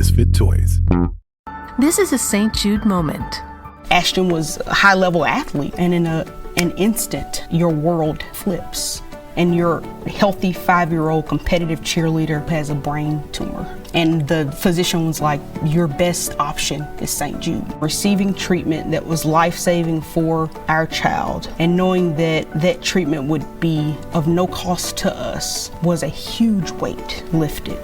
Misfit Toys. This is a St. Jude moment. Ashton was a high-level athlete, and in an instant, your world flips. And your healthy 5-year-old competitive cheerleader has a brain tumor. And the physician was like, your best option is St. Jude. Receiving treatment that was life-saving for our child and knowing that that treatment would be of no cost to us was a huge weight lifted.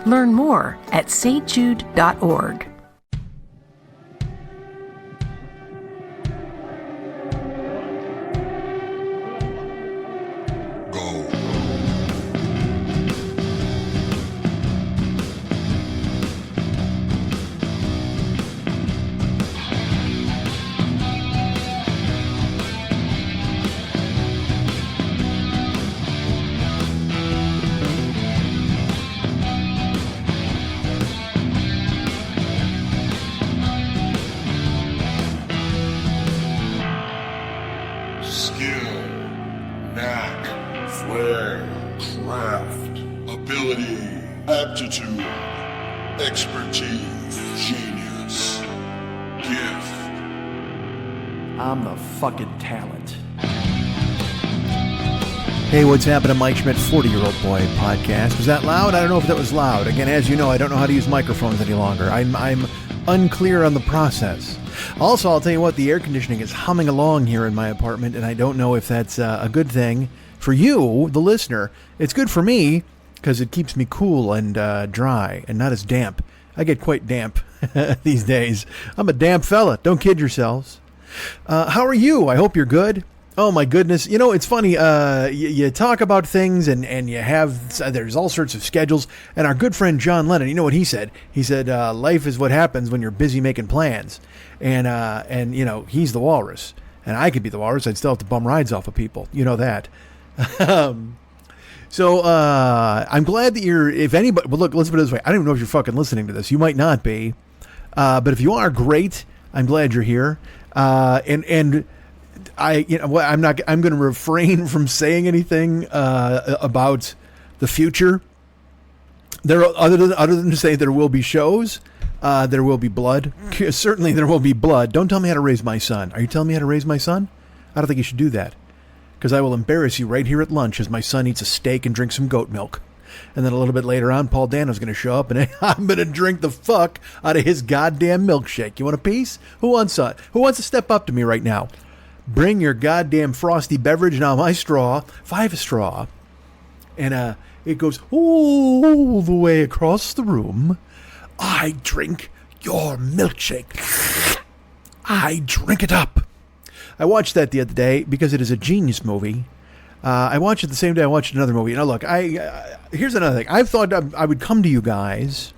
Learn more at stjude.org. Aptitude, expertise, genius, gift. I'm the fucking talent. Hey, what's happening? Mike Schmidt, 40-Year-Old Boy podcast. Was that loud? I don't know if that was loud. Again, as you know, I don't know how to use microphones any longer. I'm unclear on the process. Also, I'll tell you what, the air conditioning is humming along here in my apartment, and I don't know if that's a good thing for you, the listener. It's good for me, because it keeps me cool and dry and not as damp. I get quite damp these days. I'm a damp fella. Don't kid yourselves. How are you? I hope you're good. Oh, my goodness. You know, it's funny. You talk about things and you have, there's all sorts of schedules. And our good friend John Lennon, you know what he said? He said, life is what happens when you're busy making plans. And you know, he's the walrus. And I could be the walrus. I'd still have to bum rides off of people. You know that. So, I'm glad that you're, if anybody, well, look, let's put it this way. I don't even know if you're fucking listening to this. You might not be. But if you are, great. I'm glad you're here. And I, you know, I'm going to refrain from saying anything, about the future. Other than to say there will be shows, there will be blood. Certainly there will be blood. Don't tell me how to raise my son. Are you telling me how to raise my son? I don't think you should do that. Because I will embarrass you right here at lunch as my son eats a steak and drinks some goat milk. And then a little bit later on, Paul Dano's going to show up and I'm going to drink the fuck out of his goddamn milkshake. You want a piece? Who wants to step up to me right now? Bring your goddamn frosty beverage. Now my straw, 5 straw. And it goes all the way across the room. I drink your milkshake. I drink it up. I watched that the other day because it is a genius movie. I watched it the same day I watched another movie. Now, look, here's another thing. I've thought I would come to you guys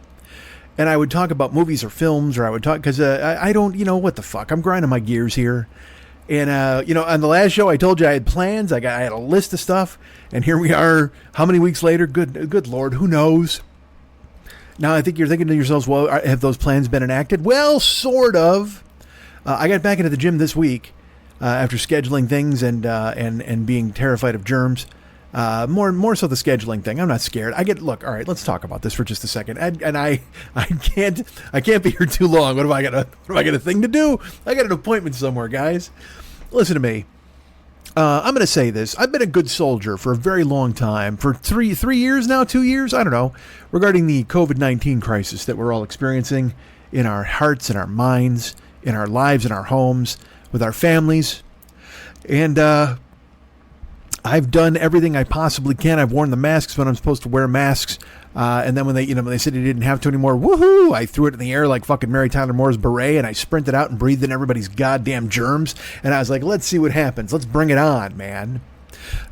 and I would talk about movies or films, or I would talk, because I don't, you know, what the fuck? I'm grinding my gears here. And, you know, on the last show, I told you I had plans. I had a list of stuff. And here we are, how many weeks later? Good Lord, who knows? Now, I think you're thinking to yourselves, well, have those plans been enacted? Well, sort of. I got back into the gym this week. After scheduling things and being terrified of germs, more so the scheduling thing. I'm not scared. Look. All right, let's talk about this for just a second. And I can't be here too long. What have I got a thing to do? I got an appointment somewhere, guys. Listen to me. I'm going to say this. I've been a good soldier for a very long time, for 3 years now, 2 years, I don't know, regarding the COVID-19 crisis that we're all experiencing in our hearts and our minds, in our lives, in our homes, with our families. And I've done everything I possibly can. I've worn the masks when I'm supposed to wear masks. And then when they said you didn't have to anymore, woohoo, I threw it in the air like fucking Mary Tyler Moore's beret, and I sprinted out and breathed in everybody's goddamn germs. And I was like, let's see what happens. Let's bring it on, man.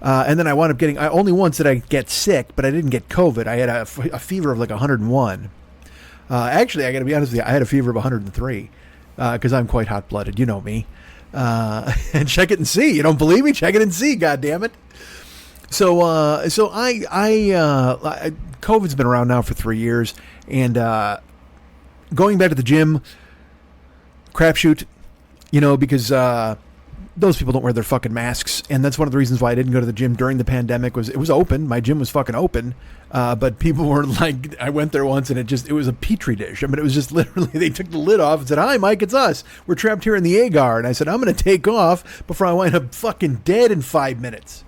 And then I wound up getting, only once did I get sick, but I didn't get COVID. I had a fever of like 101. Actually, I got to be honest with you, I had a fever of 103 because I'm quite hot-blooded. You know me. And check it and see. You don't believe me? Check it and see, goddammit. So COVID's been around now for 3 years, and going back to the gym, crapshoot, because those people don't wear their fucking masks. And that's one of the reasons why I didn't go to the gym during the pandemic. Was it was open. My gym was fucking open. But people were like, I went there once and it was a petri dish. I mean, it was just literally, they took the lid off and said, "Hi, Mike, it's us. We're trapped here in the agar." And I said, "I'm going to take off before I wind up fucking dead in 5 minutes."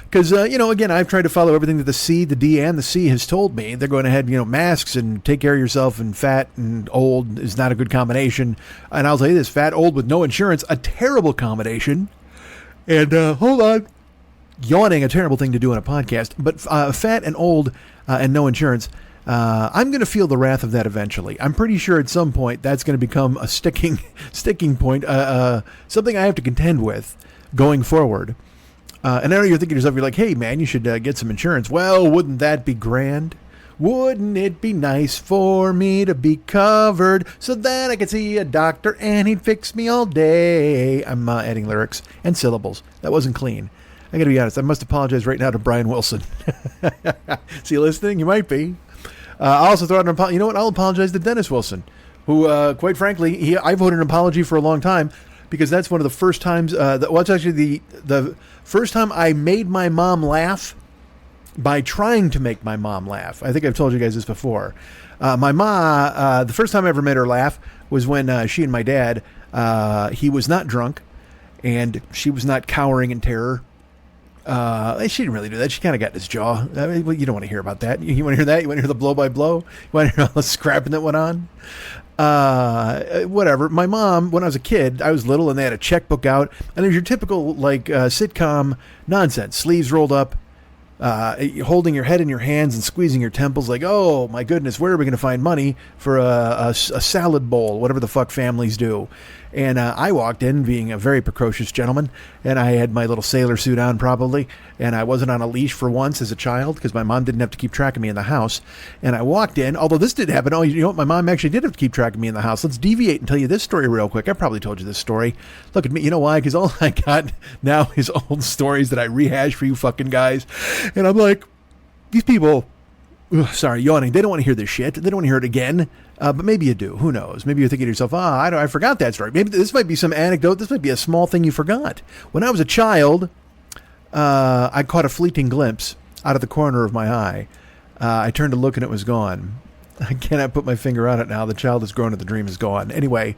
Because, again, I've tried to follow everything that the C, the D, and the C has told me. They're going ahead, masks and take care of yourself, and fat and old is not a good combination. And I'll tell you this, fat, old with no insurance, a terrible combination. And, hold on. Yawning, a terrible thing to do on a podcast. But fat and old and no insurance, I'm going to feel the wrath of that eventually. I'm pretty sure at some point that's going to become a sticking point, something I have to contend with going forward. And I know you're thinking to yourself, you're like, "Hey, man, you should get some insurance." Well, wouldn't that be grand? Wouldn't it be nice for me to be covered so that I could see a doctor and he'd fix me all day? I'm adding lyrics and syllables. That wasn't clean. I got to be honest. I must apologize right now to Brian Wilson. Is he listening? You might be. I'll also throw out an apology. You know what? I'll apologize to Dennis Wilson, who, quite frankly, I voted an apology for a long time. Because that's one of the first times, it's actually the first time I made my mom laugh by trying to make my mom laugh. I think I've told you guys this before. My mom, the first time I ever made her laugh was when she and my dad, he was not drunk and she was not cowering in terror. She didn't really do that. She kind of got in his jaw. I mean, well, you don't want to hear about that. You want to hear that? You want to hear the blow by blow? You want to hear all the scrapping that went on? Whatever. My mom, when I was a kid, I was little and they had a checkbook out and it was your typical sitcom nonsense. Sleeves rolled up, holding your head in your hands and squeezing your temples like, "Oh my goodness, where are we going to find money for a salad bowl?" Whatever the fuck families do. And I walked in being a very precocious gentleman, and I had my little sailor suit on probably, and I wasn't on a leash for once as a child because my mom didn't have to keep track of me in the house. And I walked in, although this did happen. Oh, you know what? My mom actually did have to keep track of me in the house. Let's deviate and tell you this story real quick. I probably told you this story. Look at me. You know why? Because all I got now is old stories that I rehash for you fucking guys. And I'm like, these people, sorry, yawning. They don't want to hear this shit. They don't want to hear it again. But maybe you do. Who knows? Maybe you're thinking to yourself, I forgot that story. Maybe this might be some anecdote. This might be a small thing you forgot. When I was a child, I caught a fleeting glimpse out of the corner of my eye. I turned to look and it was gone. I cannot put my finger on it now. The child has grown and the dream is gone. Anyway,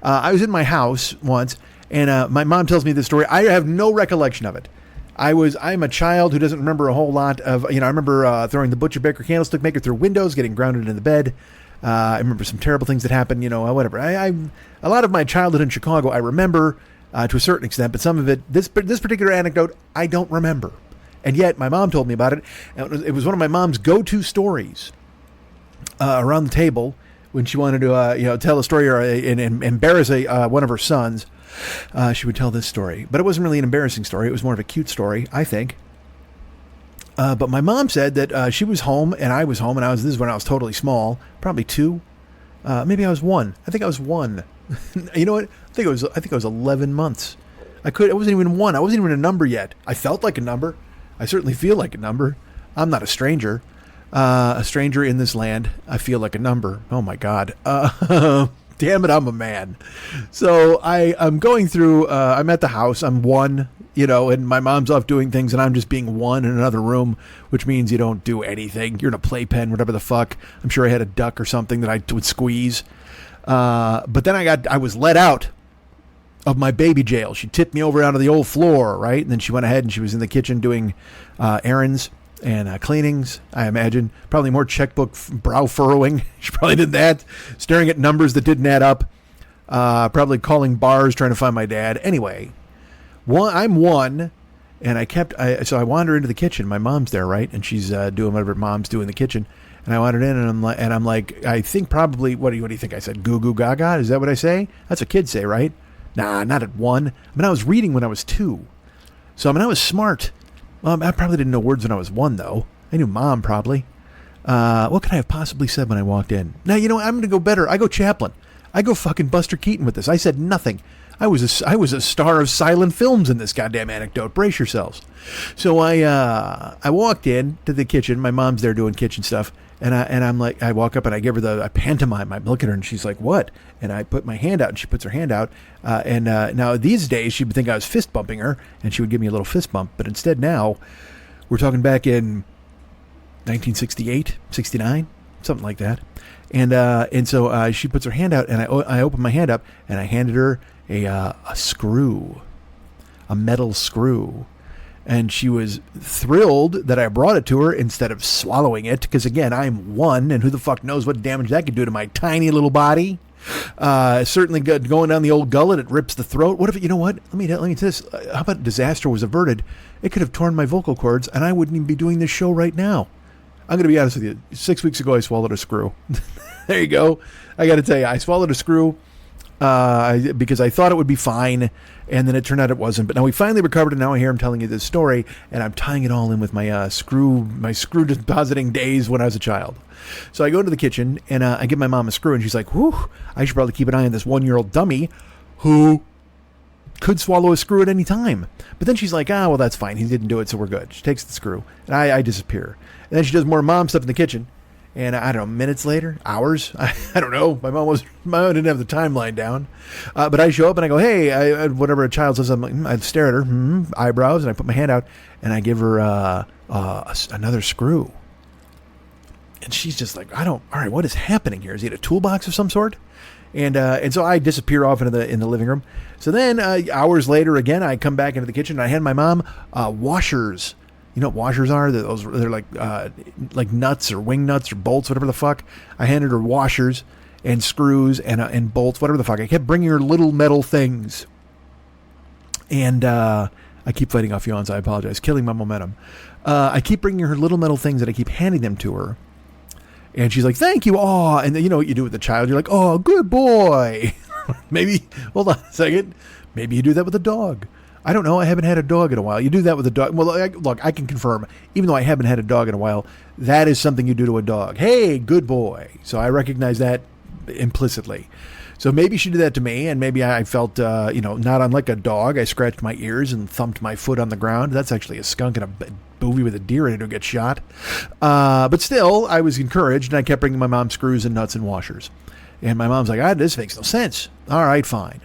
I was in my house once and my mom tells me this story. I have no recollection of it. I'm a child who doesn't remember a whole lot of, I remember throwing the butcher baker candlestick maker through windows, getting grounded in the bed. I remember some terrible things that happened, whatever. A lot of my childhood in Chicago, I remember to a certain extent, but some of it, this particular anecdote, I don't remember. And yet my mom told me about it. And it was one of my mom's go-to stories around the table when she wanted to, tell a story or embarrass one of her sons. She would tell this story, but it wasn't really an embarrassing story. It was more of a cute story, I think. But my mom said that she was home and I was home, and this is when I was totally small, probably 2. Maybe I was 1. I think I was 1. You know what? I think I was 11 months. I wasn't even 1. I wasn't even a number yet. I felt like a number. I certainly feel like a number. I'm not a stranger. A stranger in this land. I feel like a number. Oh my God. Damn it, I'm a man. So I'm going through, I'm at the house. I'm 1. And my mom's off doing things and I'm just being 1 in another room, which means you don't do anything. You're in a playpen, whatever the fuck. I'm sure I had a duck or something that I would squeeze. But then I was let out of my baby jail. She tipped me over onto the old floor, right? And then she went ahead and she was in the kitchen doing errands and cleanings, I imagine. Probably more checkbook brow furrowing. She probably did that. Staring at numbers that didn't add up. Probably calling bars, trying to find my dad. Anyway. I'm 1, and so I wander into the kitchen. My mom's there, right? And she's doing whatever moms do in the kitchen. And I wandered in, and I'm like, I think probably, what do you think I said? Goo goo gaga? Is that what I say? That's what kids say, right? Nah, not at 1. I was reading when I was 2. So, I was smart. Well, I probably didn't know words when I was 1, though. I knew mom, probably. What could I have possibly said when I walked in? Now, I'm going to go better. I go Chaplin. I go fucking Buster Keaton with this. I said nothing. I was a star of silent films in this goddamn anecdote. Brace yourselves. So I walked in to the kitchen. My mom's there doing kitchen stuff. And I'm like, I walk up and I give her I pantomime. I look at her and she's like, what? And I put my hand out and she puts her hand out. Now these days she would think I was fist bumping her and she would give me a little fist bump. But instead now we're talking back in 1968, 69, something like that. And so she puts her hand out and I open my hand up and I handed her a screw, a metal screw. And she was thrilled that I brought it to her instead of swallowing it. Because, again, I'm one, and who the fuck knows what damage that could do to my tiny little body. Certainly going down the old gullet, it rips the throat. What if, you know what? Let me tell you this. How about disaster was averted? It could have torn my vocal cords, and I wouldn't even be doing this show right now. I'm going to be honest with you. 6 weeks ago, I swallowed a screw. There you go. I got to tell you, I swallowed a screw because I thought it would be fine. And then it turned out it wasn't. But now we finally recovered, and now I hear him telling you this story, and I'm tying it all in with my screw depositing days when I was a child. So I go into the kitchen, and I give my mom a screw, and she's like, whew, I should probably keep an eye on this 1-year-old dummy who could swallow a screw at any time. But then she's like, well, that's fine. He didn't do it, so we're good. She takes the screw, and I disappear. And then she does more mom stuff in the kitchen. And I don't know, minutes later, hours, I don't know. My mom didn't have the timeline down. But I show up and I go, hey, whatever a child says, I stare at her, eyebrows, and I put my hand out and I give her another screw. And she's just like, all right, what is happening here? Is he at a toolbox of some sort? And so I disappear off in the living room. So then hours later, again, I come back into the kitchen and I hand my mom washers. You know what washers are? They're like nuts or wing nuts or bolts, whatever the fuck. I handed her washers and screws and bolts, whatever the fuck. I kept bringing her little metal things. And I keep fighting off yawns. I apologize. Killing my momentum. I keep bringing her little metal things and I keep handing them to her. And she's like, thank you. Oh, and then you know what you do with the child. You're like, oh, good boy. Maybe, hold on a second. Maybe you do that with a dog. I don't know. I haven't had a dog in a while. You do that with a dog. Well, look, I can confirm, even though I haven't had a dog in a while, that is something you do to a dog. Hey, good boy. So I recognize that implicitly. So maybe she did that to me, and maybe I felt, not unlike a dog. I scratched my ears and thumped my foot on the ground. That's actually a skunk and a movie with a deer in it who gets shot. But still, I was encouraged, and I kept bringing my mom screws and nuts and washers. And my mom's like, this makes no sense. All right, fine.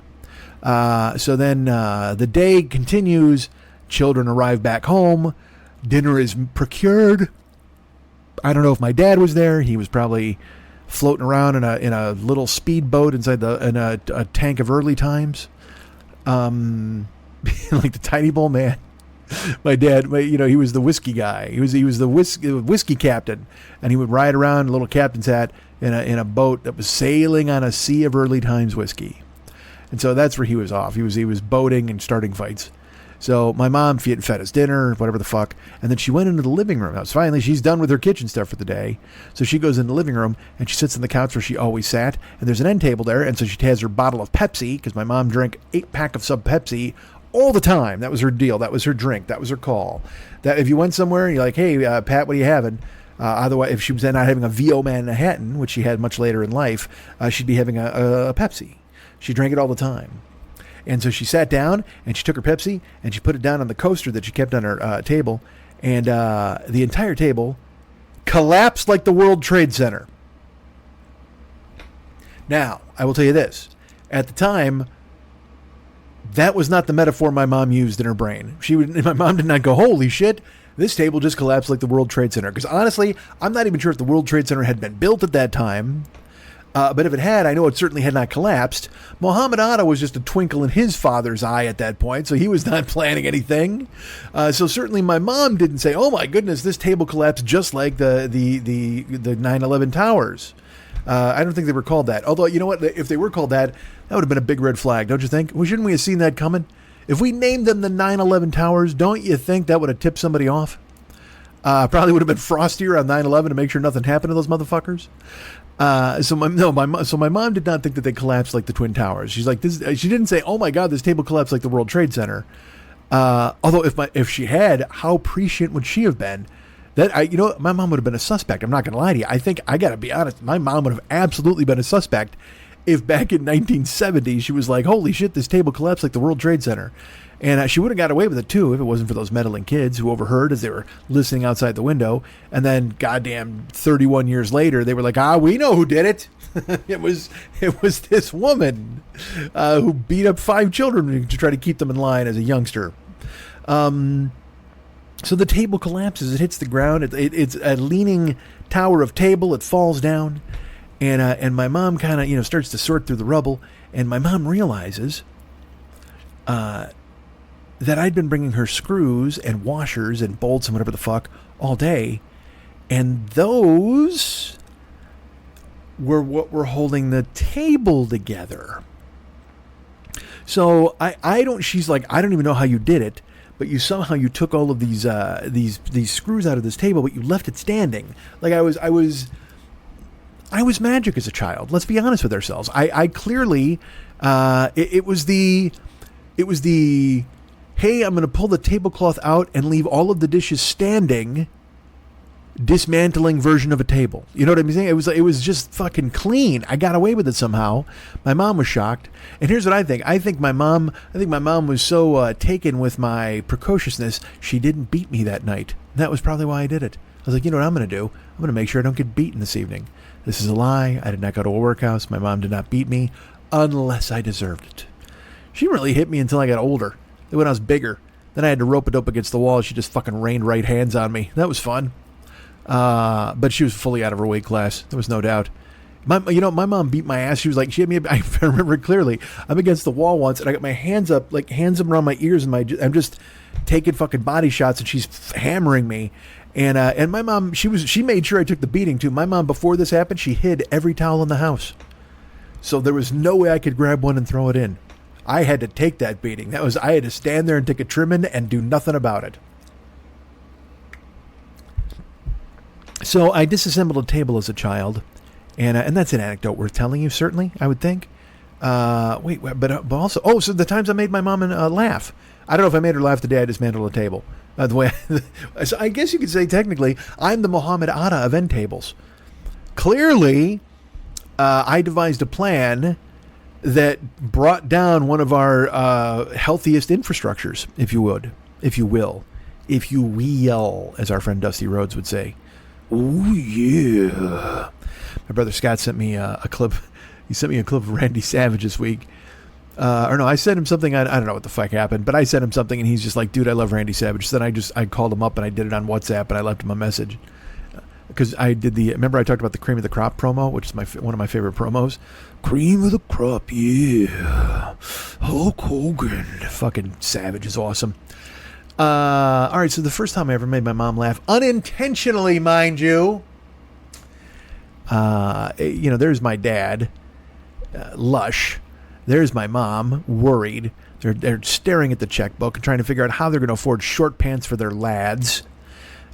So then the day continues. Children arrive back home. Dinner is procured. I don't know if my dad was there. He was probably floating around in a little speedboat inside a tank of early times, like the Tiny Bowl Man. My dad, he was the whiskey guy. He was the whiskey captain, and he would ride around in a little captain's hat in a boat that was sailing on a sea of early times whiskey. And so that's where he was off. He was boating and starting fights. So my mom fed us dinner, whatever the fuck. And then she went into the living room. Now, finally, she's done with her kitchen stuff for the day. So she goes in the living room and she sits on the couch where she always sat. And there's an end table there. And so she has her bottle of Pepsi, because my mom drank 8-pack of Sub Pepsi all the time. That was her deal. That was her drink. That was her call. That if you went somewhere and you're like, hey, Pat, what are you having? Otherwise, if she was not having a VO Manhattan, which she had much later in life, she'd be having a Pepsi. She drank it all the time. And so she sat down and she took her Pepsi and she put it down on the coaster that she kept on her table. And the entire table collapsed like the World Trade Center. Now, I will tell you this. At the time, that was not the metaphor my mom used in her brain. My mom did not go, holy shit, this table just collapsed like the World Trade Center. Because honestly, I'm not even sure if the World Trade Center had been built at that time. But if it had, I know it certainly had not collapsed. Muhammad Atta was just a twinkle in his father's eye at that point, so he was not planning anything. So certainly my mom didn't say, oh my goodness, this table collapsed just like the 9/11 towers. I don't think they were called that. Although, you know what, if they were called that, that would have been a big red flag, don't you think? Well, shouldn't we have seen that coming? If we named them the 9/11 towers, don't you think that would have tipped somebody off? Probably would have been frostier on 9/11 to make sure nothing happened to those motherfuckers. So my mom did not think that they collapsed like the Twin Towers. She's like, she didn't say, oh my God, this table collapsed like the World Trade Center. Although if she had, how prescient would she have been? My mom would have been a suspect. I'm not going to lie to you. I think I got to be honest. My mom would have absolutely been a suspect if back in 1970 she was like, holy shit, this table collapsed like the World Trade Center. And she would have got away with it too if it wasn't for those meddling kids who overheard as they were listening outside the window. And then, goddamn, 31 years later, they were like, we know who did it. It was this woman who beat up 5 children to try to keep them in line as a youngster. So the table collapses. It hits the ground. It's a leaning tower of table. It falls down. And my mom kind of, starts to sort through the rubble. And my mom realizes that I'd been bringing her screws and washers and bolts and whatever the fuck all day. And those were what were holding the table together. So she's like, I don't even know how you did it, but you took all of these screws out of this table, but you left it standing. Like I was magic as a child. Let's be honest with ourselves. I clearly, it was the, hey, I'm going to pull the tablecloth out and leave all of the dishes standing, dismantling version of a table. You know what I'm saying? It was just fucking clean. I got away with it somehow. My mom was shocked. And here's what I think. I think my mom was so taken with my precociousness, she didn't beat me that night. That was probably why I did it. I was like, you know what I'm going to do? I'm going to make sure I don't get beaten this evening. This is a lie. I did not go to a workhouse. My mom did not beat me unless I deserved it. She didn't really hit me until I got older. When I was bigger. Then I had to rope it up against the wall. She just fucking rained right hands on me. That was fun. But she was fully out of her weight class. There was no doubt. My mom beat my ass. She was like, she had me, I remember it clearly. I'm against the wall once and I got my hands up, like hands up around my ears and I'm just taking fucking body shots and she's hammering me. And my mom, she made sure I took the beating too. My mom, before this happened, she hid every towel in the house. So there was no way I could grab one and throw it in. I had to take that beating. I had to stand there and take a trimming and do nothing about it. So I disassembled a table as a child, and that's an anecdote worth telling you, certainly, I would think. But also, so the times I made my mom laugh. I don't know if I made her laugh the day I dismantled a table. So I guess you could say technically I'm the Muhammad Atta of end tables. Clearly, I devised a plan that brought down one of our healthiest infrastructures, if you will, as our friend Dusty Rhodes would say. Oh yeah. My brother Scott sent me a clip. He sent me a clip of Randy Savage this week. I sent him something. I don't know what the fuck happened, but I sent him something, and he's just like, "Dude, I love Randy Savage." So then I called him up and I did it on WhatsApp, and I left him a message. Because I did remember I talked about the Cream of the Crop promo, which is one of my favorite promos. Cream of the Crop, yeah. Hulk Hogan. Fucking Savage is awesome. All right, so the first time I ever made my mom laugh, unintentionally, mind you, there's my dad, lush. There's my mom, worried. They're staring at the checkbook and trying to figure out how they're going to afford short pants for their lads.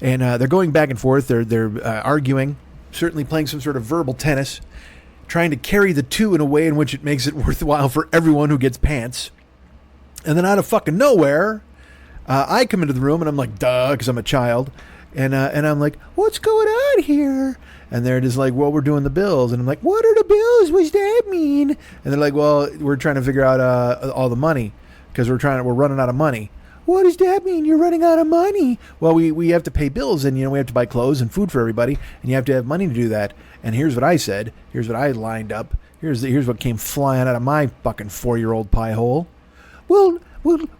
And they're going back and forth. They're arguing, certainly playing some sort of verbal tennis, trying to carry the two in a way in which it makes it worthwhile for everyone who gets pants. And then out of fucking nowhere, I come into the room and I'm like, duh, because I'm a child. And I'm like, what's going on here? And they're just like, well, we're doing the bills. And I'm like, what are the bills? What's that mean? And they're like, well, we're trying to figure out all the money because we're running out of money. What does that mean? You're running out of money. Well, we have to pay bills and, we have to buy clothes and food for everybody. And you have to have money to do that. And here's what I said. Here's what I lined up. Here's what came flying out of my fucking 4-year-old pie hole. Well,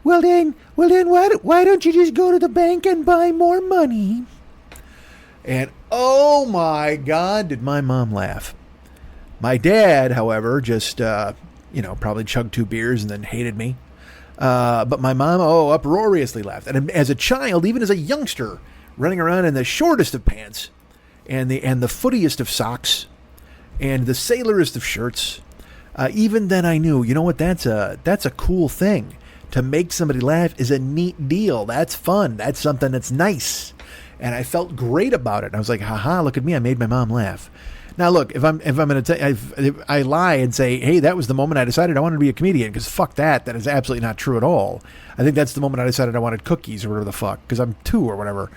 then, why don't you just go to the bank and buy more money? And oh my God, did my mom laugh. My dad, however, just, probably chugged 2 beers and then hated me. But my mom, uproariously laughed. And as a child, even as a youngster, running around in the shortest of pants and the footiest of socks and the sailorest of shirts, even then I knew, you know what, that's a cool thing. To make somebody laugh is a neat deal. That's fun. That's something that's nice. And I felt great about it. I was like, haha, look at me. I made my mom laugh. Now, look, if I'm going to tell, if I lie and say, hey, that was the moment I decided I wanted to be a comedian, because fuck that. That is absolutely not true at all. I think that's the moment I decided I wanted cookies or whatever the fuck, because I'm 2 or whatever.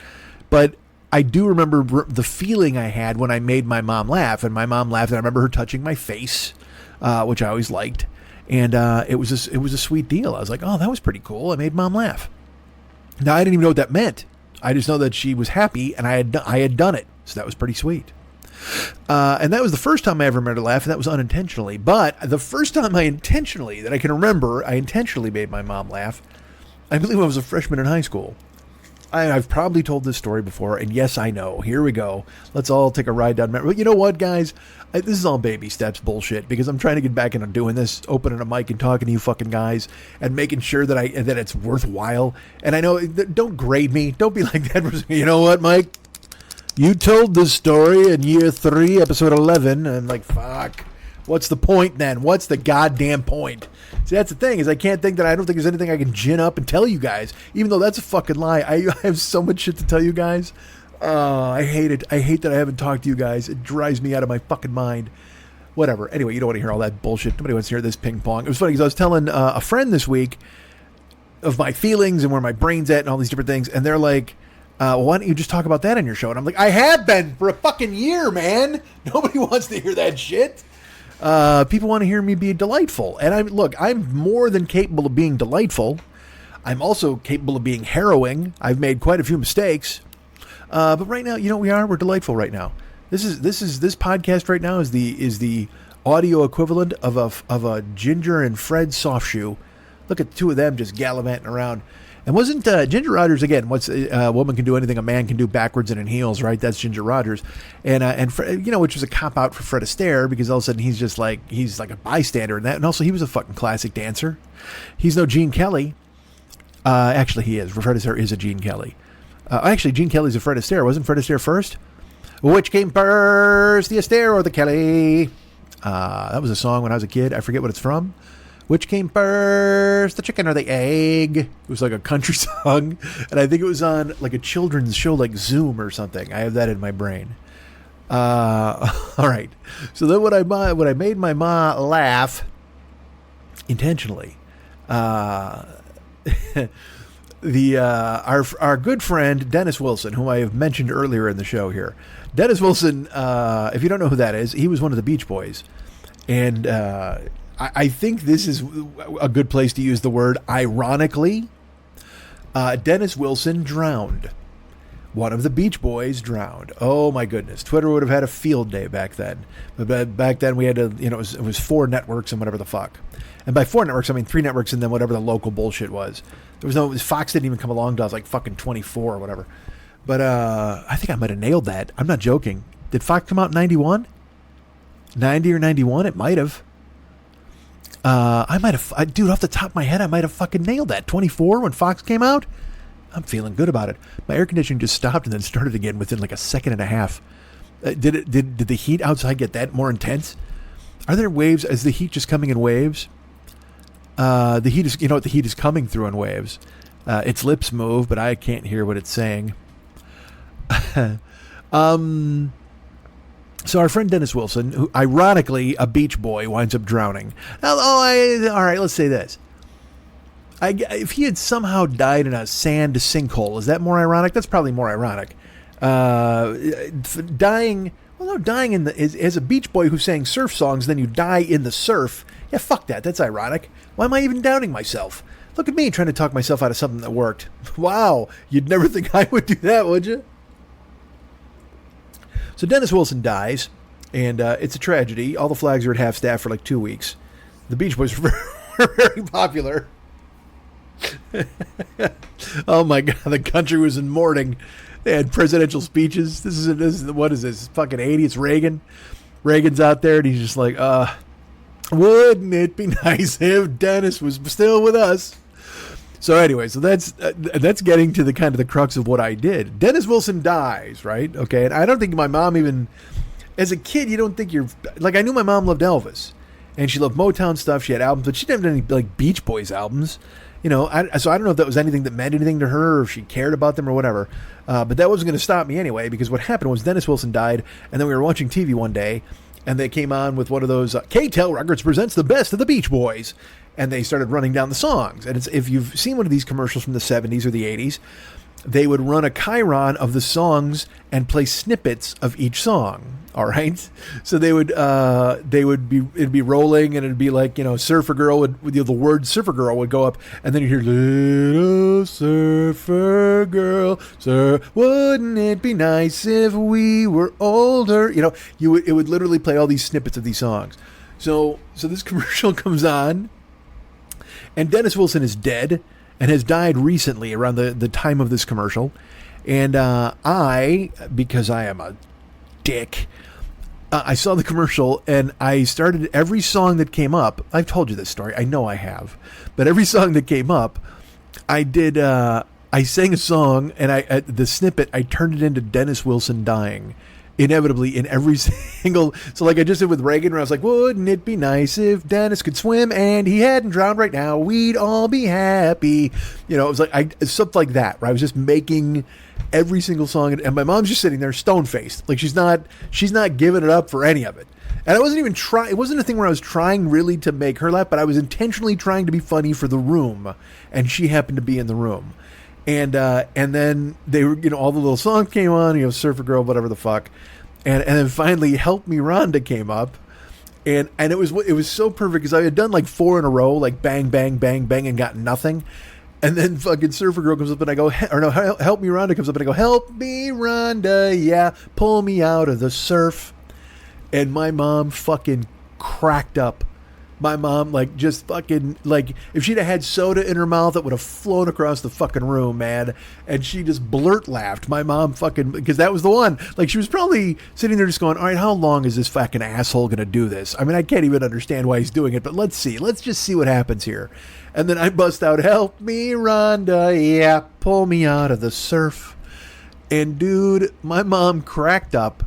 But I do remember the feeling I had when I made my mom laugh, and my mom laughed, and I remember her touching my face, which I always liked, and it was a sweet deal. I was like, oh, that was pretty cool. I made mom laugh. Now, I didn't even know what that meant. I just know that she was happy, and I had done it, so that was pretty sweet. And that was the first time I ever made her laugh, and that was unintentionally. But the first time I intentionally made my mom laugh, I believe I was a freshman in high school. I've probably told this story before, and yes, I know. Here we go. Let's all take a ride down memory. But you know what, guys? This is all baby steps bullshit, because I'm trying to get back into doing this, opening a mic and talking to you fucking guys, and making sure that it's worthwhile. And I know, don't grade me. Don't be like that. You know what, Mike? You told this story in year 3, episode 11, and like, fuck. What's the point then? What's the goddamn point? See, that's the thing, is I don't think there's anything I can gin up and tell you guys, even though that's a fucking lie. I have so much shit to tell you guys. I hate it. I hate that I haven't talked to you guys. It drives me out of my fucking mind. Whatever. Anyway, you don't want to hear all that bullshit. Nobody wants to hear this ping pong. It was funny because I was telling a friend this week of my feelings and where my brain's at and all these different things, and they're like, well, why don't you just talk about that on your show? And I'm like, I have been for a fucking year, man. Nobody wants to hear that shit. People want to hear me be delightful. And I'm more than capable of being delightful. I'm also capable of being harrowing. I've made quite a few mistakes. But right now, you know what we're delightful right now. This podcast right now is the audio equivalent of a Ginger and Fred soft shoe. Look at the two of them just gallivanting around. And wasn't Ginger Rogers, again, what's a woman can do anything a man can do backwards and in heels, right? That's Ginger Rogers. And Fred, which was a cop-out for Fred Astaire, because all of a sudden he's like a bystander in that. And also he was a fucking classic dancer. He's no Gene Kelly. Actually, he is. Fred Astaire is a Gene Kelly. Actually, Gene Kelly's a Fred Astaire. Wasn't Fred Astaire first? Which came first, the Astaire or the Kelly? That was a song when I was a kid. I forget what it's from. Which came first, the chicken or the egg? It was like a country song, and I think it was on like a children's show like Zoom or something. I have that in my brain. All right. So then when I made my ma laugh intentionally, our good friend Dennis Wilson, whom I have mentioned earlier in the show here. Dennis Wilson, if you don't know who that is, he was one of the Beach Boys, and I think this is a good place to use the word ironically. Dennis Wilson drowned. One of the Beach Boys drowned. Oh my goodness. Twitter would have had a field day back then. But back then we had to, it was 4 networks and whatever the fuck. And by 4 networks, I mean 3 networks and then whatever the local bullshit was. Fox didn't even come along until I was like fucking 24 or whatever. But I think I might have nailed that. I'm not joking. Did Fox come out in 91? 90 or 91? It might have. I might have, dude, off the top of my head, I might have fucking nailed that. 24 when Fox came out? I'm feeling good about it. My air conditioning just stopped and then started again within like a second and a half. Did the heat outside get that more intense? Are there waves? Is the heat just coming in waves? The heat is, the heat is coming through in waves. Its lips move, but I can't hear what it's saying. So our friend Dennis Wilson, who ironically a Beach Boy, winds up drowning. All right, let's say this. If he had somehow died in a sand sinkhole, is that more ironic? That's probably more ironic. Dying as a Beach Boy who sang surf songs, then you die in the surf. Yeah, fuck that. That's ironic. Why am I even doubting myself? Look at me trying to talk myself out of something that worked. Wow, you'd never think I would do that, would you? So Dennis Wilson dies, and it's a tragedy. All the flags are at half staff for like 2 weeks. The Beach Boys were very popular. Oh my God, the country was in mourning. They had presidential speeches. What is this? Fucking 80s. It's Reagan. Reagan's out there, and he's just like, wouldn't it be nice if Dennis was still with us? So anyway, that's getting to the kind of the crux of what I did. Dennis Wilson dies, right? Okay, and I don't think my mom even, as a kid, you don't think I knew my mom loved Elvis, and she loved Motown stuff. She had albums, but she didn't have any like Beach Boys albums, so I don't know if that was anything that meant anything to her, or if she cared about them or whatever. But that wasn't going to stop me anyway, because what happened was Dennis Wilson died, and then we were watching TV one day, and they came on with one of those K-Tel Records presents the best of the Beach Boys. And they started running down the songs. And if you've seen one of these commercials from the 70s or the 80s, they would run a chyron of the songs and play snippets of each song. All right, so it'd be rolling, and it'd be like, Surfer Girl the word Surfer Girl would go up, and then you hear little Surfer Girl, sir, wouldn't it be nice if we were older? It would literally play all these snippets of these songs. So this commercial comes on, and Dennis Wilson is dead and has died recently around the time of this commercial, and because I am a dick, I saw the commercial, and I started every song that came up. I've told you this story. I know I have. But every song that came up, I sang a song, and the snippet, I turned it into Dennis Wilson dying. Inevitably, in every single... So like I just did with Reagan, where I was like, wouldn't it be nice if Dennis could swim and he hadn't drowned right now? We'd all be happy. It was like something like that, where I was just making every single song, and my mom's just sitting there stone-faced, like she's not giving it up for any of it. And I wasn't even trying. It wasn't a thing where I was trying really to make her laugh, but I was intentionally trying to be funny for the room, and she happened to be in the room. And then they were, all the little songs came on, Surfer Girl, whatever the fuck, and then finally Help Me Rhonda came up, and it was so perfect, because I had done like 4 in a row, like bang bang bang bang, and got nothing. And then fucking Surfer Girl comes up, and I go, Help Me Rhonda comes up, and I go, Help me Rhonda, yeah, pull me out of the surf. And my mom fucking cracked up. My mom, like, just fucking, like, if she'd have had soda in her mouth, it would have flown across the fucking room, man. And she just blurt laughed. My mom fucking, because that was the one. Like, she was probably sitting there just going, all right, how long is this fucking asshole going to do this? I mean, I can't even understand why he's doing it, but let's see. Let's just see what happens here. And then I bust out, Help me, Rhonda, yeah, pull me out of the surf. And, dude, my mom cracked up.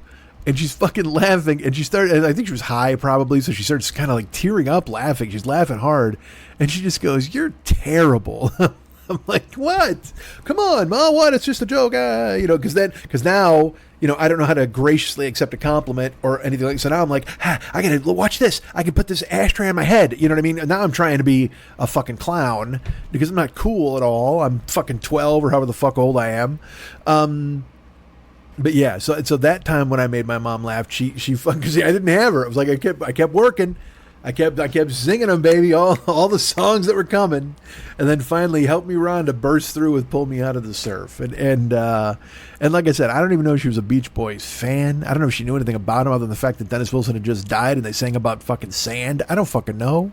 And she's fucking laughing, and she started, and I think she was high probably, so she starts kind of like tearing up laughing. She's laughing hard, and she just goes, you're terrible. I'm like, what? Come on, Mom, what? It's just a joke. Because now, I don't know how to graciously accept a compliment or anything like that. So now I'm like, I got to watch this. I can put this ashtray on my head. You know what I mean? And now I'm trying to be a fucking clown because I'm not cool at all. I'm fucking 12 or however the fuck old I am. But yeah, so that time when I made my mom laugh, she fucking, I didn't have her. It was like I kept working, I kept singing them, baby, all the songs that were coming, and then finally Help Me Rhonda burst through with Pull Me Out of the Surf, and like I said, I don't even know if she was a Beach Boys fan. I don't know if she knew anything about him other than the fact that Dennis Wilson had just died and they sang about fucking sand. I don't fucking know.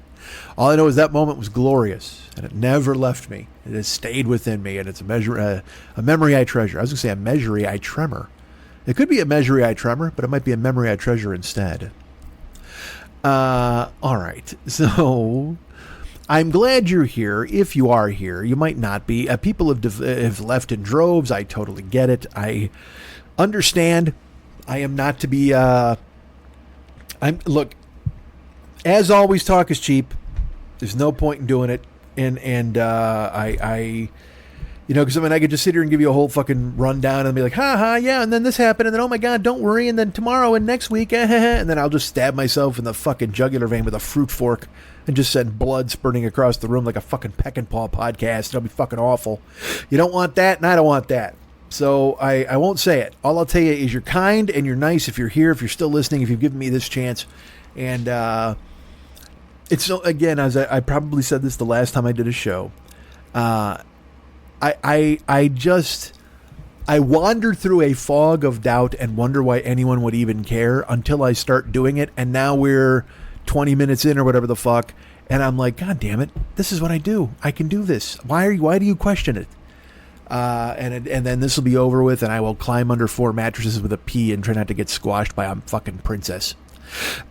All I know is that moment was glorious, and it never left me. It has stayed within me, and it's a memory I treasure. I was going to say a measury I tremor. It could be a measury I tremor, but it might be a memory I treasure instead. All right, so I'm glad you're here. If you are here, you might not be. People have left in droves. I totally get it. I understand. I am not to be... Look, as always, talk is cheap. There's no point in doing it. And because I could just sit here and give you a whole fucking rundown and be like, yeah, and then this happened, and then, oh my God, don't worry, and then tomorrow and next week, and then I'll just stab myself in the fucking jugular vein with a fruit fork and just send blood spurting across the room like a fucking Peck and Paw podcast. It'll be fucking awful. You don't want that, and I don't want that. So I won't say it. All I'll tell you is you're kind and you're nice if you're here, if you're still listening, if you've given me this chance. And it's so, again, as I probably said this the last time I did a show, I wander through a fog of doubt and wonder why anyone would even care until I start doing it. And now we're 20 minutes in or whatever the fuck. And I'm like, God damn it. This is what I do. I can do this. Why do you question it? And then this will be over with, and I will climb under 4 mattresses with a pea and try not to get squashed by a fucking princess.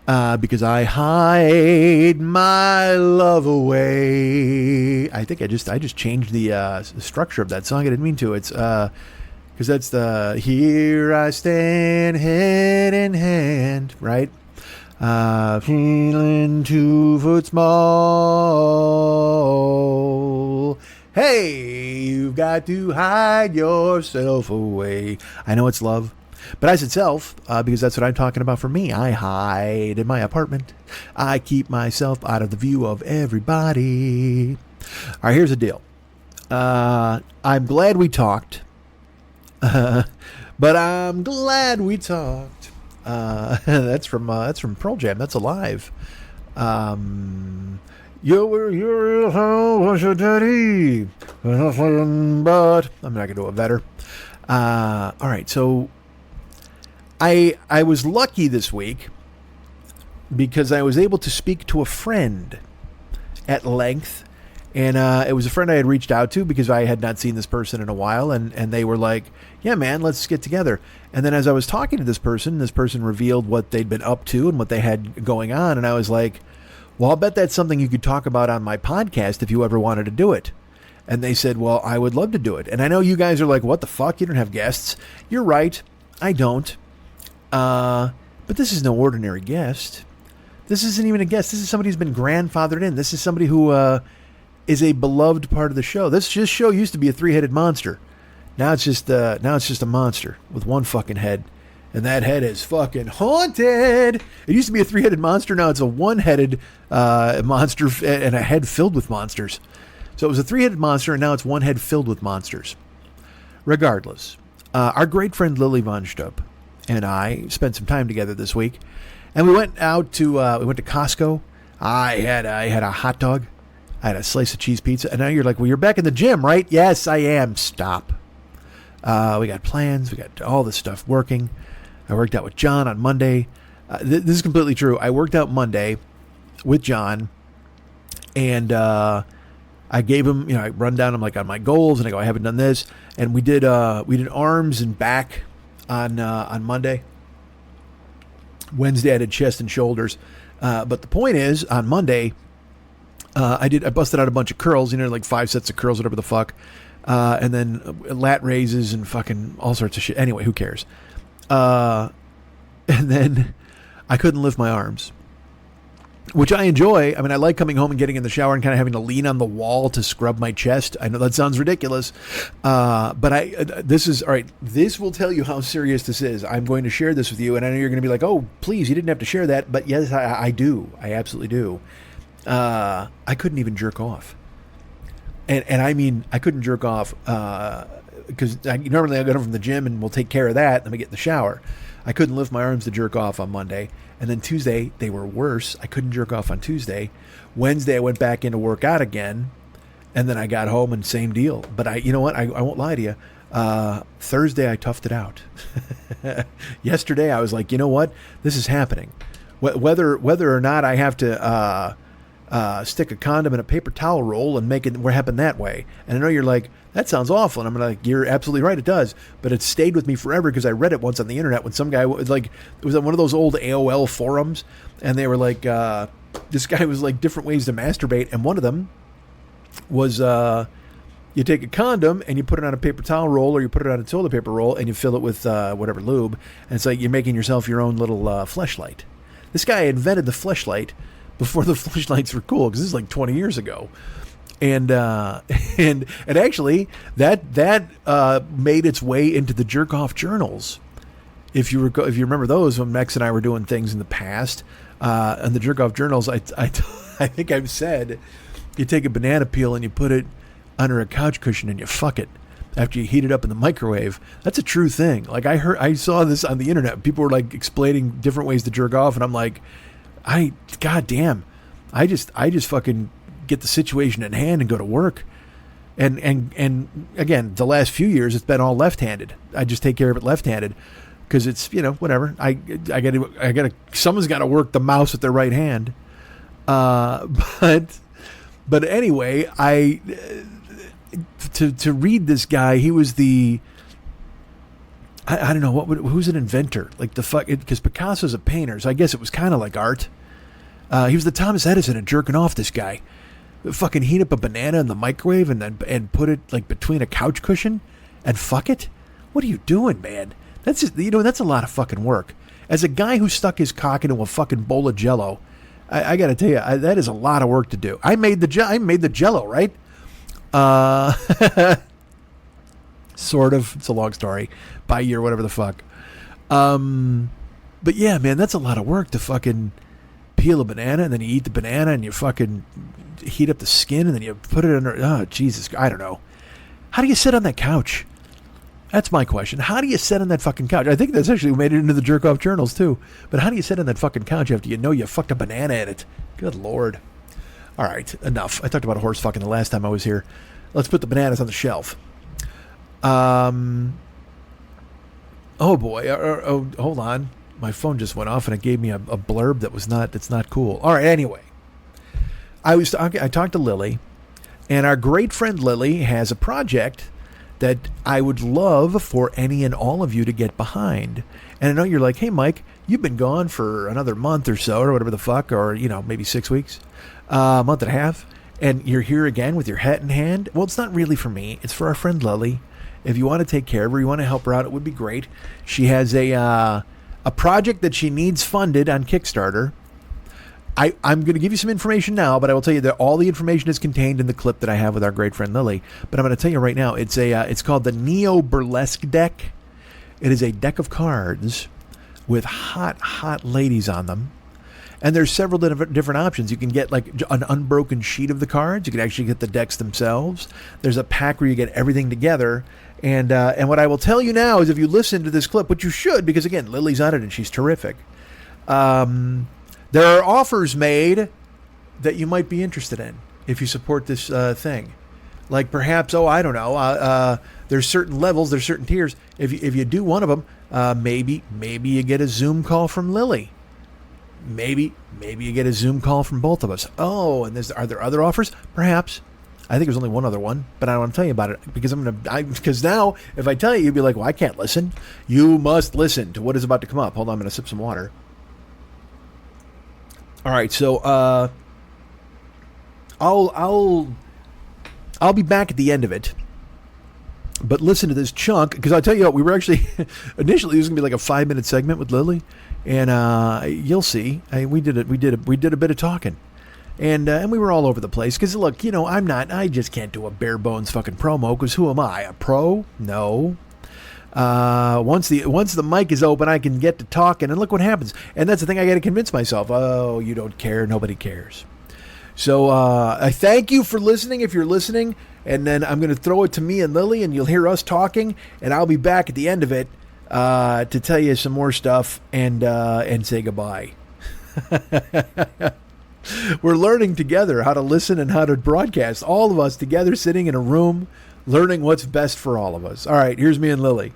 Because I hide my love away. I think I just changed the structure of that song. I didn't mean to. It's because that's the Here I Stand Hand in Hand, right? Feeling 2 foot small. Hey, you've got to hide yourself away. I know it's love. But I said self, because that's what I'm talking about for me. I hide in my apartment. I keep myself out of the view of everybody. All right, here's the deal. I'm glad we talked. But I'm glad we talked. That's from Pearl Jam. That's Alive. You were your how was your daddy? But I'm not gonna do it better. All right, so I was lucky this week because I was able to speak to a friend at length. And it was a friend I had reached out to because I had not seen this person in a while. And they were like, yeah, man, let's get together. And then as I was talking to this person revealed what they'd been up to and what they had going on. And I was like, well, I'll bet that's something you could talk about on my podcast if you ever wanted to do it. And they said, well, I would love to do it. And I know you guys are like, what the fuck? You don't have guests. You're right. I don't. But this is no ordinary guest. This isn't even a guest. This is somebody who's been grandfathered in. This is somebody who is a beloved part of the show. This show used to be a 3-headed monster. Now it's just a monster with one fucking head, and that head is fucking haunted. It used to be a 3-headed monster. Now it's a 1-headed monster and a head filled with monsters. So it was a 3-headed monster, and now it's 1 head filled with monsters. Regardless, our great friend Lily Von Stupp and I spent some time together this week, and we went out to Costco. I had a hot dog. I had a slice of cheese pizza. And now you're like, well, you're back in the gym, right? Yes, I am. Stop. We got plans. We got all this stuff working. I worked out with John on Monday. This is completely true. I worked out Monday with John. And I gave him, I run down him like on my goals. And I go, I haven't done this. And we did arms and back on Monday. Wednesday I did chest and shoulders. But the point is, on Monday, I busted out a bunch of curls, like 5 sets of curls, whatever the fuck. And then lat raises and fucking all sorts of shit. Anyway, who cares? And then I couldn't lift my arms, which I enjoy. I mean, I like coming home and getting in the shower and kind of having to lean on the wall to scrub my chest. I know that sounds ridiculous. But this is, all right, this will tell you how serious this is. I'm going to share this with you. And I know you're going to be like, oh, please, you didn't have to share that. But yes, I do. I absolutely do. I couldn't even jerk off. And I mean, I couldn't jerk off because normally I go home from the gym and we'll take care of that. Then we get in the shower. I couldn't lift my arms to jerk off on Monday. And then Tuesday, they were worse. I couldn't jerk off on Tuesday. Wednesday, I went back in to work out again. And then I got home and same deal. But you know what? I won't lie to you. Thursday, I toughed it out. Yesterday, I was like, you know what? This is happening. Whether or not I have to stick a condom in a paper towel roll and make it happen that way. And I know you're like, that sounds awful. And I'm like, you're absolutely right, it does. But it stayed with me forever because I read it once on the internet when some guy was like, it was on one of those old AOL forums, and they were like, this guy was like different ways to masturbate, and one of them was you take a condom and you put it on a paper towel roll, or you put it on a toilet paper roll, and you fill it with whatever lube, and it's like you're making yourself your own little fleshlight. This guy invented the fleshlight before the fleshlights were cool, because this is like 20 years ago. And actually that made its way into the jerk off journals. If you remember those, when Mex and I were doing things in the past, and the jerk off journals, I think I've said, you take a banana peel and you put it under a couch cushion and you fuck it after you heat it up in the microwave. That's a true thing. Like I saw this on the internet. People were like explaining different ways to jerk off, and I'm like, God damn, I just fucking get the situation in hand and go to work. And again, the last few years it's been all left-handed. I just take care of it left-handed because it's, whatever. I gotta someone's got to work the mouse with their right hand. But anyway, to read this guy, he was I don't know who's an inventor, like the fuck, because Picasso's a painter, so I guess it was kind of like art. He was the Thomas Edison of jerking off. This guy, fucking heat up a banana in the microwave and put it like between a couch cushion and fuck it. What are you doing, man? That's just, that's a lot of fucking work. As a guy who stuck his cock into a fucking bowl of Jello, I got to tell you, that is a lot of work to do. I made the Jello, right? Sort of. It's a long story. By year, whatever the fuck. But yeah, man, that's a lot of work to fucking peel a banana, and then you eat the banana, and you fucking heat up the skin, and then you put it under. Oh, Jesus. I don't know. How do you sit on that couch? That's my question. How do you sit on that fucking couch? I think that's actually made it into the jerk off journals too. But how do you sit on that fucking couch after you know you fucked a banana in it? Good Lord. All right, enough. I talked about horse fucking the last time I was here. Let's put the bananas on the shelf. Oh boy. Hold on. My phone just went off and it gave me a blurb that's not cool. All right, anyway. I talked to Lily, and our great friend Lily has a project that I would love for any and all of you to get behind. And I know you're like, hey, Mike, you've been gone for another month or so, or whatever the fuck, or, maybe 6 weeks, a month and a half, and you're here again with your hat in hand. Well, it's not really for me. It's for our friend Lily. If you want to take care of her, you want to help her out, it would be great. She has a project that she needs funded on Kickstarter. I'm going to give you some information now, but I will tell you that all the information is contained in the clip that I have with our great friend Lily. But I'm going to tell you right now, it's called the Neo Burlesque deck. It is a deck of cards with hot ladies on them. And there's several different options. You can get like an unbroken sheet of the cards. You can actually get the decks themselves. There's a pack where you get everything together. And what I will tell you now is if you listen to this clip, which you should, because again, Lily's on it and she's terrific. There are offers made that you might be interested in if you support this thing. Like perhaps, I don't know, there's certain levels, there's certain tiers. If you do one of them, maybe you get a Zoom call from Lily. Maybe you get a Zoom call from both of us. Oh, and are there other offers? Perhaps. I think there's only one other one, but I don't want to tell you about it because because now if I tell you, you'll be like, well, I can't listen. You must listen to what is about to come up. Hold on, I'm going to sip some water. All right, so I'll be back at the end of it, but listen to this chunk because I'll tell you what, we were actually initially it was gonna be like a 5-minute segment with Lily, and you'll see. We did a bit of talking, and we were all over the place because look, I just can't do a bare bones fucking promo because who am I, a pro? No. Once the mic is open, I can get to talking, and look what happens. And that's the thing I got to convince myself. Oh, you don't care. Nobody cares. So I thank you for listening if you're listening. And then I'm going to throw it to me and Lily, and you'll hear us talking. And I'll be back at the end of it to tell you some more stuff and say goodbye. We're learning together how to listen and how to broadcast. All of us together sitting in a room, learning what's best for all of us. All right, here's me and Lily.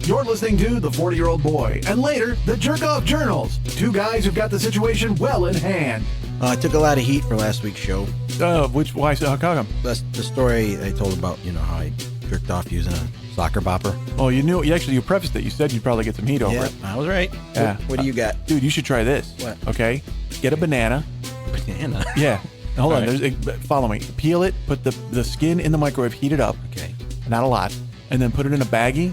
You're listening to The 40-Year-Old Boy, and later, The Jerk Off Journals. Two guys who've got the situation well in hand. I took a lot of heat for last week's show. Why? How come? That's the story I told about, how I jerked off using a soccer bopper. Oh, you prefaced it. You said you'd probably get some heat over it. I was right. Yeah. What do you got? Dude, you should try this. What? Okay. Get a banana. Banana? Yeah. Hold on. Right. Follow me. Peel it, put the skin in the microwave, heat it up. Okay. Not a lot. And then put it in a baggie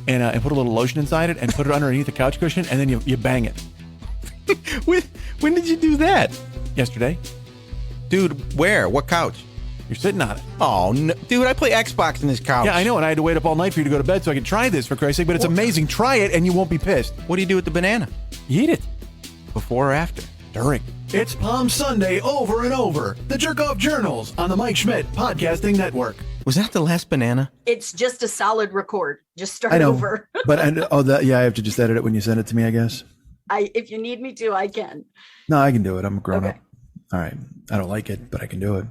and put a little lotion inside it and put it underneath the couch cushion, and then you bang it. When did you do that? Yesterday. Dude, where? What couch? You're sitting on it. Oh, no. Dude, I play Xbox in this couch. Yeah, I know, and I had to wait up all night for you to go to bed so I could try this, for Christ's sake, but it's amazing. Try it, and you won't be pissed. What do you do with the banana? You eat it. Before or after? During. It's Palm Sunday over and over. The Jerk Off Journals on the Mike Schmidt Podcasting Network. Was that the last banana? It's just a solid record. Just start I know, over. but I have to just edit it when you send it to me, I guess. If you need me to, I can. No, I can do it. I'm a grown Okay. up. All right. I don't like it, but I can do it.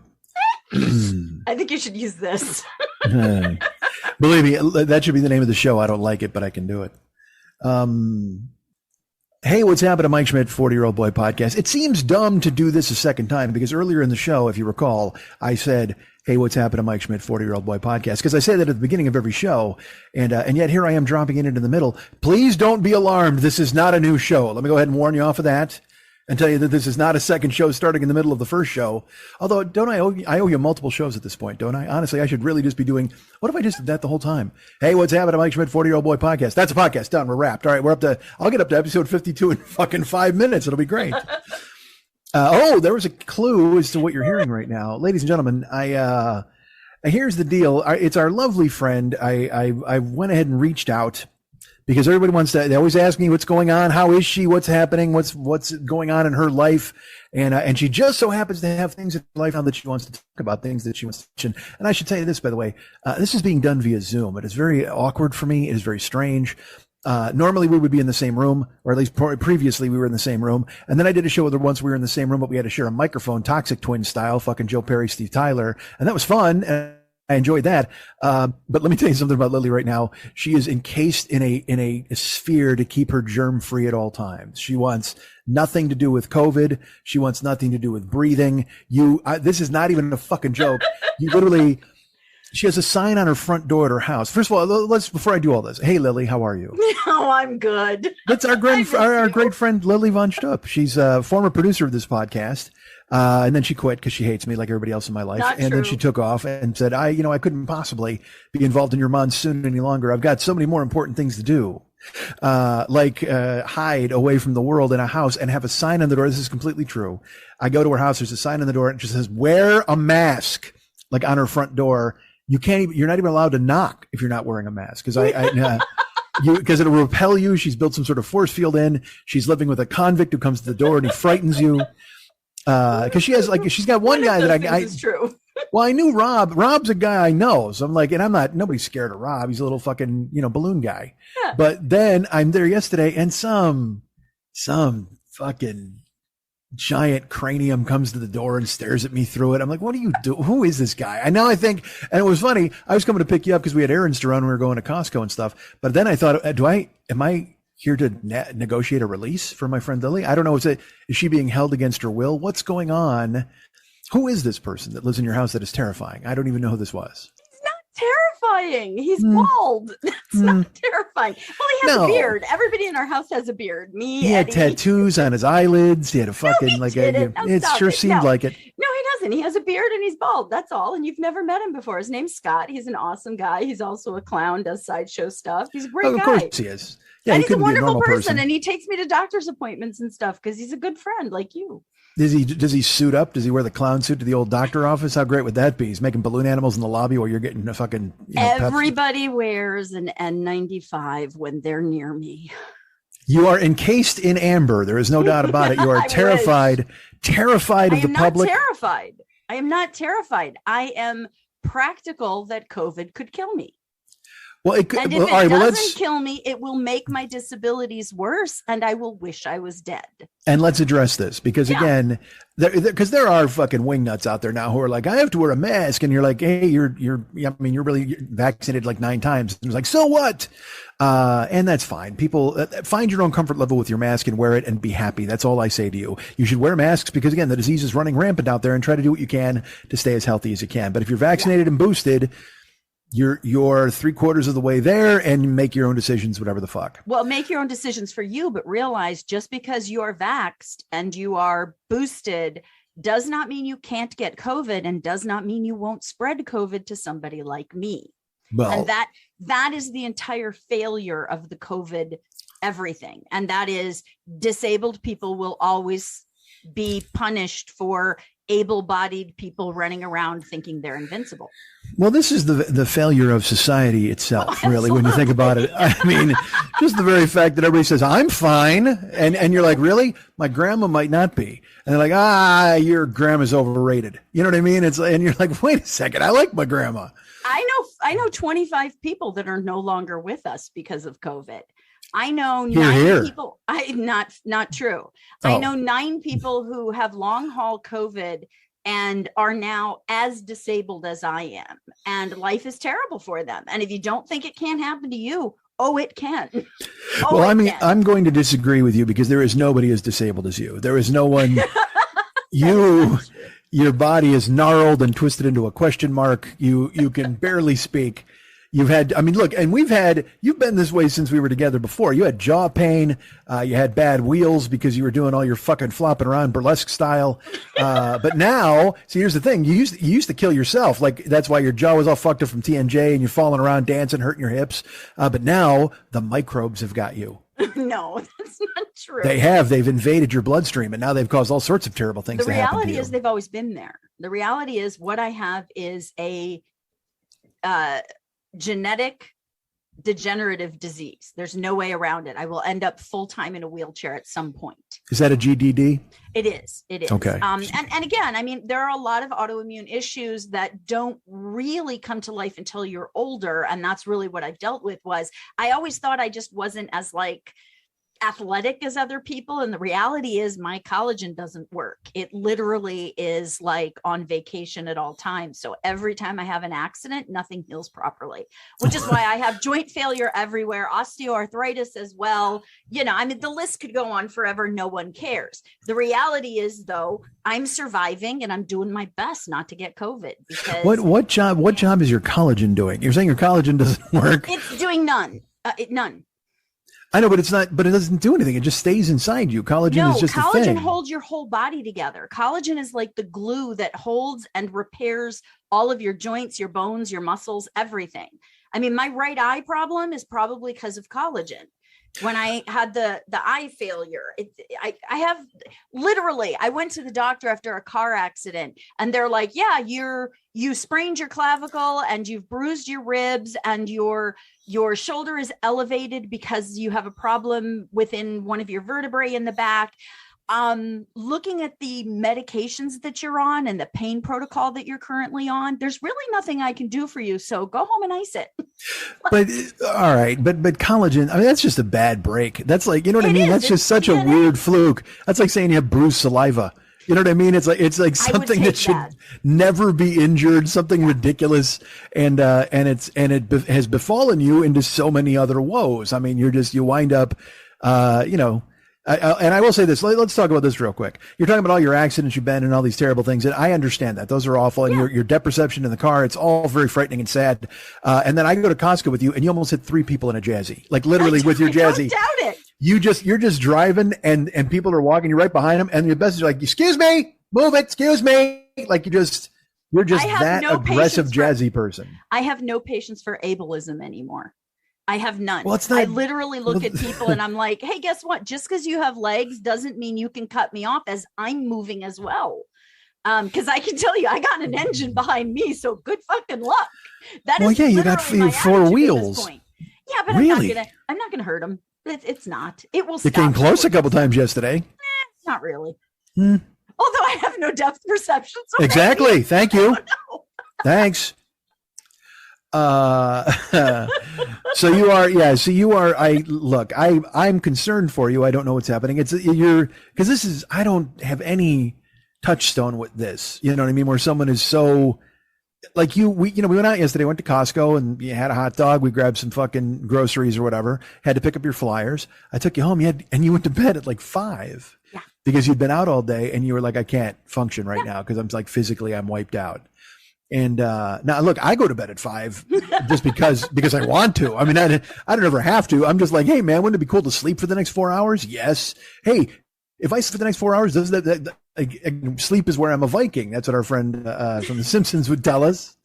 I think you should use this. Believe me, that should be the name of the show. I don't like it, but I can do it. Hey, what's happened to Mike Schmidt, 40-Year-Old Boy Podcast? It seems dumb to do this a second time because earlier in the show, if you recall, I said, hey, what's happened to Mike Schmidt, 40-Year-Old Boy Podcast? Because I say that at the beginning of every show, and yet here I am dropping it into the middle. Please don't be alarmed. This is not a new show. Let me go ahead and warn you off of that and tell you that this is not a second show starting in the middle of the first show. Although, don't I owe you multiple shows at this point, don't I? Honestly, I should really just be doing, what if I just did that the whole time? Hey, what's happened to Mike Schmidt, 40-Year-Old Boy Podcast? That's a podcast. Done. We're wrapped. All right, I'll get up to episode 52 in fucking 5 minutes. It'll be great. There was a clue as to what you're hearing right now. Ladies and gentlemen, here's the deal. It's our lovely friend. I went ahead and reached out because everybody wants to. They always ask me what's going on, how is she, what's happening, what's going on in her life, and she just so happens to have things in her life now that she wants to talk about, things that she wants to mention. And I should tell you this, by the way, this is being done via Zoom. It is very awkward for me. It is very strange. Normally we would be in the same room, or at least previously we were in the same room. And then I did a show with her once we were in the same room, but we had to share a microphone, Toxic Twin style, fucking Joe Perry, Steve Tyler. And that was fun. And I enjoyed that. But let me tell you something about Lily right now. She is encased in a sphere to keep her germ free at all times. She wants nothing to do with COVID. She wants nothing to do with breathing. This is not even a fucking joke. You literally, she has a sign on her front door at her house. First of all, before I do all this, hey Lily, how are you? Oh, I'm good. That's our great friend Lily Von Stupp. She's a former producer of this podcast. And then she quit because she hates me like everybody else in my life. Not and true. then she took off and said, I couldn't possibly be involved in your monsoon any longer. I've got so many more important things to do. Like hide away from the world in a house and have a sign on the door. This is completely true. I go to her house. There's a sign on the door. And it just says, wear a mask, like on her front door. You're not even allowed to knock if you're not wearing a mask. Cause because it'll repel you. She's built some sort of force field in. She's living with a convict who comes to the door and he frightens you. Cause she's got one guy that is true. Well, I knew Rob. Rob's a guy I know. So I'm like, and nobody's scared of Rob. He's a little fucking, balloon guy. Yeah. But then I'm there yesterday and some fucking giant cranium comes to the door and stares at me through it. I'm like, what do you do? Who is this guy? And now I think, and it was funny. I was coming to pick you up because we had errands to run. We were going to Costco and stuff. But then I thought, am I here to negotiate a release for my friend Lily? I don't know. Is she being held against her will? What's going on? Who is this person that lives in your house that is terrifying? I don't even know who this was. He's not terrifying. He's bald. That's not terrifying. Well, he has a beard. Everybody in our house has a beard. Me, he had Eddie. tattoos on his eyelids. He had a fucking it sure seemed like it. No, he doesn't. He has a beard and he's bald. That's all. And you've never met him before. His name's Scott. He's an awesome guy. He's also a clown, does sideshow stuff. He's a great guy. Of course he is. Yeah, and he he's a wonderful normal person, and he takes me to doctor's appointments and stuff because he's a good friend like you. Does he suit up? Does he wear the clown suit to the old doctor office? How great would that be? He's making balloon animals in the lobby while you're getting a fucking. Everybody wears an N95 when they're near me. You are encased in amber. There is no doubt about it. You are terrified of the public. I am not terrified. I am practical that COVID could kill me. Well, it could. And if it doesn't kill me, it will make my disabilities worse, and I will wish I was dead. And let's address this because again, because there are fucking wingnuts out there now who are like, I have to wear a mask, and you're like, hey, you're really vaccinated like 9 times. And it's like, so what? And that's fine. People find your own comfort level with your mask and wear it and be happy. That's all I say to you. You should wear masks because again, the disease is running rampant out there, and try to do what you can to stay as healthy as you can. But if you're vaccinated and boosted, you're 3/4 of the way there, and make your own decisions, whatever the fuck. Well, make your own decisions for you, but realize just because you are vaxxed and you are boosted does not mean you can't get COVID, and does not mean you won't spread COVID to somebody like me. Well, and that is the entire failure of the COVID everything. And that is disabled people will always be punished for able-bodied people running around thinking they're invincible. Well, this is the failure of society itself, really, when you think about it. I mean, just the very fact that everybody says, I'm fine. And you're like, really? My grandma might not be. And they're like, your grandma's overrated. You know what I mean? And you're like, wait a second. I like my grandma. I know 25 people that are no longer with us because of COVID. I know 9 people. Not true. I know 9 people who have long haul COVID and are now as disabled as I am, and life is terrible for them. And if you don't think it can't happen to you, it can. I'm going to disagree with you because there is nobody as disabled as you. There is no one. Your body is gnarled and twisted into a question mark. You can barely speak. You've been this way since we were together before. You had jaw pain. You had bad wheels because you were doing all your fucking flopping around burlesque style. But now, see, here's the thing. You used to kill yourself. Like, that's why your jaw was all fucked up from TNJ and you're falling around dancing, hurting your hips. But now the microbes have got you. No, that's not true. They've invaded your bloodstream, and now they've caused all sorts of terrible things to happen to you. The reality is they've always been there. The reality is what I have is a, genetic degenerative disease. There's no way around it. I will end up full-time in a wheelchair at some point. Is that a GDD? It is. It is. Okay. And again, I mean, there are a lot of autoimmune issues that don't really come to life until you're older. And that's really what I've dealt with. Was I always thought I just wasn't as like athletic as other people. And the reality is my collagen doesn't work. It literally is like on vacation at all times. So every time I have an accident, nothing heals properly, which is why I have joint failure everywhere, osteoarthritis as well. You know, I mean, the list could go on forever. No one cares. The reality is, though, I'm surviving and I'm doing my best not to get COVID. Because what job is your collagen doing? You're saying your collagen doesn't work? It's doing none. None. I know, but it's not. But it doesn't do anything. It just stays inside you. Collagen is just a thing. Collagen holds your whole body together. Collagen is like the glue that holds and repairs all of your joints, your bones, your muscles, everything. I mean, my right eye problem is probably because of collagen. When I had the eye failure, I have literally, I went to the doctor after a car accident and they're like, yeah, you sprained your clavicle and you've bruised your ribs and your shoulder is elevated because you have a problem within one of your vertebrae in the back. Looking at the medications that you're on and the pain protocol that you're currently on, there's really nothing I can do for you. So go home and ice it. But all right, but collagen, I mean, that's just a bad break. That's like, you know what I mean? That's just such a weird fluke. That's like saying you have bruised saliva. You know what I mean? It's like something that should never be injured, something ridiculous. And it has befallen you into so many other woes. I mean, you wind up, you know, and I will say this, let's talk about this real quick. You're talking about all your accidents you've been in and all these terrible things. And I understand that those are awful. And your depth perception in the car, it's all very frightening and sad. And then I go to Costco with you and you almost hit 3 people in a Jazzy, like literally with your Jazzy. Don't doubt it. You're just driving and people are walking, you're right behind them. And your best is like, excuse me, move it. Excuse me. Like you're just that aggressive Jazzy person. I have no patience for ableism anymore. I have none. Well, I literally look at people and I'm like, hey, guess what? Just because you have legs doesn't mean you can cut me off as I'm moving as well. Because I can tell you, I got an engine behind me, so good fucking luck. You got 4 wheels. Yeah, but really? I'm not gonna hurt them. It's not. It will. It came close a couple times yesterday. Not really. Although I have no depth perception. So exactly. Maybe. Thank you. Thanks. So you are, I'm concerned for you. I don't know what's happening. Because this is, I don't have any touchstone with this, you know what I mean? Where someone is so like we went out yesterday, went to Costco and you had a hot dog. We grabbed some fucking groceries or whatever, had to pick up your flyers. I took you home and you went to bed at like 5 because you'd been out all day and you were like, I can't function right now. Cause I'm like, physically I'm wiped out. And now look, I go to bed at 5 just because I want to. I mean, I don't ever have to. I'm just like, hey man, wouldn't it be cool to sleep for the next 4 hours? Yes. Hey, if I sleep for the next 4 hours, does that sleep is where I'm a Viking? That's what our friend from The Simpsons would tell us.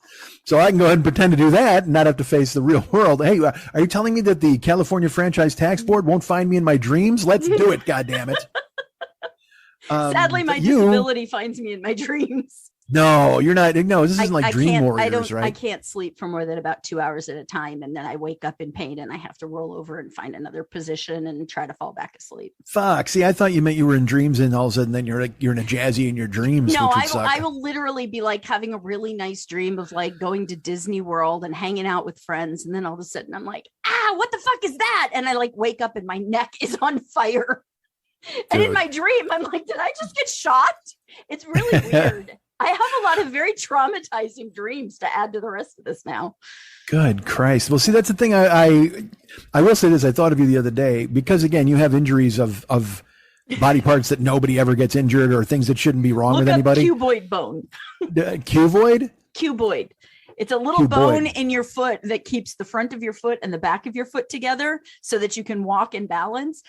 So I can go ahead and pretend to do that and not have to face the real world. Hey, are you telling me that the California Franchise Tax Board won't find me in my dreams? Let's do it. God damn it. Sadly, my disability finds me in my dreams. No, you're not. No, this isn't like Dream Warriors, right? I can't sleep for more than about 2 hours at a time. And then I wake up in pain and I have to roll over and find another position and try to fall back asleep. Fuck. See, I thought you meant you were in dreams and all of a sudden then you're in a Jazzy in your dreams. No, I will literally be like having a really nice dream of like going to Disney World and hanging out with friends. And then all of a sudden I'm like, what the fuck is that? And I like wake up and my neck is on fire. And in my dream, I'm like, did I just get shot? It's really weird. I have a lot of very traumatizing dreams to add to the rest of this now. Good Christ. Well, see, that's the thing. I will say this. I thought of you the other day because, again, you have injuries of body parts that nobody ever gets injured or things that shouldn't be wrong with anybody. Cuboid bone. Cuboid? Cuboid. It's a little bone in your foot that keeps the front of your foot and the back of your foot together so that you can walk and balance.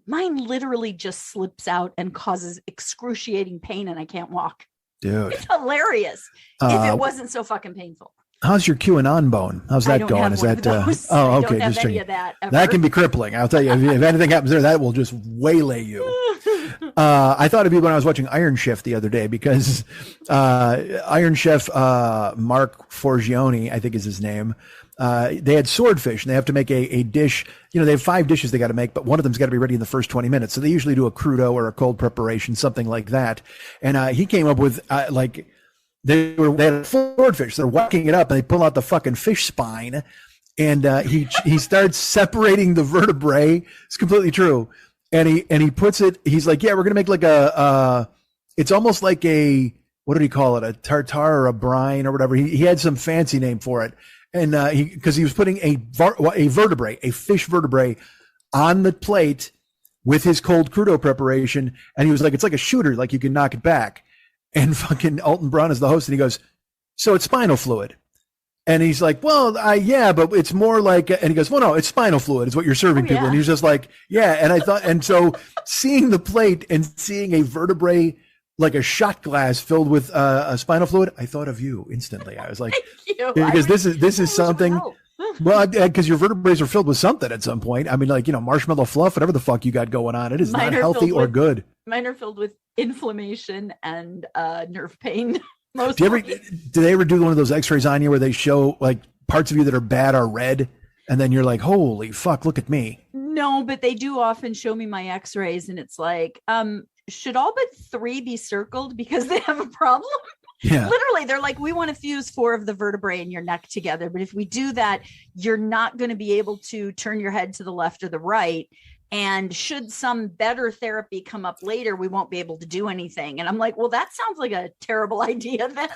Mine literally just slips out and causes excruciating pain and I can't walk. Dude. It's hilarious if it wasn't so fucking painful. How's your QAnon bone? How's that going? Is that oh, okay. Just any of that, that can be crippling. I'll tell you, if anything happens there, that will just waylay you. I thought of you when I was watching Iron Chef the other day because Iron Chef Mark Forgione, I think is his name. They had swordfish, and they have to make a dish. You know, they have 5 dishes they got to make, but one of them's got to be ready in the first 20 minutes. So they usually do a crudo or a cold preparation, something like that. And he came up with like they had a swordfish. They're whacking it up, and they pull out the fucking fish spine, and he starts separating the vertebrae. It's completely true. And he puts it. He's like, yeah, we're gonna make like it's almost like a, what did he call it? A tartare or a brine or whatever. He had some fancy name for it. And because he was putting a vertebrae, a fish vertebrae, on the plate with his cold crudo preparation, and he was like, it's like a shooter, like you can knock it back. And fucking Alton Brown is the host, and he goes, so it's spinal fluid. And he's like, well, yeah, but it's more like, and he goes, well, no, it's spinal fluid is what you're serving people. Yeah. And he's just like, yeah. And I thought, and so seeing the plate and seeing a vertebrae, like a shot glass filled with a spinal fluid, I thought of you instantly. I was like, because this is something. Well, because your vertebrae are filled with something at some point. I mean, like, you know, marshmallow fluff, whatever the fuck you got going on. It is not healthy or good. Mine are filled with inflammation and nerve pain. Do they ever do one of those X-rays on you where they show like parts of you that are bad are red, and then you're like, holy fuck, look at me? No, but they do often show me my X-rays, and it's like, should all but 3 be circled because they have a problem? Yeah. Literally, they're like, we want to fuse 4 of the vertebrae in your neck together. But if we do that, you're not going to be able to turn your head to the left or the right. And should some better therapy come up later, we won't be able to do anything. And I'm like, well, that sounds like a terrible idea then.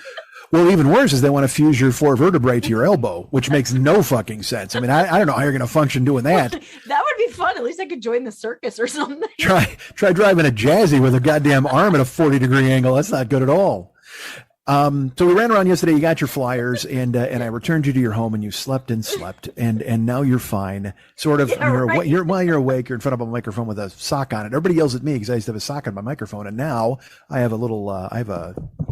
Well, even worse is they want to fuse your 4 vertebrae to your elbow, which makes no fucking sense. I mean, I don't know how you're going to function doing that. That would be fun. At least I could join the circus or something. Try driving a Jazzy with a goddamn arm at a 40-degree angle. That's not good at all. So we ran around yesterday. You got your flyers, and I returned you to your home, and you slept, and now you're fine. Sort of. Yeah, right. While you're awake, you're in front of a microphone with a sock on it. Everybody yells at me because I used to have a sock on my microphone, and now I have a little. You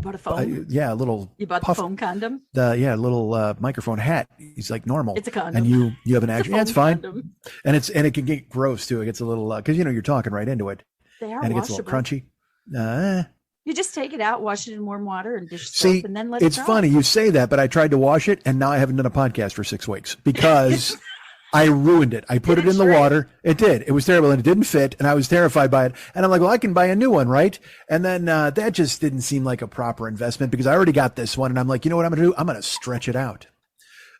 bought a phone? Yeah, a little. You bought the foam condom? Little microphone hat. He's like normal. It's a condom. And you have an action. Yeah, it's fine. Condom. And it can get gross too. It gets a little because you're talking right into it. They are and it gets a little crunchy. You just take it out, wash it in warm water, and dish soap, and then let it it's dry. funny you say that, but I tried to wash it, and now I haven't done a podcast for 6 weeks because I ruined it. I put it in the water. It did. It was terrible, and it didn't fit, and I was terrified by it. And I'm like, well, I can buy a new one, right? And then that just didn't seem like a proper investment because I already got this one, and I'm like, you know what I'm going to do? I'm going to stretch it out.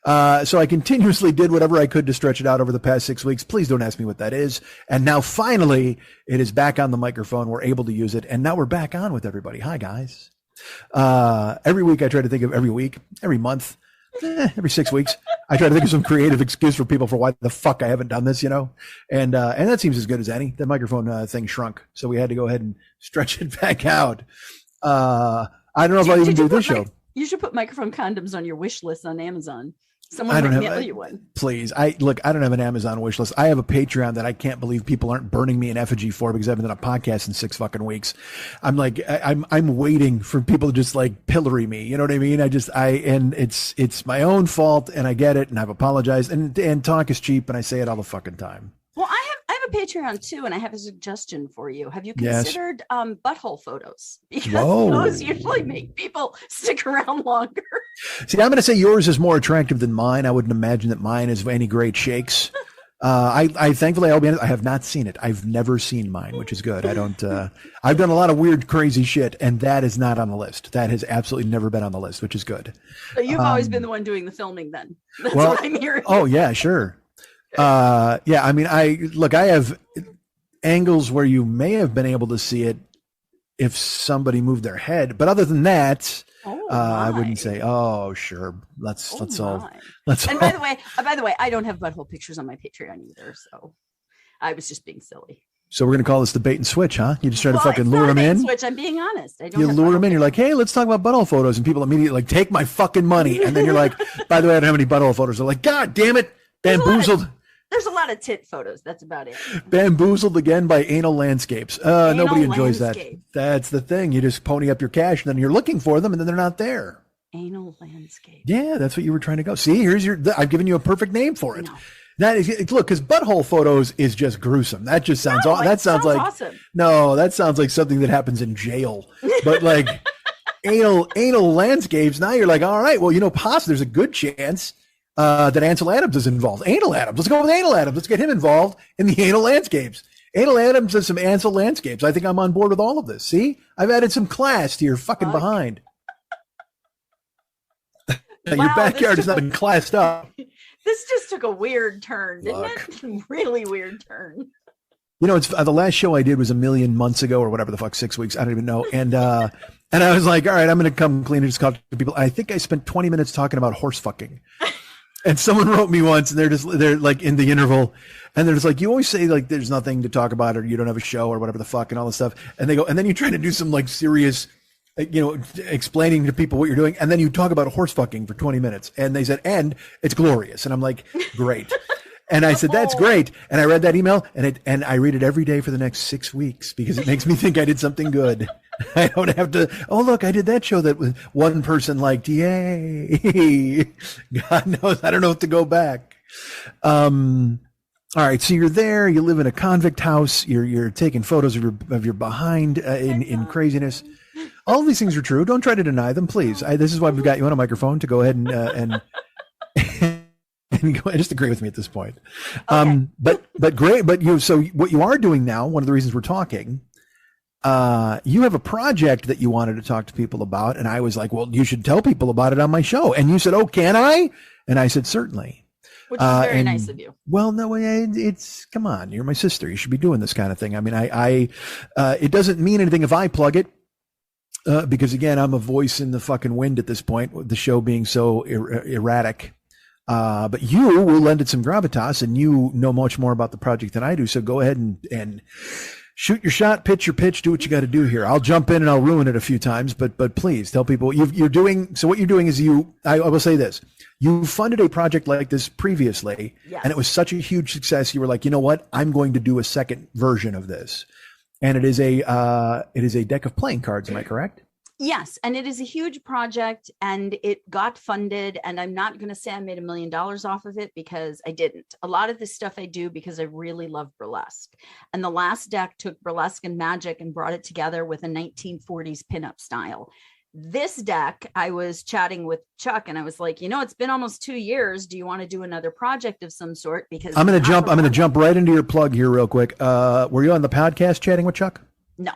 So I continuously did whatever I could to stretch it out over the past 6 weeks. Please don't ask me what that is. And now finally it is back on the microphone. We're able to use it. And now we're back on with everybody. Hi guys. Every week I try to think of every month, every 6 weeks, I try to think of some creative excuse for people for why the fuck I haven't done this, and that seems as good as any. The microphone thing shrunk. So we had to go ahead and stretch it back out. I don't know if I'll even do this show. You should put microphone condoms on your wish list on Amazon. Someone might mail you one. Please. I don't have an Amazon wish list. I have a Patreon that I can't believe people aren't burning me in effigy for because I haven't done a podcast in 6 fucking weeks. I'm like, I'm waiting for people to just like pillory me. You know what I mean? And it's my own fault and I get it and I've apologized and talk is cheap and I say it all the fucking time. Well, I have a Patreon too, and I have a suggestion for you. Have you considered butthole photos? Because those usually make people stick around longer. See, I'm going to say yours is more attractive than mine. I wouldn't imagine that mine is any great shakes. I thankfully, I'll be honest, I have not seen it. I've never seen mine, which is good. I've done a lot of weird, crazy shit, and that is not on the list. That has absolutely never been on the list, which is good. So you've always been the one doing the filming then. That's what I'm hearing. Oh yeah, sure. I mean, I have angles where you may have been able to see it if somebody moved their head, but other than that, I wouldn't say, oh, sure. Let's all. And by the way, I don't have butthole pictures on my Patreon either. So I was just being silly. So we're going to call this the bait and switch, huh? You just try to fucking lure them in. Switch. I'm being honest. You lure them in. You're like, hey, let's talk about butthole photos. And people immediately like, take my fucking money. And then you're like, by the way, I don't have any butthole photos. They're like, God damn it. Bamboozled. There's a lot of tit photos. That's about it. Bamboozled again by Anal Landscapes. Nobody enjoys that. That's the thing. You just pony up your cash and then you're looking for them and then they're not there. Anal Landscape. Yeah, that's what you were trying to go. See, I've given you a perfect name for it. No. That is, look, because butthole photos is just gruesome. That just sounds No, that sounds like awesome. no, that sounds like something that happens in jail. But like anal landscapes, now you're like, all right, well, possibly there's a good chance that Ansel Adams is involved. Anal Adams, let's go with Anal Adams. Let's get him involved in the anal landscapes. Anal Adams and some Ansel landscapes. I think I'm on board with all of this. See, I've added some class to your fucking behind. Your backyard has not been classed up. This just took a weird turn, didn't it? Really weird turn. It's the last show I did was 1,000,000 months ago or whatever the fuck, 6 weeks. I don't even know. And I was like, all right, I'm going to come clean and just talk to people. I think I spent 20 minutes talking about horse fucking. And someone wrote me once, and they're like in the interval, and they're just like, you always say like there's nothing to talk about or you don't have a show or whatever the fuck and all this stuff. And they go, and then you try to do some like serious, explaining to people what you're doing, and then you talk about horse fucking for 20 minutes. And they said, and it's glorious. And I'm like, great. And I said, that's great. And I read that email, and I read it every day for the next 6 weeks because it makes me think I did something good. I don't have to, oh, look, I did that show that one person liked. Yay. God knows, I don't know if to go back. All right. So you're there, you live in a convict house. You're taking photos of your behind in craziness. All of these things are true. Don't try to deny them, please. This is why we've got you on a microphone to go ahead and just agree with me at this point. Okay. But great. But so what you are doing now, one of the reasons we're talking, you have a project that you wanted to talk to people about. And I was like, well, you should tell people about it on my show. And you said, oh, can I? And I said, certainly. Which is very nice of you. Well, no, it's, come on, you're my sister. You should be doing this kind of thing. I mean, it doesn't mean anything if I plug it. Because again, I'm a voice in the fucking wind at this point, with the show being so erratic. But you will lend it some gravitas, and you know much more about the project than I do. So go ahead and shoot your shot, pitch your pitch, do what you got to do here. I'll jump in and I'll ruin it a few times, but please tell people what you're doing. So what you're doing is I will say this. You funded a project like this previously, yes, and it was such a huge success. You were like, you know what? I'm going to do a second version of this. And it is a deck of playing cards. Am I correct? Yes. And it is a huge project, and it got funded. And I'm not going to say I made $1 million off of it, because I didn't. A lot of this stuff I do because I really love burlesque. And the last deck took burlesque and magic and brought it together with a 1940s pinup style. This deck, I was chatting with Chuck, and I was like, it's been almost 2 years. Do you want to do another project of some sort? Because I'm going to jump right into your plug here real quick. Were you on the podcast chatting with Chuck? No.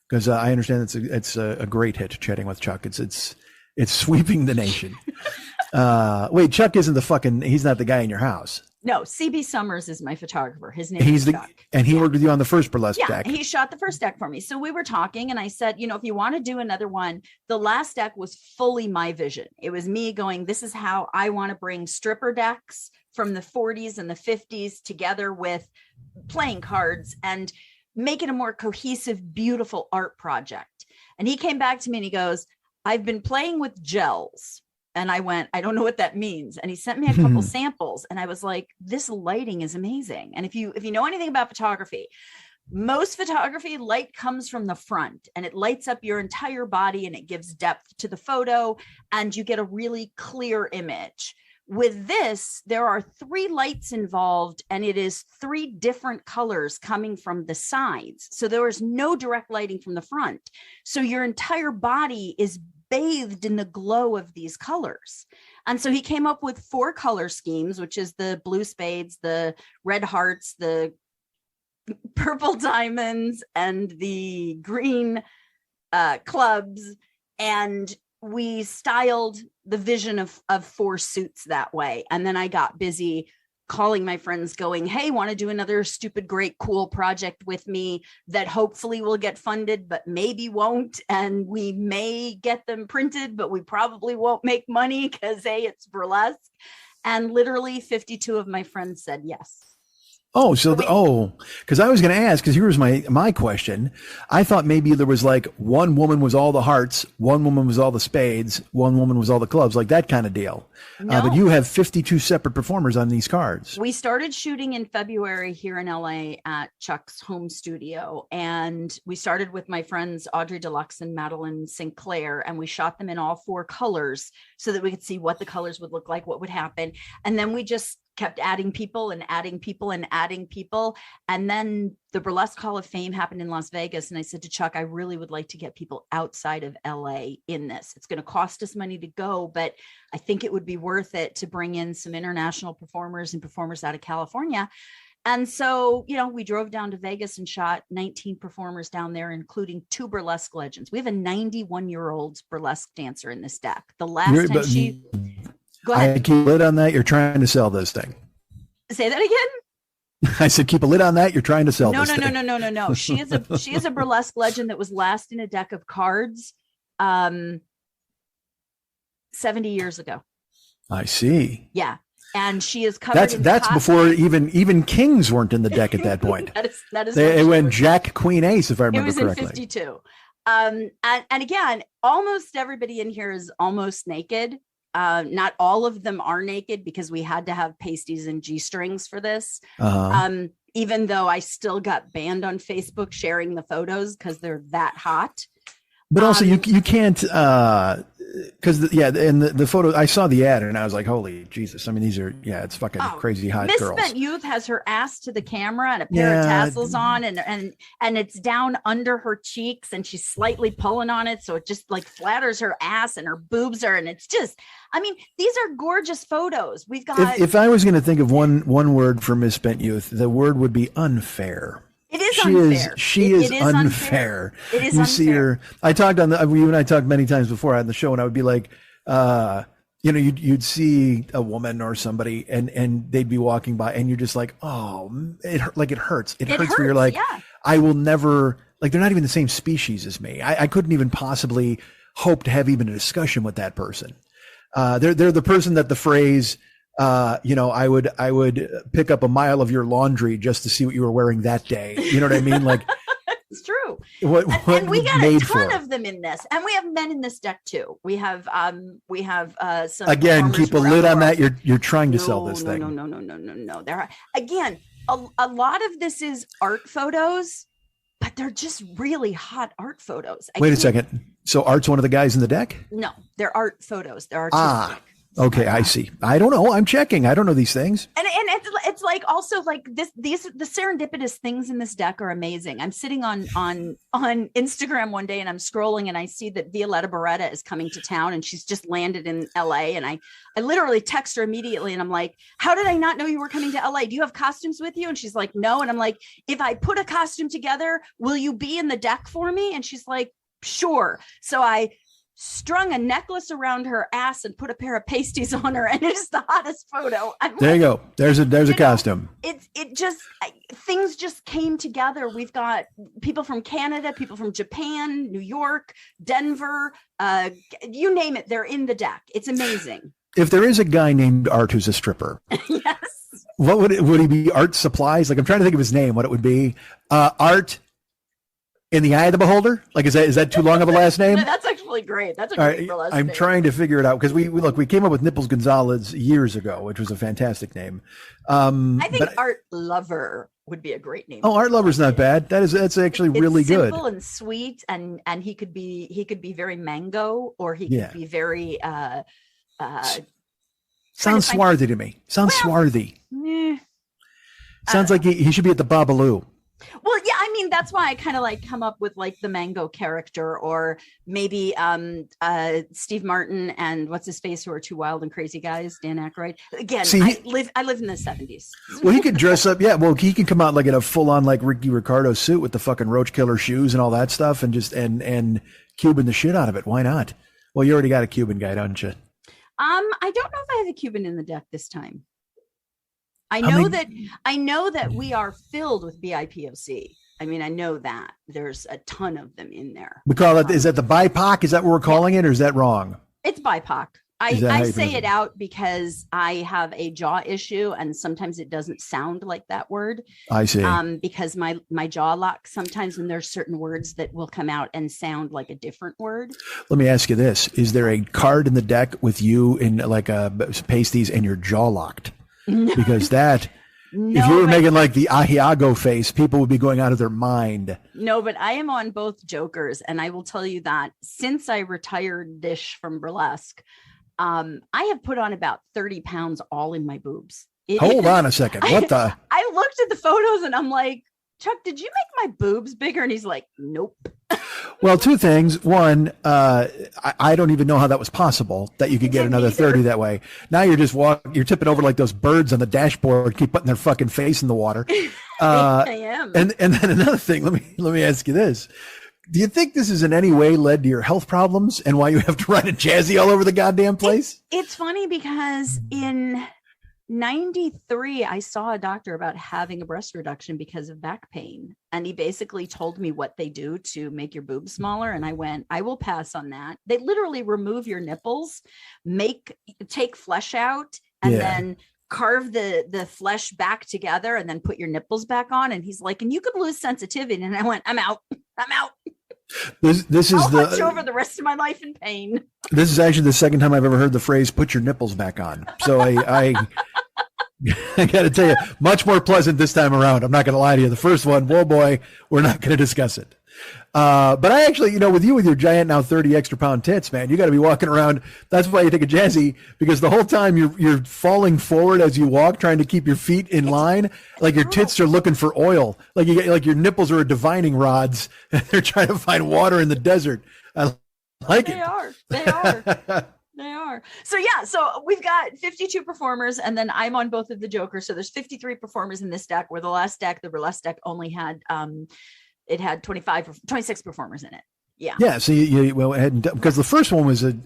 Because I understand it's a great hit, chatting with Chuck. It's sweeping the nation. Wait, Chuck isn't he's not the guy in your house. No, CB Summers is my photographer. His name is Chuck. And he worked with you on the first burlesque deck. Yeah, he shot the first deck for me. So we were talking, and I said, if you want to do another one, the last deck was fully my vision. It was me going, this is how I want to bring stripper decks from the 40s and the 50s together with playing cards and make it a more cohesive, beautiful art project. And he came back to me and he goes, I've been playing with gels. And I went, I don't know what that means. And he sent me a couple samples, and I was like, this lighting is amazing. And if you know anything about photography, most photography light comes from the front, and it lights up your entire body, and it gives depth to the photo, and you get a really clear image. With this, there are 3 lights involved, and it is 3 different colors coming from the sides. So there is no direct lighting from the front. So your entire body is bathed in the glow of these colors. And so he came up with 4 color schemes, which is the blue spades, the red hearts, the purple diamonds, and the green clubs. And we styled the vision of 4 suits that way. And then I got busy calling my friends going, hey, want to do another stupid, great, cool project with me that hopefully will get funded, but maybe won't. And we may get them printed, but we probably won't make money because it's burlesque. And literally 52 of my friends said yes. Oh, because I was going to ask, because here's my question. I thought maybe there was like one woman was all the hearts, one woman was all the spades, one woman was all the clubs, like that kind of deal. No. But you have 52 separate performers on these cards. We started shooting in February here in LA at Chuck's home studio. And we started with my friends Audrey Deluxe and Madeline Sinclair, and we shot them in all 4 colors so that we could see what the colors would look like, what would happen. And then we just kept adding people and adding people and adding people. And then the Burlesque Hall of Fame happened in Las Vegas. And I said to Chuck, I really would like to get people outside of LA in this. It's going to cost us money to go, but I think it would be worth it to bring in some international performers and performers out of California. And so, you know, we drove down to Vegas and shot 19 performers down there, including 2 burlesque legends. We have a 91-year-old burlesque dancer in this deck. The last time she... Go ahead. I keep a lid on that. You're trying to sell this thing. Say that again? I said, keep a lid on that. You're trying to sell this thing. No. She is a burlesque legend that was last in a deck of cards 70 years ago. I see. Yeah. And she is covered that's before even kings weren't in the deck at that point. that is it went Jack, Queen, Ace, if I remember correctly. It was in 52. And again, almost everybody in here is almost naked. Not all of them are naked because we had to have pasties and G-strings for this. Even though I still got banned on Facebook sharing the photos because they're that hot. But also you can't, because the photo, I saw the ad and I was like, holy Jesus. I mean, these are, it's fucking crazy hot girls. Misspent Youth has her ass to the camera and a pair of tassels on and it's down under her cheeks and she's slightly pulling on it. So it just like flatters her ass and her boobs are, and it's just, I mean, these are gorgeous photos. We've got. If I was going to think of one word for Misspent Youth, the word would be unfair. It is unfair. She is unfair. It is you unfair. See her. I talked you and I talked many times before on the show, and I would be like, you'd see a woman or somebody, and they'd be walking by, and you're just like, oh, it hurts. It hurts. Where you're like, I will never, like, they're not even the same species as me. I couldn't even possibly hope to have even a discussion with that person. They're the person that the phrase. I would pick up a mile of your laundry just to see what you were wearing that day. You know what I mean? Like, it's true. And we got a ton of them in this, and we have men in this deck too. We have some. Again, keep a lid on that. You're trying to sell this thing. No. There are, again, a lot of this is art photos, but they're just really hot art photos. Wait a second. So Art's one of the guys in the deck? No, they're art photos. They're artistic. Okay, I see. I don't know. I'm checking. I don't know these things. And it's like also like the serendipitous things in this deck are amazing. I'm sitting on Instagram one day and I'm scrolling and I see that Violetta Beretta is coming to town and she's just landed in LA, and I literally text her immediately and I'm like, how did I not know you were coming to LA? Do you have costumes with you? And she's like, no. And I'm like, if I put a costume together, will you be in the deck for me? And she's like, sure. So I strung a necklace around her ass and put a pair of pasties on her, and it's the hottest photo. There you go. There's a costume. Things just came together. We've got people from Canada, people from Japan, New York, Denver, you name it, they're in the deck. It's amazing. If there is a guy named Art who's a stripper, yes, what would he be? Art Supplies? Like, I'm trying to think of his name. What it would be? Art in the Eye of the Beholder? Like, is that too long of a last name? No, that's actually great. That's a great last name. I'm trying to figure it out because we came up with Nipples Gonzalez years ago, which was a fantastic name. I think Art Lover would be a great name. Oh, Art Lover's not bad. That's actually really good. Simple and sweet, and he could be very mango, or he could be very sounds swarthy to me. Swarthy. Sounds like he should be at the Babalu. Well, yeah, I mean, that's why I kind of like come up with like the mango character, or maybe Steve Martin and what's his face, who are two wild and crazy guys, Dan Aykroyd. Again, I live in the 70s. Well, he could dress up. Yeah, well, he can come out like in a full on like Ricky Ricardo suit with the fucking roach killer shoes and all that stuff, and just and Cuban the shit out of it. Why not? Well, you already got a Cuban guy, don't you? I don't know if I have a Cuban in the deck this time. I know that we are filled with BIPOC. I mean, I know that there's a ton of them in there. We call it, is that the BIPOC? Is that what we're calling it, or is that wrong? It's BIPOC. I say it out because I have a jaw issue, and sometimes it doesn't sound like that word. I see. Because my jaw locks sometimes, and there's certain words that will come out and sound like a different word. Let me ask you this. Is there a card in the deck with you in like a pasties and your jaw locked? Because if you were making like the Ahiago face, people would be going out of their mind. No, but I am on both jokers. And I will tell you that since I retired dish from burlesque, I have put on about 30 pounds all in my boobs. Hold on a second. What the? I looked at the photos and I'm like, Chuck, did you make my boobs bigger? And he's like, nope. Well, two things. One, I don't even know how that was possible, that you could get another 30 that way. Now you're just you're tipping over like those birds on the dashboard, keep putting their fucking face in the water. I am. And then another thing, let me ask you this. Do you think this has in any way led to your health problems and why you have to ride a Jazzy all over the goddamn place? It's funny because in 93, I saw a doctor about having a breast reduction because of back pain. And he basically told me what they do to make your boobs smaller. And I went, I will pass on that. They literally remove your nipples, take flesh out, and then carve the flesh back together and then put your nipples back on. And he's like, and you could lose sensitivity. And I went, I'm out. This is I'll hunt you over the rest of my life in pain. This is actually the second time I've ever heard the phrase "put your nipples back on." So I got to tell you, much more pleasant this time around. I'm not going to lie to you. The first one, whoa boy, we're not going to discuss it. But I actually, with you with your giant now 30 extra pound tits, man, you got to be walking around. That's why you take a Jazzy, because the whole time you're falling forward as you walk, trying to keep your feet in line, like your tits are looking for oil, like your nipples are divining rods, and they're trying to find water in the desert. I like it. They are. They are. So we've got 52 performers, and then I'm on both of the Jokers. So there's 53 performers in this deck, where the last deck, the burlesque deck, only had it had 26 performers in it. Yeah. Yeah. So you went ahead because the first one was it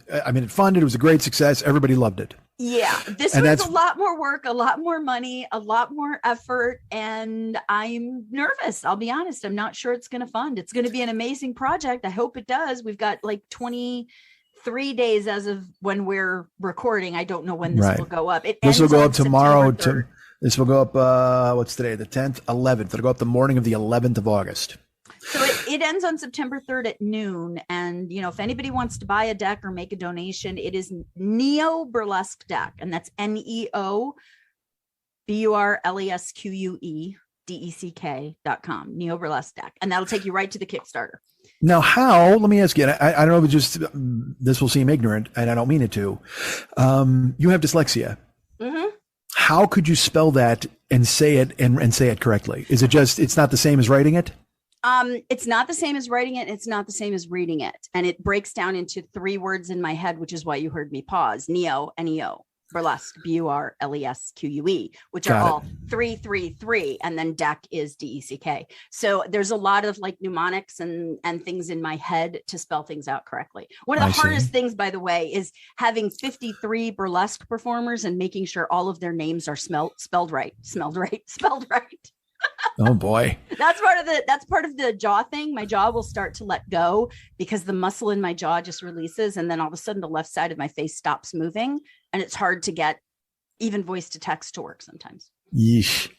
funded. It was a great success. Everybody loved it. Yeah. This was a lot more work, a lot more money, a lot more effort. And I'm nervous. I'll be honest. I'm not sure it's going to fund. It's going to be an amazing project. I hope it does. We've got like 23 days as of when we're recording. I don't know when this will go up. This will go up tomorrow. This will go up, what's today? The 10th, 11th. It'll go up the morning of the 11th of August. So it ends on September 3rd at noon. And, if anybody wants to buy a deck or make a donation, it is Neo Burlesque Deck. And that's NeoBurlesqueDeck.com. Neo Burlesque Deck. And that'll take you right to the Kickstarter. Now, let me ask you, I don't know if it's just, this will seem ignorant, and I don't mean it to. You have dyslexia. Mm-hmm. How could you spell that and say it and say it correctly? Is it just, it's not the same as writing it? It's not the same as writing it. It's not the same as reading it. And it breaks down into 3 words in my head, which is why you heard me pause. Neo, N-E-O, burlesque, B-U-R-L-E-S-Q-U-E, which are all 3, 3, 3. And then deck is D-E-C-K. So there's a lot of like mnemonics and things in my head to spell things out correctly. One of the hardest things, by the way, is having 53 burlesque performers and making sure all of their names are spelled right. Oh boy. That's part of the jaw thing. My jaw will start to let go because the muscle in my jaw just releases. And then all of a sudden the left side of my face stops moving. And it's hard to get even voice to text to work sometimes. Yeesh.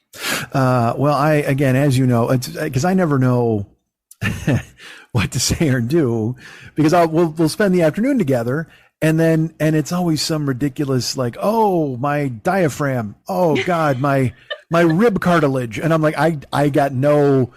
Well, again, as you know, it's because I never know what to say or do, because we'll spend the afternoon together. And it's always some ridiculous, like, oh, my diaphragm. Oh God, my rib cartilage. And I'm like, I got no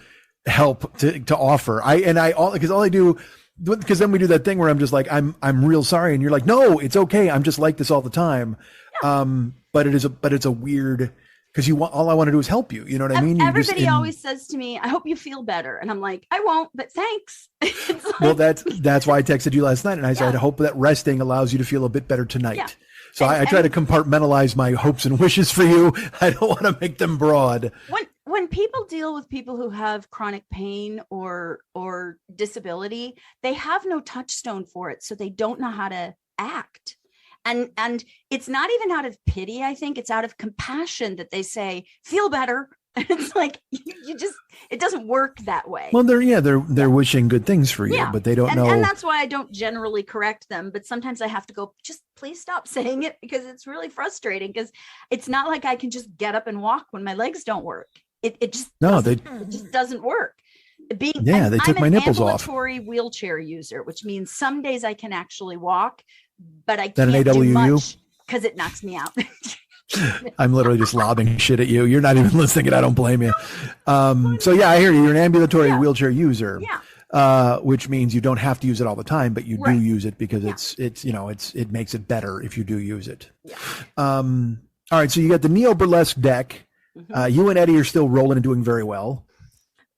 help to offer. Because all I do, because then we do that thing where I'm just like, I'm real sorry. And you're like, no, it's okay. I'm just like this all the time. Yeah. But it's a weird, because all I want to do is help you. You know what I mean? Everybody always says to me, I hope you feel better. And I'm like, I won't, but thanks. Like, well, that's why I texted you last night. And I said, I hope that resting allows you to feel a bit better tonight. Yeah. So I try to compartmentalize my hopes and wishes for you. I don't want to make them broad. When people deal with people who have chronic pain or disability, they have no touchstone for it. So they don't know how to act. And it's not even out of pity. I think it's out of compassion that they say, feel better. It's like, it doesn't work that way. Well, they're wishing good things for you, but they don't know. And that's why I don't generally correct them. But sometimes I have to go, just please stop saying it, because it's really frustrating, because it's not like I can just get up and walk when my legs don't work. It just doesn't work. They took my nipples off. I'm an ambulatory wheelchair user, which means some days I can actually walk, but I can't do much because it knocks me out. I'm literally just lobbing shit at you. You're not even listening, and I don't blame you. So yeah, I hear you. You're an ambulatory wheelchair user, which means you don't have to use it all the time, but you do use it because it makes it better if you do use it. Yeah. All right, so you got the Neo Burlesque deck. You and Eddie are still rolling and doing very well.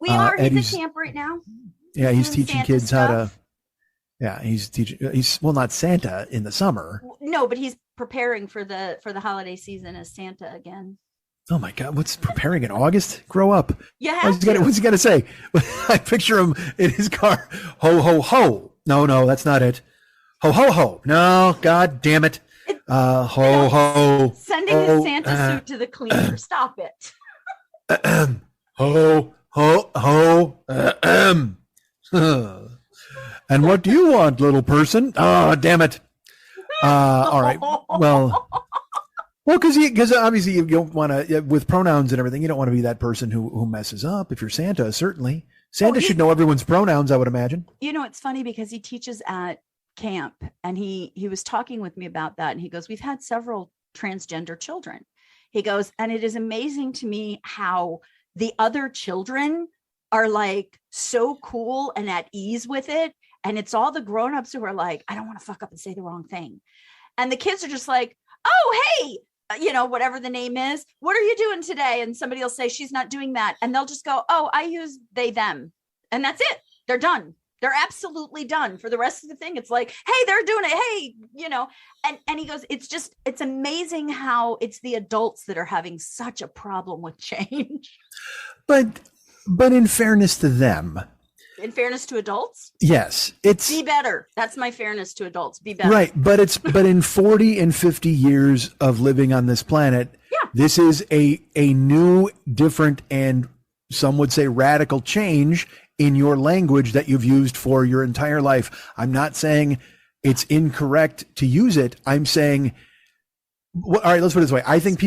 We are. He's Eddie's- at camp right now. Yeah, he's doing teaching Santa kids how to. stuff. Yeah, he's teaching. He's not Santa in the summer. No, but he's preparing for the holiday season as Santa again. Oh my God, what's preparing in August? Grow up. You have What's he gonna say? I picture him in his car. Ho ho ho. No, that's not it. Ho ho ho. No, God damn it. Ho ho. Sending his Santa suit to the cleaner. Stop it. Ho ho ho. And what do you want, little person? Oh, damn it. All right. Well, because obviously you don't want to, with pronouns and everything, you don't want to be that person who messes up. If you're Santa, certainly. Santa should know everyone's pronouns, I would imagine. You know, it's funny because he teaches at camp, and he was talking with me about that, and he goes, we've had several transgender children. He goes, and it is amazing to me how the other children are like so cool and at ease with it. And it's all the grownups who are like, I don't want to fuck up and say the wrong thing. And the kids are just like, oh, hey, whatever the name is, what are you doing today? And somebody will say, she's not doing that. And they'll just go, oh, I use they, them. And that's it. They're done. They're absolutely done. For the rest of the thing, it's like, hey, they're doing it. Hey, and he goes, it's amazing how it's the adults that are having such a problem with change. But in fairness to them, in fairness to adults, yes, it's be better. That's my fairness to adults. Be better. Right. But in 40 and 50 years of living on this planet, this is a new, different, and some would say radical change in your language that you've used for your entire life. I'm not saying it's incorrect to use it. I'm saying, all right, let's put it this way. I think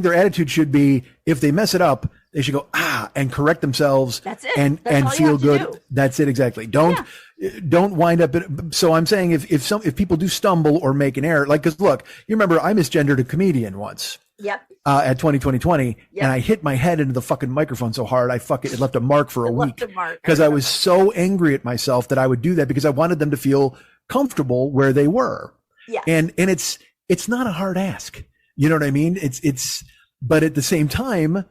their attitude should be, if they mess it up, they should go, and correct themselves. That's it. And feel good. That's it. Exactly. Don't wind up. So I'm saying if people do stumble or make an error, like, cause look, you remember I misgendered a comedian once. Yep. At 2020, and I hit my head into the fucking microphone so hard it left a mark for a week because I was so angry at myself that I would do that because I wanted them to feel comfortable where they were. Yeah. And it's not a hard ask. You know what I mean? But at the same time,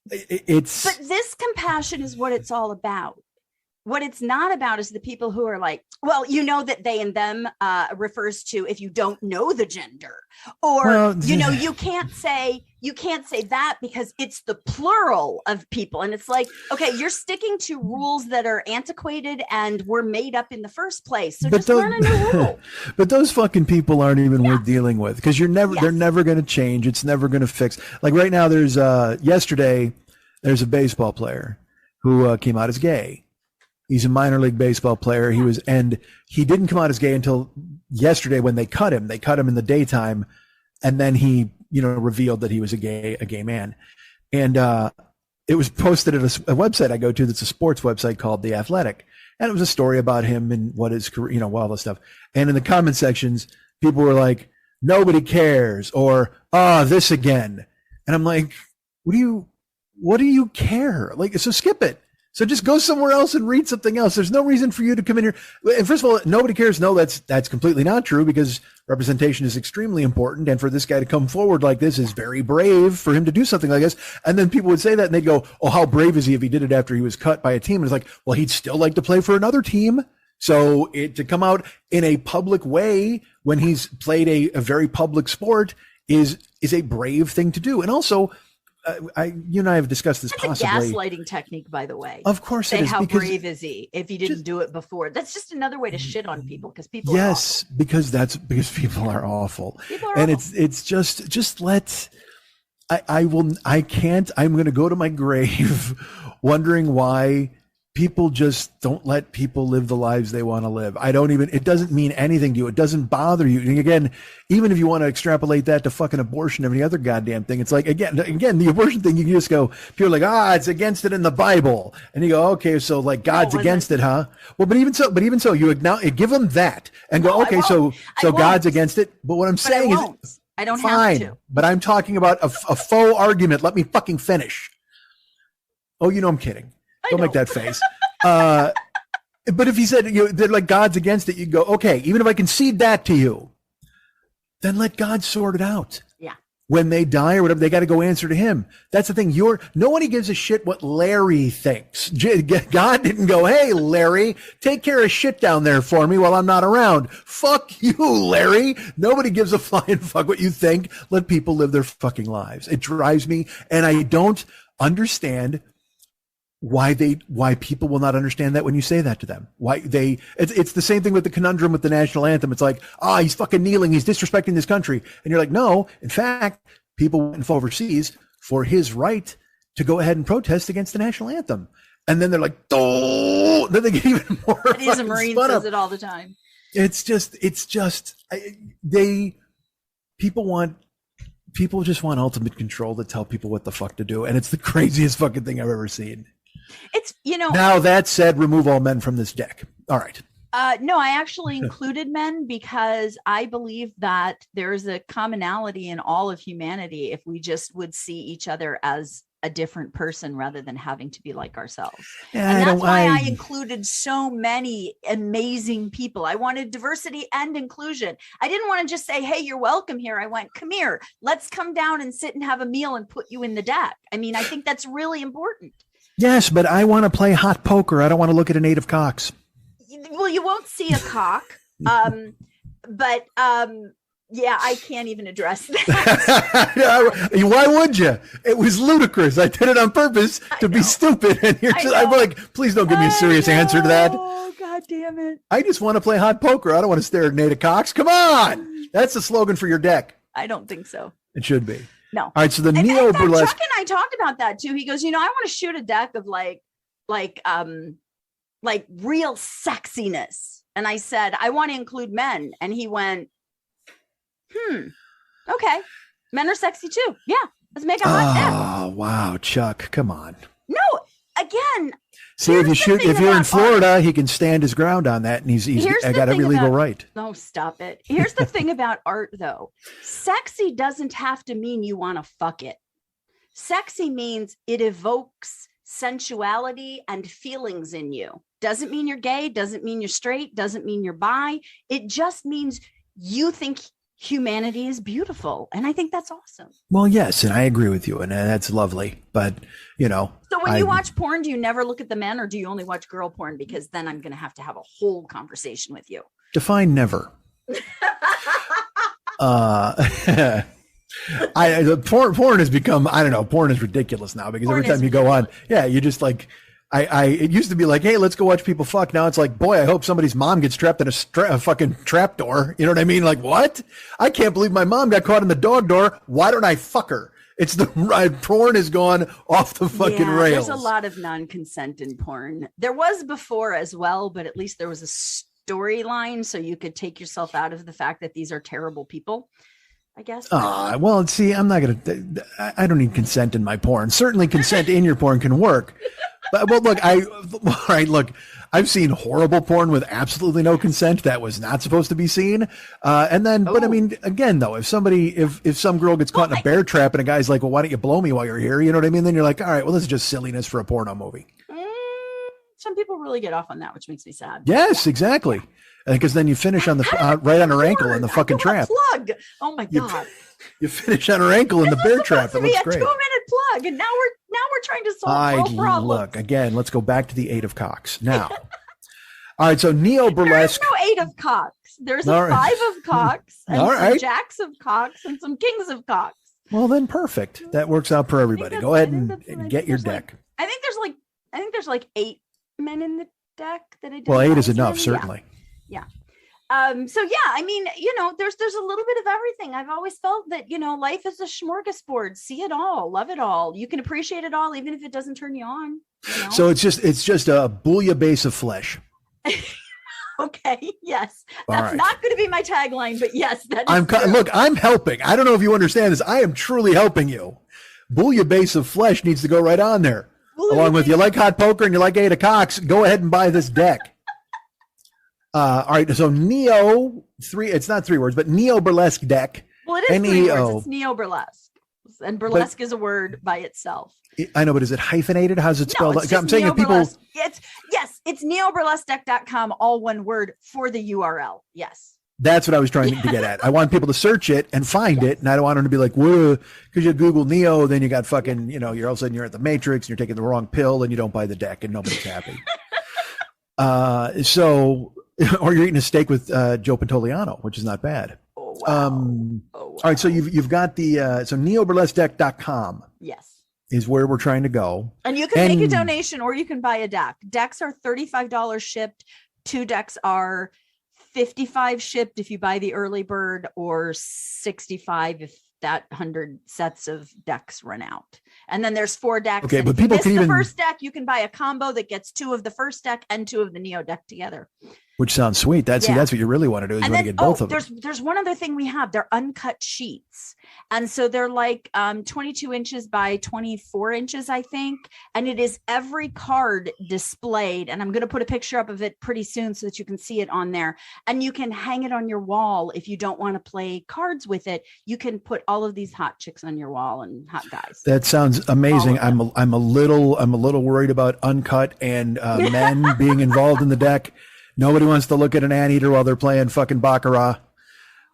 but this compassion is what it's all about. What it's not about is the people who are like, well, that they and them refers to if you don't know the gender, or you can't say that because it's the plural of people. And it's like, okay, you're sticking to rules that are antiquated and were made up in the first place. So just learn a new rule. But those fucking people aren't even worth dealing with because they're never going to change. It's never going to fix. Like right now, there's yesterday, there's a baseball player who came out as gay. He's a minor league baseball player. And he didn't come out as gay until yesterday when they cut him. They cut him in the daytime, and then he, revealed that he was a gay man. And it was posted at a website I go to that's a sports website called The Athletic, and it was a story about him and what his career, all this stuff. And in the comment sections, people were like, "Nobody cares," or this again. And I'm like, what do you care? Like, so skip it. So just go somewhere else and read something else. There's no reason for you to come in here. And first of all, nobody cares. No, that's completely not true because representation is extremely important. And for this guy to come forward like this is very brave for him to do something like this. And then people would say that and they'd go, oh, how brave is he if he did it after he was cut by a team? And it's like, well, he'd still like to play for another team. So to come out in a public way when he's played a very public sport is a brave thing to do. And also, you and I have discussed this. That's possibly a gaslighting technique, by the way. Of course, it is. How brave is he if he didn't do it before? That's just another way to shit on people because people. Yes, because people are awful, it's just let. I can't. I'm going to go to my grave, wondering why people just don't let people live the lives they want to live. It doesn't mean anything to you. It doesn't bother you. And again, even if you want to extrapolate that to fucking abortion or any other goddamn thing, it's like, again, the abortion thing, you can just go, people are like, it's against it in the Bible. And you go, okay, so like God's against it, huh? Well, but even so, you give them that and go, okay, so God's against it. But what I'm saying is, I don't fine, have to. But I'm talking about a faux argument. Let me fucking finish. Oh, I'm kidding. Don't make that face. But if he said they're like God's against it, you go, okay, even if I concede that to you, then let God sort it out. Yeah. when they die or whatever, they got to go answer to him. That's the thing. Nobody gives a shit what Larry thinks. God didn't go, hey, Larry, take care of shit down there for me while I'm not around. Fuck you, Larry. Nobody gives a flying fuck what you think. Let people live their fucking lives. It drives me. And I don't understand why people will not understand that when you say that to them. It's the same thing with the conundrum with the national anthem. It's like, he's fucking kneeling, he's disrespecting this country. And you're like, no, in fact, people went overseas for his right to go ahead and protest against the national anthem. And then they're like, oh, then they get even more. He's a Marine, says it all the time. People just want ultimate control to tell people what the fuck to do. And it's the craziest fucking thing I've ever seen. It's, Now that said, remove all men from this deck. All right. No, I actually included men because I believe that there's a commonality in all of humanity if we just would see each other as a different person rather than having to be like ourselves. Yeah, and that's why I included so many amazing people. I wanted diversity and inclusion. I didn't want to just say, hey, you're welcome here. I went, come here, let's come down and sit and have a meal and put you in the deck. I mean, I think that's really important. Yes, but I want to play hot poker. I don't want to look at a native cox. Well, you won't see a cock. But yeah, I can't even address that. Why would you? It was ludicrous. I did it on purpose to be stupid. And I'm like, please don't give me a serious answer to that. Oh, God damn it. I just want to play hot poker. I don't want to stare at native cocks. Come on. That's the slogan for your deck. I don't think so. It should be. No. All right. So the neo burlesque. Chuck and I talked about that too. He goes, I want to shoot a deck of like real sexiness. And I said, I want to include men. And he went, okay. Men are sexy too. Yeah. Let's make a hot deck. Oh, wow. Chuck, come on. No, again. See, if you're in Florida, he can stand his ground on that, and he's got every legal right. No, stop it. Here's the thing about art, though. Sexy doesn't have to mean you want to fuck it. Sexy means it evokes sensuality and feelings in you. Doesn't mean you're gay, doesn't mean you're straight, doesn't mean you're bi. It just means you think humanity is beautiful. And I think that's awesome. Well, yes, and I agree with you, and that's lovely. But, So when you watch porn, do you never look at the men, or do you only watch girl porn? Because then I'm going to have a whole conversation with you. Define never. Porn has become, I don't know, porn is ridiculous now because every time you go on, you just like, it used to be like, hey, let's go watch people fuck. Now it's like, boy, I hope somebody's mom gets trapped in a fucking trap door. You know what I mean? Like, what? I can't believe my mom got caught in the dog door. Why don't I fuck her? It's porn has gone off the fucking rails. There's a lot of non-consent in porn. There was before as well, but at least there was a storyline so you could take yourself out of the fact that these are terrible people, I guess. Well, see, I don't need consent in my porn. Certainly consent in your porn can work. But, well, look, I've seen horrible porn with absolutely no consent that was not supposed to be seen. But I mean, again, though, if some girl gets caught in a bear trap and a guy's like, well, why don't you blow me while you're here? You know what I mean? Then you're like, all right, well, this is just silliness for a porno movie. Some people really get off on that, which makes me sad. Yes, exactly. Because then you finish on the right on her ankle in the fucking trap. Plug. Oh my God. You finish on her ankle in the bear trap. It looks great. 2-minute plug, and now we're trying to solve real problems. Look again. Let's go back to the 8 of cocks now. All right, so neo burlesque. There's no 8 of cocks. There's a 5 of cocks, and some jacks of cocks, and some kings of cocks. Well, then perfect. That works out for everybody. Go ahead and get your deck. I think there's like 8 men in the deck that I did. Well, 8 is enough, certainly. Yeah. So yeah, I mean, there's a little bit of everything. I've always felt that, life is a smorgasbord. See it all, love it all. You can appreciate it all, even if it doesn't turn you on. So it's just a bouillabaisse of flesh. Okay. Yes. That's not going to be my tagline, but yes, that is look, I'm helping. I don't know if you understand this. I am truly helping you. Bouillabaisse of flesh needs to go right on there. Along with you like hot poker and you like 8 of cocks, go ahead and buy this deck. All right, so Neo 3. It's not 3 words, but Neo Burlesque deck. Well, it is 3 words. It's Neo Burlesque, and burlesque is a word by itself. I know, but is it hyphenated? How's it spelled? No, I'm saying if people. It's neoburlesquedeck.com, all one word for the URL. Yes. That's what I was trying to get at. I want people to search it and find it, and I don't want them to be like, whoa, because you Google Neo, then you got fucking, you're all of a sudden you're at the Matrix, and you're taking the wrong pill, and you don't buy the deck, and nobody's happy. Or you're eating a steak with Joe Pantoliano, which is not bad. Oh, wow. All right, so you've got the so neoburlesquedeck.com. Yes. Is where we're trying to go. And you can make a donation or you can buy a deck. Decks are $35 shipped. 2 decks are $55 shipped if you buy the early bird, or $65 if that 100 sets of decks run out. And then there's 4 decks. Okay, and but if you people miss can the even first deck, you can buy a combo that gets 2 of the first deck and 2 of the Neo deck together. Which sounds sweet. That's what you really want to do, is and you want then, to get both of them. There's one other thing we have. They're uncut sheets. And so they're like 22 inches by 24 inches, I think. And it is every card displayed. And I'm going to put a picture up of it pretty soon so that you can see it on there. And you can hang it on your wall if you don't want to play cards with it. You can put all of these hot chicks on your wall and hot guys. That sounds amazing. I'm a little worried about uncut and men being involved in the deck. Nobody wants to look at an anteater while they're playing fucking baccarat.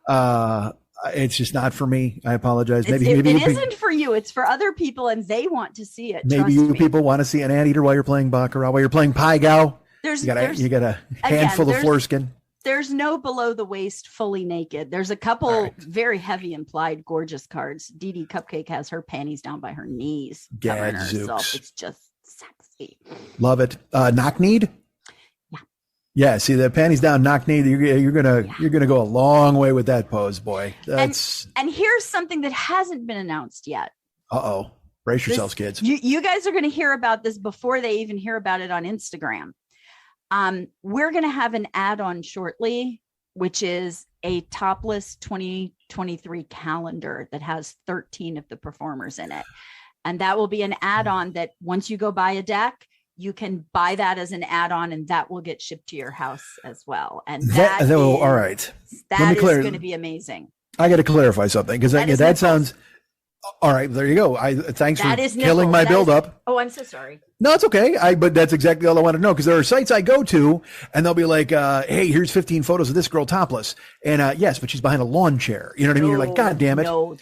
It's just not for me. I apologize. Maybe it isn't for you. It's for other people, and they want to see it. Maybe you people want to see an anteater while you're playing baccarat, while you're playing pai gow. You got a handful of foreskin. There's no below the waist fully naked. There's a couple very heavy implied gorgeous cards. Dee Dee Cupcake has her panties down by her knees. Gadzooks. It's just sexy. Love it. Knock kneed? Yeah, see the panties down, knock knee. You're gonna go a long way with that pose, boy. That's and here's something that hasn't been announced yet. Brace yourselves, kids. You guys are gonna hear about this before they even hear about it on Instagram. We're gonna have an add-on shortly, which is a topless 2023 calendar that has 13 of the performers in it, and that will be an add-on that once you go buy a deck, you can buy that as an add-on, and that will get shipped to your house as well. And all right. That is going to be amazing. I got to clarify something, because that sounds all right. There you go. Thanks for killing my build-up. Oh, I'm so sorry. No, it's okay. But that's exactly all I want to know, because there are sites I go to, and they'll be like, "Hey, here's 15 photos of this girl topless," and yes, but she's behind a lawn chair. You know what I mean? You're like, God damn it! No,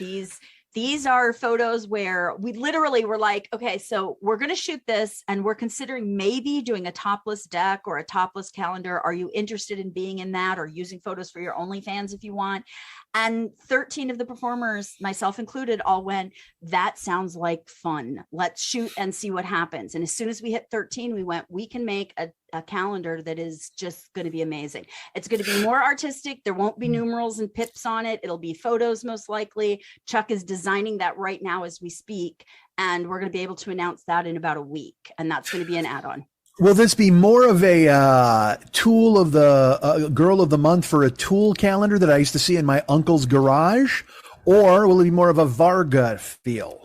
these are photos where we literally were like, okay, so we're going to shoot this and we're considering maybe doing a topless deck or a topless calendar. Are you interested in being in that, or using photos for your OnlyFans if you want? And 13 of the performers, myself included, all went, that sounds like fun. Let's shoot and see what happens. And as soon as we hit 13, we went, we can make a calendar that is just going to be amazing. It's going to be more artistic. There won't be numerals and pips on it. It'll be photos most likely. Chuck is designing that right now as we speak. And we're going to be able to announce that in about a week. And that's going to be an add-on. Will this be more of a tool of the girl of the month for a tool calendar that I used to see in my uncle's garage? Or will it be more of a Varga feel?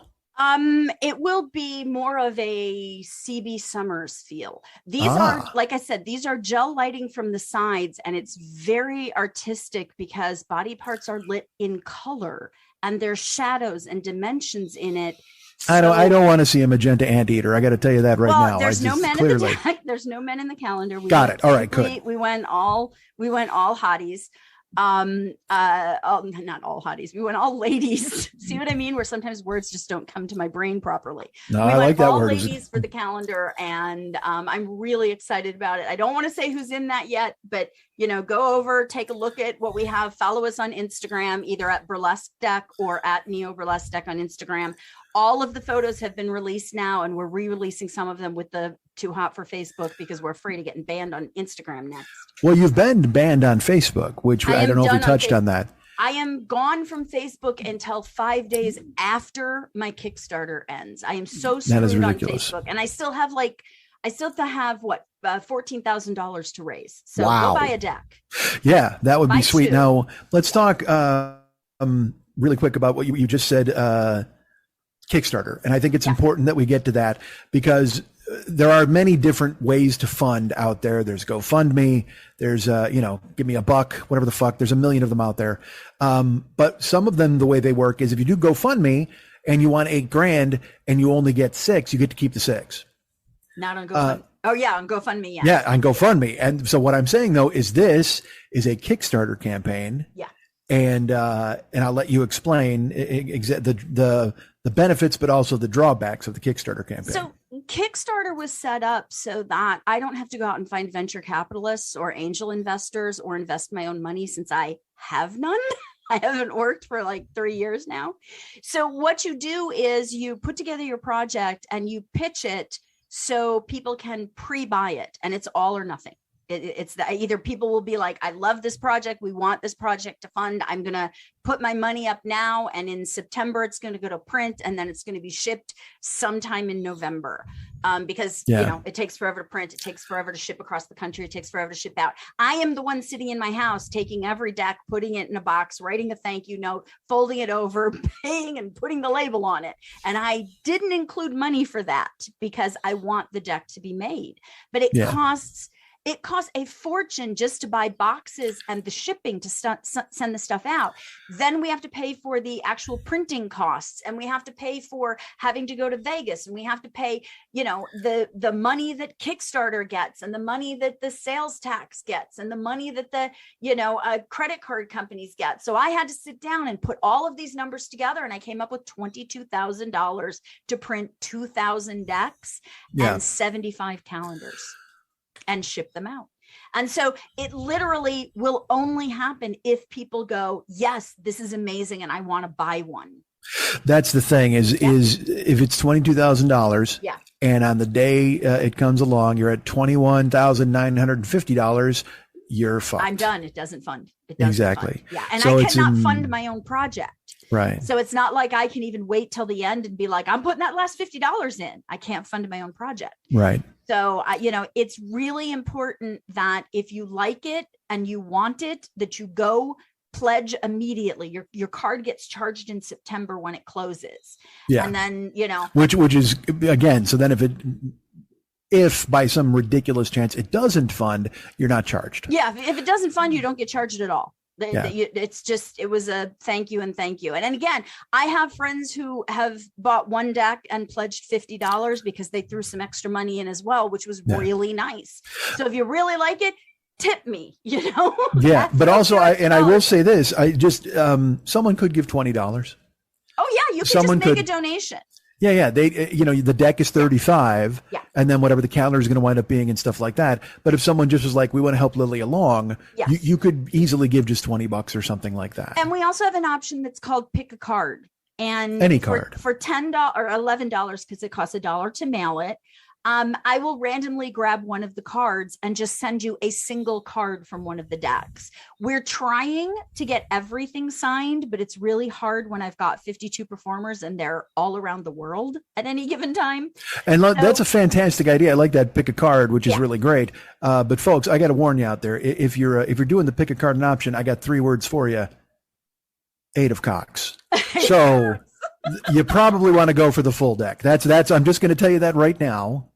It will be more of a CB Summers feel. These are, like I said, these are gel lighting from the sides, and it's very artistic because body parts are lit in color and there's shadows and dimensions in it. So, I don't want to see a magenta anteater. I got to tell you that right now. There's no men in the deck. There's no men in the calendar. Got it. All right, good. We went all hotties. Not all hotties. We went all ladies. See what I mean? Where sometimes words just don't come to my brain properly. No, I like that word. All ladies for the calendar, and I'm really excited about it. I don't want to say who's in that yet, but go over, take a look at what we have. Follow us on Instagram, either at Burlesque Deck or at Neo Burlesque Deck on Instagram. All of the photos have been released now, and we're re-releasing some of them with the Too Hot for Facebook because we're afraid of getting banned on Instagram next. Well, you've been banned on Facebook, which I don't know if we touched on that. I am gone from Facebook until 5 days after my Kickstarter ends. I am so screwed on Facebook, and I still have what $14,000 to raise. So go buy a deck. Yeah, that would be sweet. Now let's talk really quick about what you just said. Kickstarter. And I think it's important that we get to that, because there are many different ways to fund out there. There's GoFundMe. There's, give me a buck, whatever the fuck. There's a million of them out there. But some of them, the way they work is if you do GoFundMe and you want $8,000 and you only get 6, you get to keep the 6. Not on GoFundMe. Oh yeah, on GoFundMe. Yes. Yeah, on GoFundMe. And so what I'm saying though is this is a Kickstarter campaign. Yeah. And I'll let you explain the benefits, but also the drawbacks of the Kickstarter campaign. So Kickstarter was set up so that I don't have to go out and find venture capitalists or angel investors or invest my own money, since I have none. I haven't worked for like 3 years now. So what you do is you put together your project and you pitch it so people can pre-buy it, and it's all or nothing. It's that either people will be like, I love this project, we want this project to fund, I'm going to put my money up now, and in September it's going to go to print, and then it's going to be shipped sometime in November, because you know, it takes forever to print, it takes forever to ship across the country, it takes forever to ship out. I am the one sitting in my house taking every deck, putting it in a box, writing a thank you note, folding it over, paying and putting the label on it. And I didn't include money for that because I want the deck to be made, but it costs a fortune just to buy boxes and the shipping to send the stuff out. Then we have to pay for the actual printing costs, and we have to pay for having to go to Vegas, and we have to pay, you know, the money that Kickstarter gets, and the money that the sales tax gets, and the money that the, you know, credit card companies get. So I had to sit down and put all of these numbers together, and I came up with $22,000 to print 2,000 decks and 75 calendars and ship them out. And so it literally will only happen if people go, yes, this is amazing, and I want to buy one. That's the thing is if it's $22,000 and on the day it comes along, you're at $21,950, you're fucked. I'm done. It doesn't fund. It doesn't exactly. Fund. Yeah. And so I cannot fund my own project. Right. So it's not like I can even wait till the end and be like, I'm putting that last $50 in. I can't fund my own project. Right. So, you know, it's really important that if you like it and you want it, that you go pledge immediately. Your card gets charged in September when it closes. Yeah. And then, you know, which is again, so then if by some ridiculous chance it doesn't fund, you're not charged. Yeah. If it doesn't fund, you don't get charged at all. It's just, it was a thank you and thank you. And again, I have friends who have bought one deck and pledged $50 because they threw some extra money in as well, which was really nice. So if you really like it, tip me, you know? Yeah. But also I will say this, I just, someone could give $20. Oh yeah. You can just make a donation. Yeah. They, you know, the deck is 35 and then whatever the calendar is going to wind up being and stuff like that. But if someone just was like, we want to help Lily along, you could easily give just $20 or something like that. And we also have an option that's called pick a card, and any card for $10 or $11, because it costs $1 to mail it. I will randomly grab one of the cards and just send you a single card from one of the decks. We're trying to get everything signed, but it's really hard when I've got 52 performers and they're all around the world at any given time. And that's a fantastic idea. I like that pick a card, which is really great. But folks, I got to warn you out there. If you're doing the pick a card an option, I got 3 words for you. 8 of cocks. So you probably want to go for the full deck. That's, I'm just going to tell you that right now.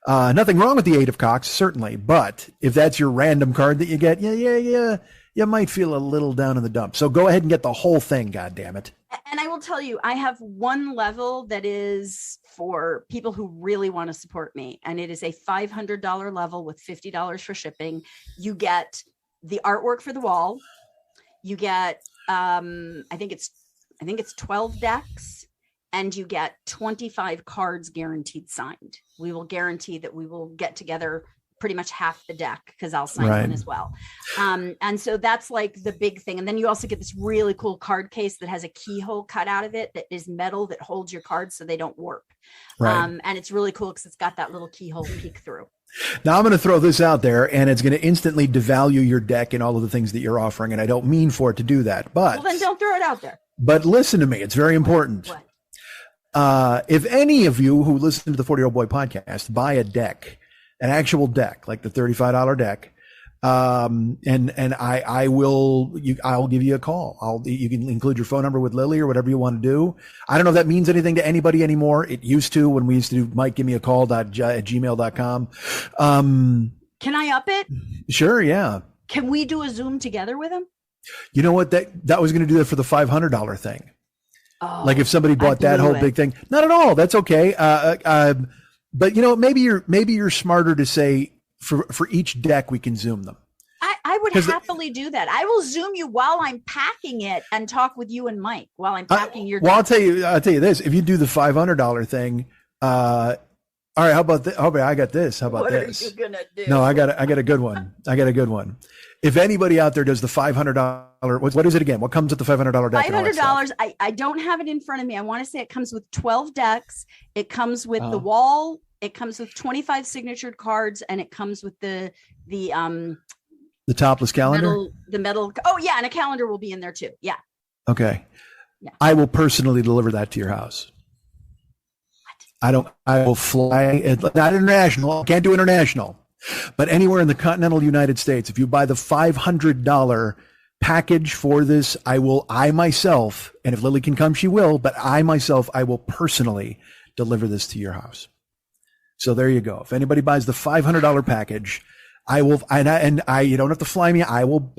Nothing wrong with the 8 of cocks, certainly. But if that's your random card that you get, you might feel a little down in the dumps. So go ahead and get the whole thing, God damn it. And I will tell you, I have one level that is for people who really want to support me. And it is a $500 level with $50 for shipping. You get the artwork for the wall. You get, I think it's 12 decks. And you get 25 cards guaranteed signed. We will guarantee that we will get together pretty much half the deck because I'll sign one as well. And so that's like the big thing. And then you also get this really cool card case that has a keyhole cut out of it that is metal that holds your cards so they don't warp. And it's really cool because it's got that little keyhole peek through. Now I'm going to throw this out there, and it's going to instantly devalue your deck and all of the things that you're offering. And I don't mean for it to do that. But well, then don't throw it out there. But listen to me. It's very important. What? If any of you who listen to the 40-Year-Old Boy podcast buy a deck, an actual deck, like the $35 deck, and I'll give you a call. You can include your phone number with Lily or whatever you want to do. I don't know if that means anything to anybody anymore. It used to when we used to do Mike, give me a call at gmail.com. Can I up it? Sure. Yeah. Can we do a Zoom together with him? You know what? That was going to do that for the $500 thing. Oh, like if somebody bought that whole big thing, not at all. That's okay. But you know, maybe you're smarter to say for each deck we can Zoom them. I would happily do that. I will Zoom you while I'm packing it and talk with you and Mike while I'm packing your. Well, I'll tell you this: if you do the $500 thing, all right. How about this? Okay, I got this. How about what this? What are you gonna do? No, I got a good one. I got a good one. If anybody out there does the $500, what is it again? What comes with the $500 deck? $500. I don't have it in front of me. I want to say it comes with 12 decks. It comes with the wall. It comes with 25 signatured cards, and it comes with the topless calendar. The metal. Oh yeah, and a calendar will be in there too. Yeah. Okay. Yeah. I will personally deliver that to your house. I will fly, not international. Can't do international, but anywhere in the continental United States. If you buy the $500 package for this, I myself, and if Lily can come, she will, but I myself, I will personally deliver this to your house. So there you go. If anybody buys the $500 package, I will, and you don't have to fly me. I will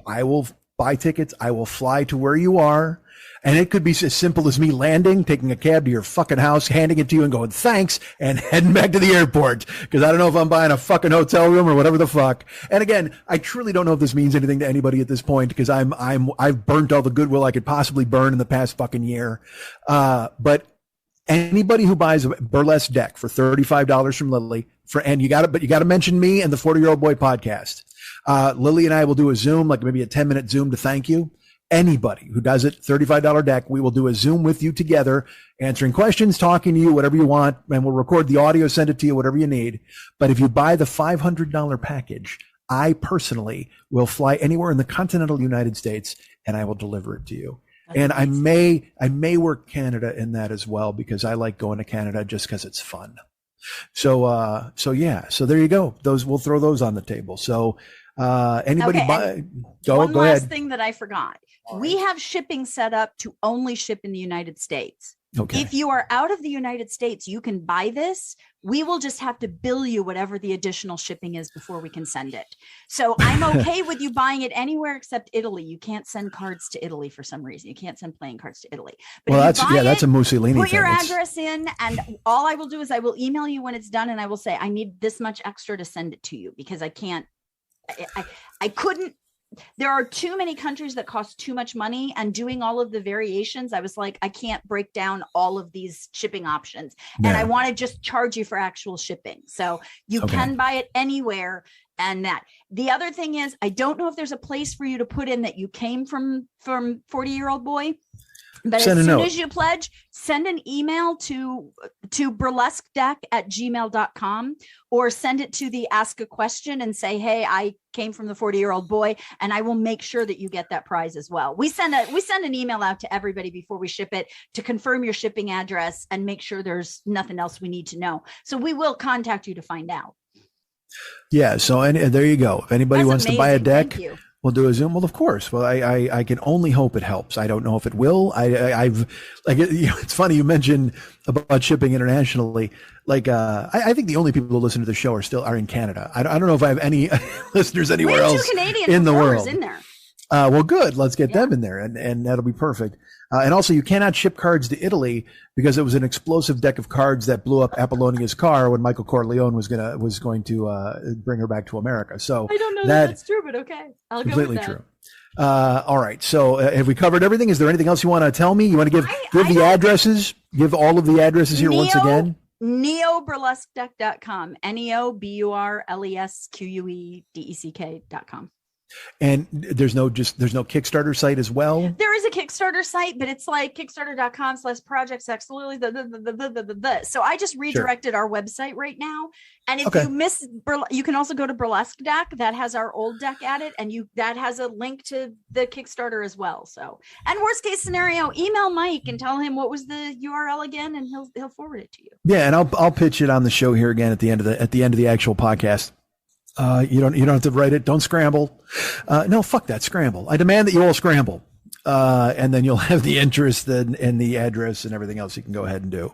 buy tickets. I will fly to where you are. And it could be as simple as me landing, taking a cab to your fucking house, handing it to you and going, thanks, and heading back to the airport. Because I don't know if I'm buying a fucking hotel room or whatever the fuck. And again, I truly don't know if this means anything to anybody at this point because I've burnt all the goodwill I could possibly burn in the past fucking year. But anybody who buys a burlesque deck for $35 from Lily, and you got to mention me and the 40-Year-Old Boy podcast. Lily and I will do a Zoom, like maybe a 10-minute Zoom to thank you. Anybody who does it, $35 deck, we will do a Zoom with you together, answering questions, talking to you, whatever you want, and we'll record the audio, send it to you, whatever you need. But if you buy the $500 package, I personally will fly anywhere in the continental United States and I will deliver it to you. And I may work Canada in that as well because I like going to Canada just because it's fun. So yeah. So there you go. We'll throw those on the table. So anybody buy? Go ahead. One last thing that I forgot. We have shipping set up to only ship in the United States. Okay. If you are out of the United States, you can buy this. We will just have to bill you whatever the additional shipping is before we can send it. So I'm okay with you buying it anywhere except Italy. You can't send cards to Italy for some reason. You can't send playing cards to Italy. But well, that's a Mussolini Put thing. your address in, and all I will do is I will email you when it's done, and I will say I need this much extra to send it to you because I can't. I couldn't. There are too many countries that cost too much money, and doing all of the variations, I was like, I can't break down all of these shipping options. And I want to just charge you for actual shipping. So you can buy it anywhere. And that the other thing is, I don't know if there's a place for you to put in that you came from 40-Year-Old Boy. But as soon as you pledge, send an email to burlesquedeck@gmail.com or send it to the Ask a Question and say, hey, I came from the 40-Year-Old Boy, and I will make sure that you get that prize as well. We send an email out to everybody before we ship it to confirm your shipping address and make sure there's nothing else we need to know. So we will contact you to find out. Yeah. So and there you go. If anybody wants to buy a deck, Thank you. We'll do a Zoom. Well, of course. Well, I can only hope it helps. I don't know if it will. It's funny you mentioned about shipping internationally. I think the only people who listen to the show are in Canada. I don't know if I have any listeners anywhere else in the world. In there. Well, good. Let's get them in there, and that'll be perfect. And also, you cannot ship cards to Italy because it was an explosive deck of cards that blew up Apollonia's car when Michael Corleone was going to bring her back to America. So I don't know that's true, but okay, I'll go with that. Completely true. All right. So have we covered everything? Is there anything else you want to tell me? You want to give the addresses? Give all of the addresses here once again. neoburlesquedeck.com. neoburlesquedeck.com. And there's no Kickstarter site as well. There is a Kickstarter site, but it's like kickstarter.com/projects. So I just redirected our website right now. And if you miss, you can also go to Burlesque Deck. That has our old deck at it, and that has a link to the Kickstarter as well. So, and worst case scenario, email Mike and tell him what was the URL again, and he'll forward it to you. Yeah, and I'll pitch it on the show here again at the end of the actual podcast. You don't have to write it. Don't scramble. No, fuck that. Scramble. I demand that you all scramble. And then you'll have the interest and the address and everything else you can go ahead and do.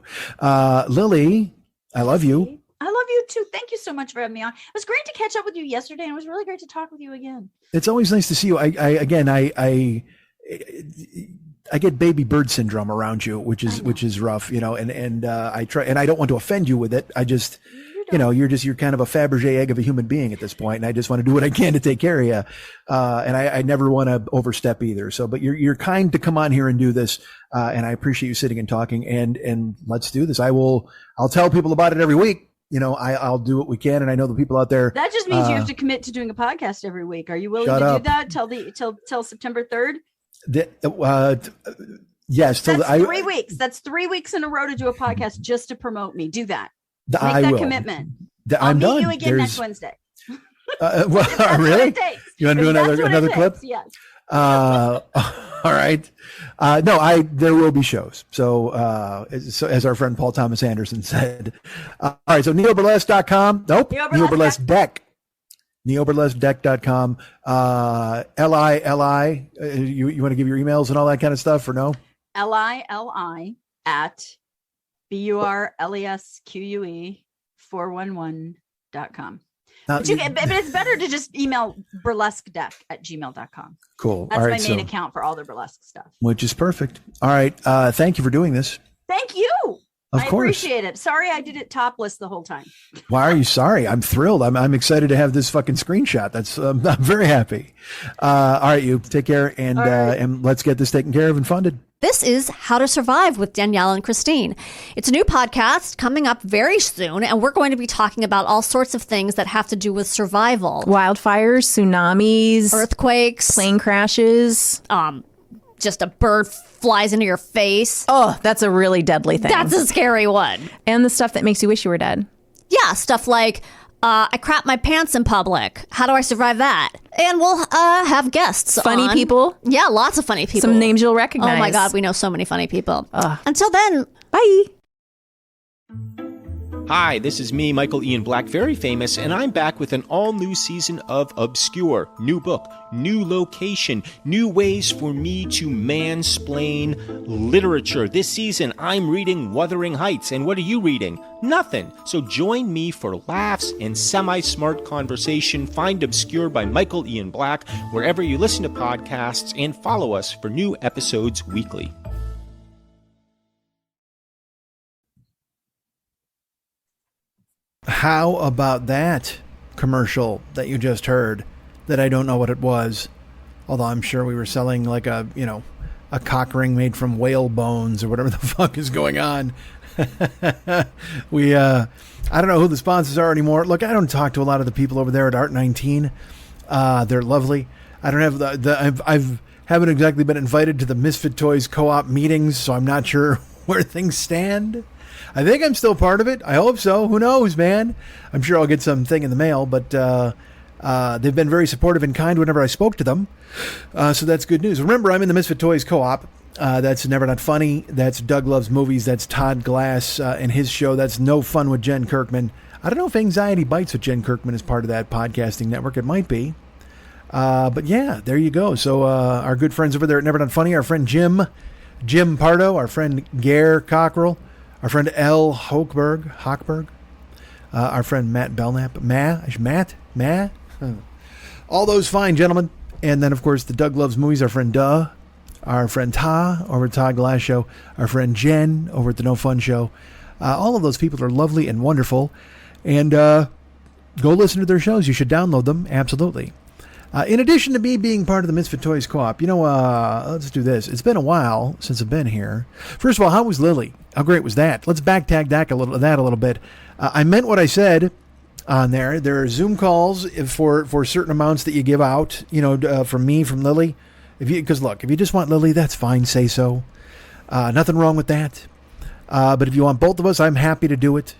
Lily, I love you. I love you too. Thank you so much for having me on. It was great to catch up with you yesterday, and it was really great to talk with you again. It's always nice to see you. I get baby bird syndrome around you, which is rough, and I try, and I don't want to offend you with it. I just you know, you're kind of a Fabergé egg of a human being at this point, and I just want to do what I can to take care of you. And I never want to overstep either. So, but you're kind to come on here and do this, and I appreciate you sitting and talking. And let's do this. I'll tell people about it every week. You know, I'll do what we can, and I know the people out there. That just means you have to commit to doing a podcast every week. Are you willing to do that till September 3rd? Yes, that's 3 weeks. That's 3 weeks in a row to do a podcast just to promote me. Do that. Make that commitment. I'll meet you again next Wednesday. Really? You want to do another clip? Yes. All right. No, there will be shows. So as our friend Paul Thomas Anderson said. All right. So neoburlesque.com. Nope. Neoburlesque Deck. Neoburlesquedeck.com. LILI. You want to give your emails and all that kind of stuff or no? LILI at BURLESQUE 411.com. But it's better to just email burlesquedeck@gmail.com. Cool. That's my main account for all the burlesque stuff. Which is perfect. All right. Thank you for doing this. Thank you. Of course. Appreciate it. Sorry I did it topless the whole time. Why are you sorry? I'm thrilled. I'm excited to have this fucking screenshot. I'm very happy. All right, you take care and let's get this taken care of and funded. This is How to Survive with Danielle and Christine. It's a new podcast coming up very soon, and we're going to be talking about all sorts of things that have to do with survival. Wildfires, tsunamis, earthquakes, plane crashes, just a bird flies into your face. Oh, that's a really deadly thing. That's a scary one. And the stuff that makes you wish you were dead. Yeah, stuff like, I crap my pants in public. How do I survive that? And we'll have guests. Funny people. Yeah, lots of funny people. Some names you'll recognize. Oh my God, we know so many funny people. Until then, bye. Hi, this is me, Michael Ian Black, very famous, and I'm back with an all-new season of Obscure. New book, new location, new ways for me to mansplain literature. This season, I'm reading Wuthering Heights, and what are you reading? Nothing. So join me for laughs and semi-smart conversation. Find Obscure by Michael Ian Black wherever you listen to podcasts, and follow us for new episodes weekly. How about that commercial that you just heard that I don't know what it was, although I'm sure we were selling like a cock ring made from whale bones or whatever the fuck is going on. I don't know who the sponsors are anymore. Look, I don't talk to a lot of the people over there at Art 19. They're lovely. I don't have I haven't exactly been invited to the Misfit Toys co-op meetings, so I'm not sure where things stand. I think I'm still part of it. I hope so. Who knows, man? I'm sure I'll get something in the mail, but they've been very supportive and kind whenever I spoke to them. So that's good news. Remember, I'm in the Misfit Toys co-op. That's Never Not Funny. That's Doug Loves Movies. That's Todd Glass and his show. That's No Fun with Jen Kirkman. I don't know if Anxiety Bites with Jen Kirkman is part of that podcasting network. It might be. But yeah, there you go. So our good friends over there at Never Not Funny, our friend Jim Pardo, our friend Gare Cockrell, our friend L. Hochberg, our friend Matt Belknap, Matt, all those fine gentlemen. And then, of course, the Doug Loves Movies, our friend Duh, our friend Ta over at Todd Glass Show, our friend Jen over at the No Fun Show. All of those people are lovely and wonderful. And go listen to their shows. You should download them. Absolutely. In addition to me being part of the Misfit Toys Co-op, let's do this. It's been a while since I've been here. First of all, how was Lily? How great was that? Let's backtag that a little bit. I meant what I said on there. There are Zoom calls for certain amounts that you give out, from me, from Lily. Because look, if you just want Lily, that's fine. Say so. Nothing wrong with that. But if you want both of us, I'm happy to do it.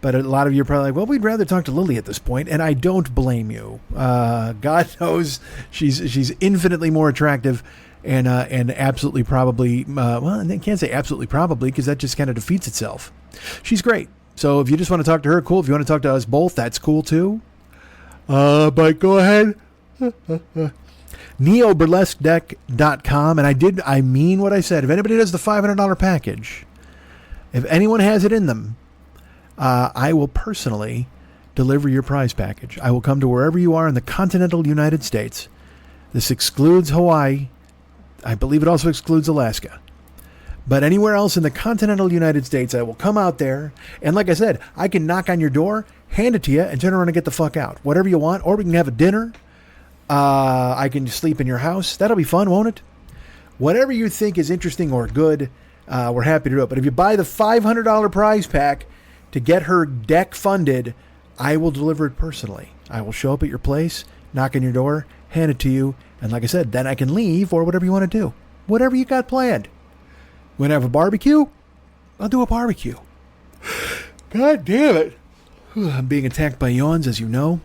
But a lot of you are probably like, well, we'd rather talk to Lily at this point, and I don't blame you. God knows she's infinitely more attractive and absolutely probably, well, I can't say absolutely probably because that just kind of defeats itself. She's great. So if you just want to talk to her, cool. If you want to talk to us both, that's cool too. But go ahead. NeoBurlesqueDeck.com, and I mean what I said. If anybody does the $500 package, if anyone has it in them, I will personally deliver your prize package. I will come to wherever you are in the continental United States. This excludes Hawaii. I believe it also excludes Alaska. But anywhere else in the continental United States, I will come out there. And like I said, I can knock on your door, hand it to you, and turn around and get the fuck out. Whatever you want, or we can have a dinner. I can sleep in your house. That'll be fun, won't it? Whatever you think is interesting or good, we're happy to do it. But if you buy the $500 prize pack to get her deck funded, I will deliver it personally. I will show up at your place, knock on your door, hand it to you, and like I said, then I can leave or whatever you want to do. Whatever you got planned. Want to have a barbecue? I'll do a barbecue. God damn it. I'm being attacked by yawns, as you know.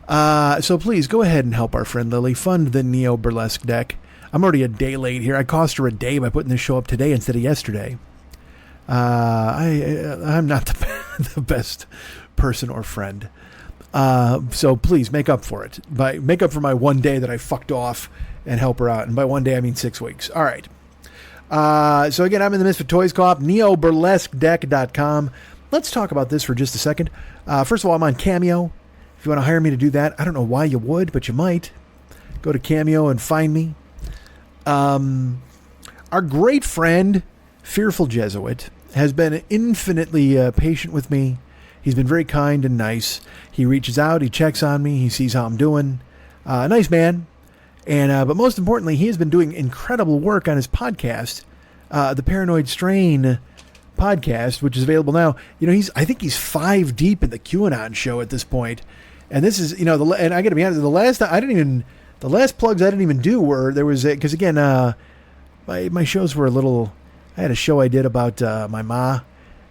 So please go ahead and help our friend Lily fund the Neo Burlesque deck. I'm already a day late here. I cost her a day by putting this show up today instead of yesterday. I'm not the best person or friend. So please make up for it. Make up for my one day that I fucked off and help her out. And by one day, I mean 6 weeks. All right. So again, I'm in the Misfit Toys Co-op, neoburlesquedeck.com. Let's talk about this for just a second. First of all, I'm on Cameo. If you want to hire me to do that, I don't know why you would, but you might. Go to Cameo and find me. Our great friend, Fearful Jesuit, has been infinitely patient with me. He's been very kind and nice. He reaches out, he checks on me, he sees how I'm doing. Nice man. And but most importantly, he has been doing incredible work on his podcast, the Paranoid Strain podcast, which is available now. You know, I think he's 5 deep in the QAnon show at this point. And this is, you know, and I got to be honest, the last plugs I didn't even do were, there was, because again, my shows were a little, I had a show I did about my ma,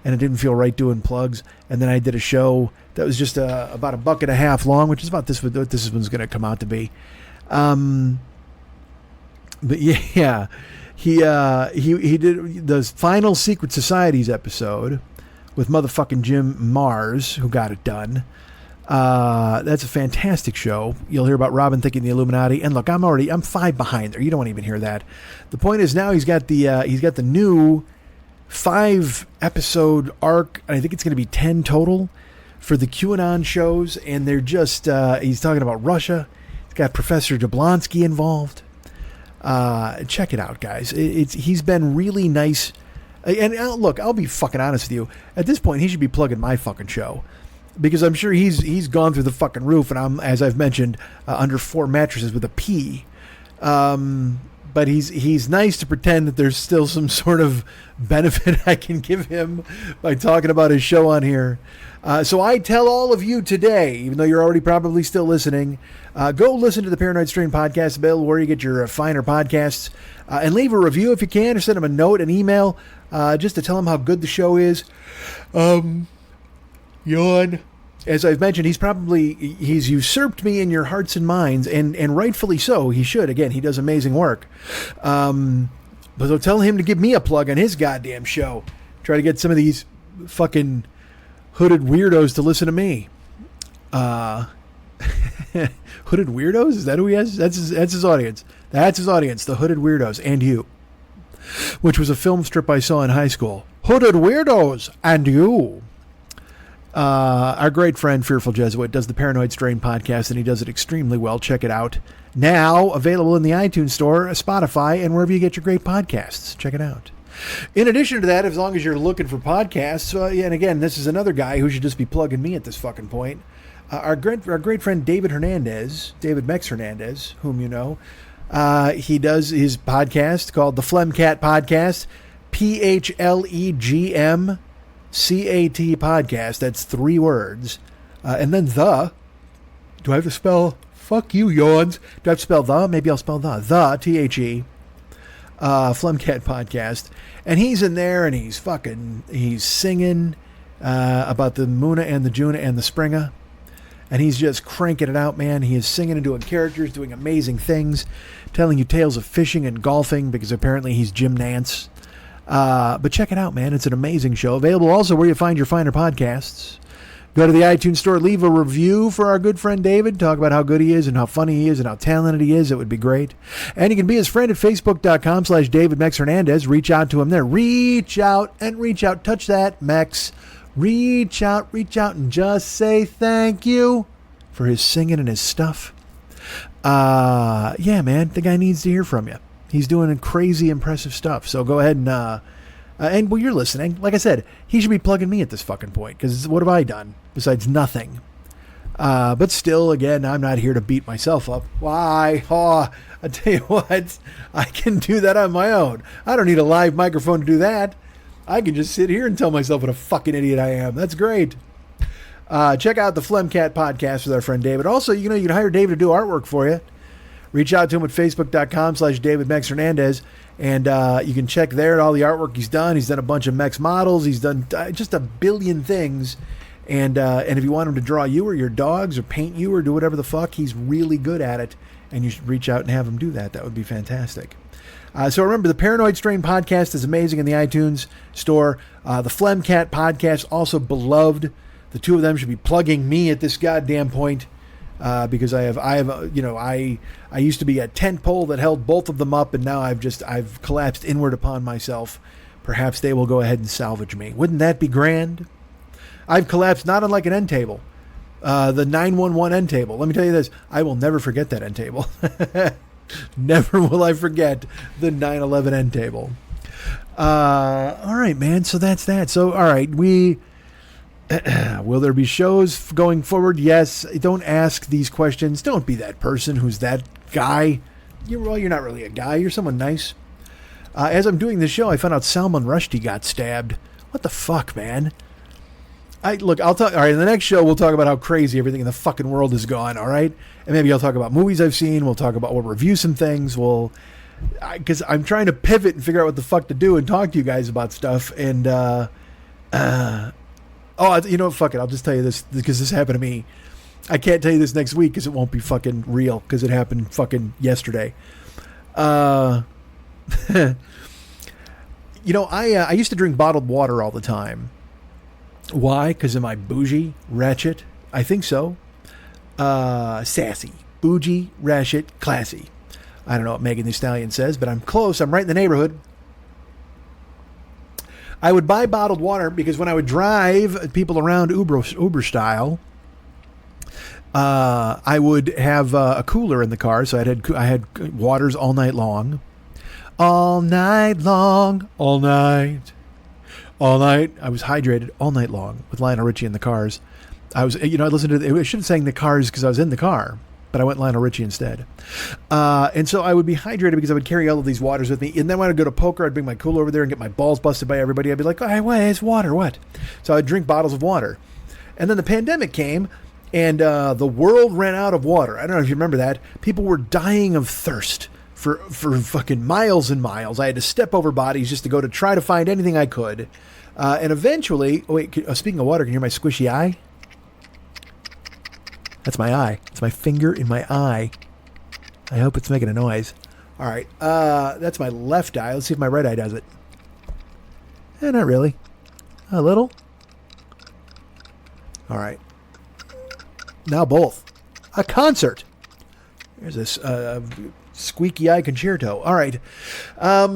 and it didn't feel right doing plugs. And then I did a show that was just about $1.50 long, which is about what this one's going to come out to be. But yeah, he did the final Secret Societies episode with motherfucking Jim Mars, who got it done. That's a fantastic show. You'll hear about Robin thinking the Illuminati. And look, I'm 5 behind there. You don't want to even hear that. The point is now he's got the new 5 episode arc, and I think it's going to be 10 total for the QAnon shows. And they're just, he's talking about Russia. He's got Professor Jablonski involved. Check it out, guys. He's been really nice. And look, I'll be fucking honest with you. At this point, he should be plugging my fucking show. Because I'm sure he's gone through the fucking roof, and I'm, as I've mentioned, under 4 mattresses with a P. But he's nice to pretend that there's still some sort of benefit I can give him by talking about his show on here. So I tell all of you today, even though you're already probably still listening, go listen to the Paranoid Strain podcast, available where you get your finer podcasts, and leave a review if you can, or send him a note, an email, just to tell him how good the show is. Yawn. As I've mentioned, he's usurped me in your hearts and minds, and rightfully so. He should. Again, he does amazing work. But they'll tell him to give me a plug on his goddamn show. Try to get some of these fucking hooded weirdos to listen to me. Hooded weirdos? Is that who he has? That's his audience. That's his audience, the hooded weirdos, and you. Which was a film strip I saw in high school. Hooded weirdos, and you. Our great friend Fearful Jesuit does the Paranoid Strain podcast, and he does it extremely well. Check it out. Now available in the iTunes Store, Spotify, and wherever you get your great podcasts. Check it out. In addition to that, as long as you're looking for podcasts, and again, this is another guy who should just be plugging me at this fucking point. Our great friend David Mex Hernandez, whom you know, he does his podcast called the Phlegmcat Podcast, PHLEGM. CAT podcast. That's 3 words. And then do I have to spell, fuck you, yawns. Do I have to spell the? Maybe I'll spell the THE, Phlegmcat podcast. And he's in there and he's singing, about the Muna and the Juna and the Springa. And he's just cranking it out, man. He is singing and doing characters, doing amazing things, telling you tales of fishing and golfing, because apparently he's Jim Nance. But check it out, man. It's an amazing show. Available also where you find your finer podcasts. Go to the iTunes Store, leave a review for our good friend David. Talk about how good he is and how funny he is and how talented he is. It would be great. And you can be his friend at Facebook.com/David Mex Hernandez. Reach out to him there. Reach out. Touch that, Mex. Reach out and just say thank you for his singing and his stuff. Yeah, man. The guy needs to hear from you. He's doing crazy, impressive stuff. So go ahead and And while you're listening, like I said, he should be plugging me at this fucking point, because what have I done besides nothing? But still, again, I'm not here to beat myself up. Why? Oh, I tell you what, I can do that on my own. I don't need a live microphone to do that. I can just sit here and tell myself what a fucking idiot I am. That's great. Check out the Phlegmcat podcast with our friend David. Also, you can hire David to do artwork for you. Reach out to him at facebook.com/David Mex Hernandez. And you can check there at all the artwork he's done. He's done a bunch of Mex models. He's done just a billion things. And if you want him to draw you or your dogs or paint you or do whatever the fuck, he's really good at it. And you should reach out and have him do that. That would be fantastic. So remember, the Paranoid Strain podcast is amazing in the iTunes store. The Phlegmcat podcast, also beloved. The two of them should be plugging me at this goddamn point. Because I used to be a tent pole that held both of them up, and now I've collapsed inward upon myself. Perhaps they will go ahead and salvage me. Wouldn't that be grand? I've collapsed not unlike an end table, the 911 end table. Let me tell you this: I will never forget that end table. Never will I forget the 9/11 end table. All right, man. So that's that. So all right, will there be shows going forward? Yes. Don't ask these questions. Don't be that person who's that guy. You're not really a guy. You're someone nice. As I'm doing this show, I found out Salman Rushdie got stabbed. What the fuck, man? I'll talk. All right, in the next show, we'll talk about how crazy everything in the fucking world has gone. All right, and maybe I'll talk about movies I've seen. We'll review some things. Because I'm trying to pivot and figure out what the fuck to do and talk to you guys about stuff. And you know what? Fuck it. I'll just tell you this because this happened to me. I can't tell you this next week because it won't be fucking real because it happened fucking yesterday. I used to drink bottled water all the time. Why? Because am I bougie, ratchet? I think so. Sassy, bougie, ratchet, classy. I don't know what Megan Thee Stallion says, but I'm close. I'm right in the neighborhood. I would buy bottled water because when I would drive people around Uber style, I would have a cooler in the car, so I had waters all night long. All night long, all night. All night. I was hydrated all night long with Lionel Richie in the cars. I listened to I should have sang the cars because I was in the car, but I went Lionel Richie instead. And so I would be hydrated because I would carry all of these waters with me. And then when I'd go to poker, I'd bring my cooler over there and get my balls busted by everybody. I'd be like, hey, what? It's water, what? So I'd drink bottles of water. And then the pandemic came and the world ran out of water. I don't know if you remember that. People were dying of thirst for fucking miles and miles. I had to step over bodies just to go to try to find anything I could. And eventually, speaking of water, can you hear my squishy eye? That's my eye. It's my finger in my eye. I hope it's making a noise. All right. That's my left eye. Let's see if my right eye does it. Not really. A little. All right. Now both. A concert. There's this squeaky eye concerto. All right. I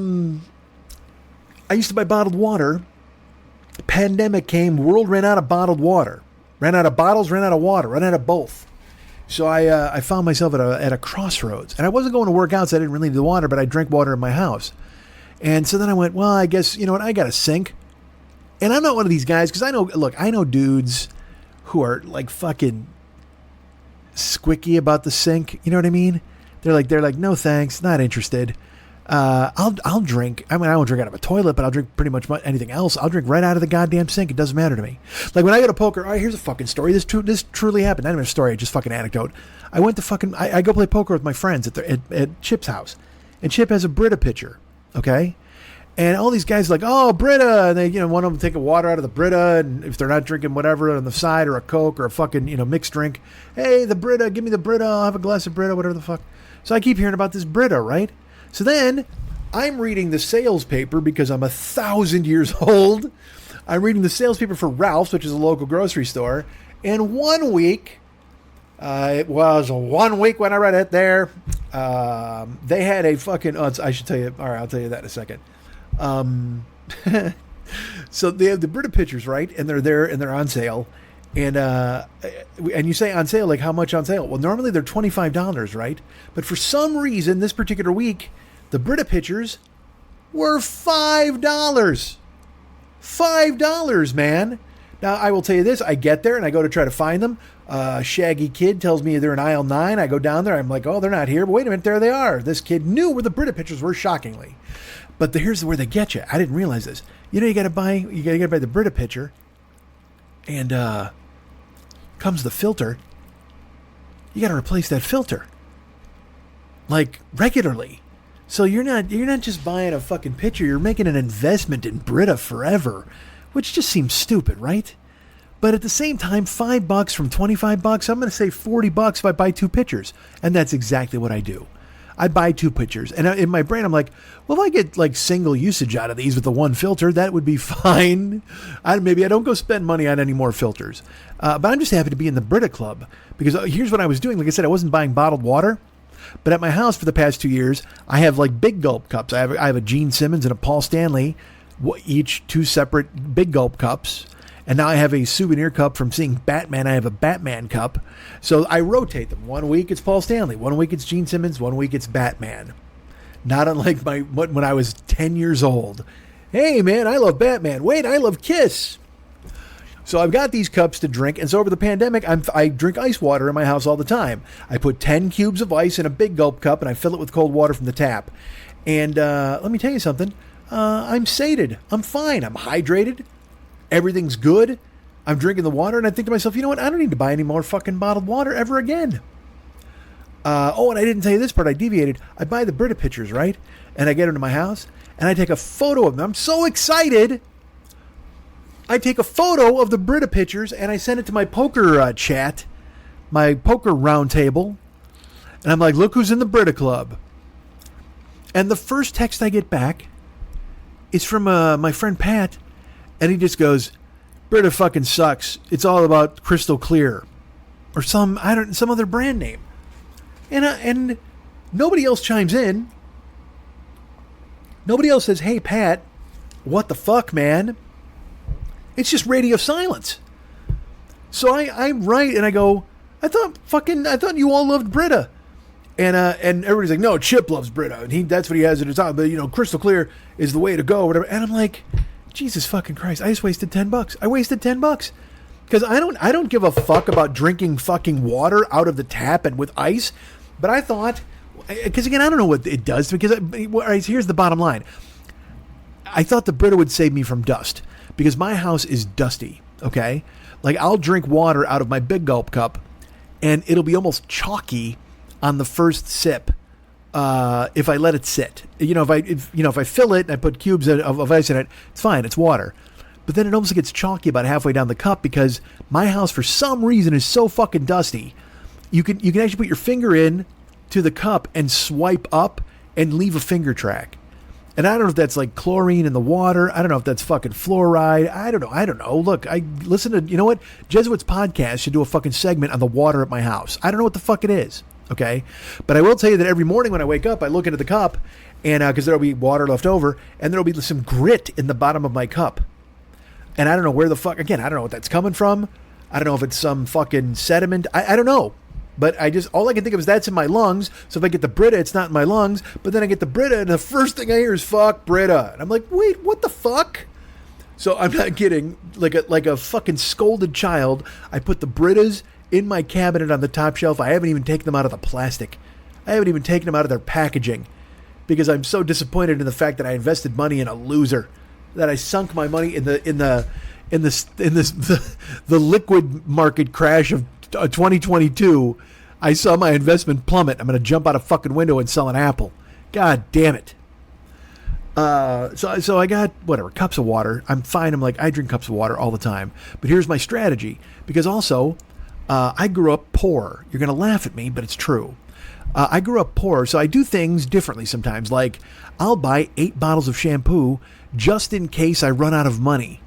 used to buy bottled water. Pandemic came. World ran out of bottled water. Ran out of bottles, ran out of water, ran out of both. So I found myself at a crossroads. And I wasn't going to work out, so I didn't really need the water, but I drank water in my house. And so then I went, well, I guess, you know what, I got a sink. And I'm not one of these guys, because I know dudes who are like fucking squicky about the sink. You know what I mean? They're like, no thanks, not interested. I'll drink. I mean, I won't drink out of a toilet, but I'll drink pretty much anything else. I'll drink right out of the goddamn sink. It doesn't matter to me. Like when I go to poker, all right, here's a fucking story. This truly happened. Not even a story, just fucking anecdote. I went to I go play poker with my friends at Chip's house, and Chip has a Brita pitcher, okay? And all these guys are like, oh, Brita, and they, one of them take a water out of the Brita, and if they're not drinking whatever on the side or a Coke or a fucking, mixed drink, hey, the Brita, give me the Brita, I'll have a glass of Brita, whatever the fuck. So I keep hearing about this Brita, right? So then I'm reading the sales paper because I'm 1,000 years old. I'm reading the sales paper for Ralph's, which is a local grocery store. And 1 week, it was 1 week when I read it there, they had a fucking, I should tell you, all right, I'll tell you that in a second. So they have the Brita pitchers, right? And they're there and they're on sale. And you say on sale, like how much on sale? Well, normally they're $25, right? But for some reason, this particular week, the Brita pitchers were $5. $5, man. Now, I will tell you this. I get there and I go to try to find them. Shaggy kid tells me they're in aisle 9. I go down there. I'm like, oh, they're not here. But wait a minute. There they are. This kid knew where the Brita pitchers were, shockingly. But here's where they get you. I didn't realize this. You know, you got to buy the Brita pitcher. And comes the filter. You got to replace that filter. Like, regularly. So you're not just buying a fucking pitcher. You're making an investment in Brita forever. Which just seems stupid, right? But at the same time, $5 from $25, I'm going to say $40 if I buy 2 pitchers. And that's exactly what I do. I buy 2 pitchers. And in my brain, I'm like, well, if I get like single usage out of these with the one filter, that would be fine. Maybe I don't go spend money on any more filters. But I'm just happy to be in the Brita Club. Because here's what I was doing. Like I said, I wasn't buying bottled water. But at my house for the past 2 years, I have like big gulp cups. I have a Gene Simmons and a Paul Stanley, each 2 separate big gulp cups. And now I have a souvenir cup from seeing Batman. I have a Batman cup. So I rotate them. 1 week it's Paul Stanley. 1 week it's Gene Simmons. 1 week it's Batman. Not unlike when I was 10 years old. Hey, man, I love Batman. Wait, I love Kiss. So I've got these cups to drink. And so over the pandemic, I drink ice water in my house all the time. I put 10 cubes of ice in a big gulp cup, and I fill it with cold water from the tap. And let me tell you something. I'm sated. I'm fine. I'm hydrated. Everything's good. I'm drinking the water, and I think to myself, you know what? I don't need to buy any more fucking bottled water ever again. And I didn't tell you this part. I deviated. I buy the Brita pitchers, right? And I get them to my house, and I take a photo of them. I'm so excited. I take a photo of the Brita pitchers, and I send it to my poker chat, my poker round table, and I'm like, look who's in the Brita Club. And the first text I get back is from my friend Pat, and he just goes, Brita fucking sucks. It's all about Crystal Clear. Or some other brand name. And nobody else chimes in. Nobody else says, hey, Pat, what the fuck, man? It's just radio silence. So I write and I go, I thought you all loved Brita. And everybody's like, no, Chip loves Brita. And that's what he has in his time. But, Crystal Clear is the way to go, or whatever. And I'm like, Jesus fucking Christ, I just wasted $10. I wasted $10. Because I don't give a fuck about drinking fucking water out of the tap and with ice. But I thought, because again, I don't know what it does. Because here's the bottom line. I thought the Brita would save me from dust. Because my house is dusty, okay? Like, I'll drink water out of my big gulp cup, and it'll be almost chalky on the first sip if I let it sit. If I fill it and I put cubes of ice in it, it's fine, it's water. But then it almost gets chalky about halfway down the cup because my house, for some reason, is so fucking dusty. You can actually put your finger in to the cup and swipe up and leave a finger track. And I don't know if that's like chlorine in the water. I don't know if that's fucking fluoride. I don't know. Look, I listen to, you know what? Jesuits podcast should do a fucking segment on the water at my house. I don't know what the fuck it is. Okay. But I will tell you that every morning when I wake up, I look into the cup and, cause there'll be water left over and there'll be some grit in the bottom of my cup. And I don't know where the fuck, again, I don't know what that's coming from. I don't know if it's some fucking sediment. I don't know. But all I can think of is that's in my lungs. So if I get the Brita, it's not in my lungs. But then I get the Brita, and the first thing I hear is fuck Brita. And I'm like, wait, what the fuck? So I'm not kidding. Like a fucking scolded child, I put the Britas in my cabinet on the top shelf. I haven't even taken them out of the plastic. I haven't even taken them out of their packaging. Because I'm so disappointed in the fact that I invested money in a loser. That I sunk my money in the liquid market crash of 2022. I saw my investment plummet. I'm going to jump out a fucking window and sell an apple. God damn it. So I got whatever cups of water. I'm fine. I'm like, I drink cups of water all the time. But here's my strategy, because also I grew up poor. You're going to laugh at me, but it's true. I grew up poor, so I do things differently sometimes. Like I'll buy 8 bottles of shampoo just in case I run out of money.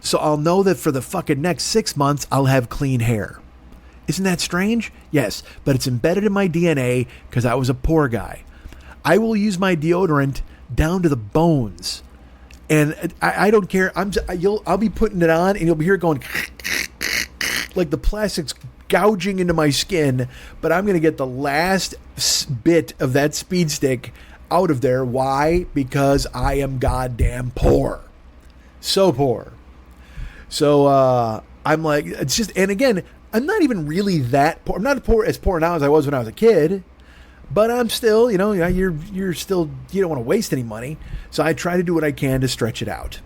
So I'll know that for the fucking next 6 months, I'll have clean hair. Isn't that strange? Yes, but it's embedded in my DNA because I was a poor guy. I will use my deodorant down to the bones. And I don't care. I'll be putting it on and you'll be here going like the plastic's gouging into my skin, but I'm going to get the last bit of that speed stick out of there. Why? Because I am goddamn poor. So poor. So I'm like, it's just, and again, I'm not even really that poor. I'm not as poor now as I was when I was a kid, but I'm still, you're still, you don't want to waste any money. So I try to do what I can to stretch it out.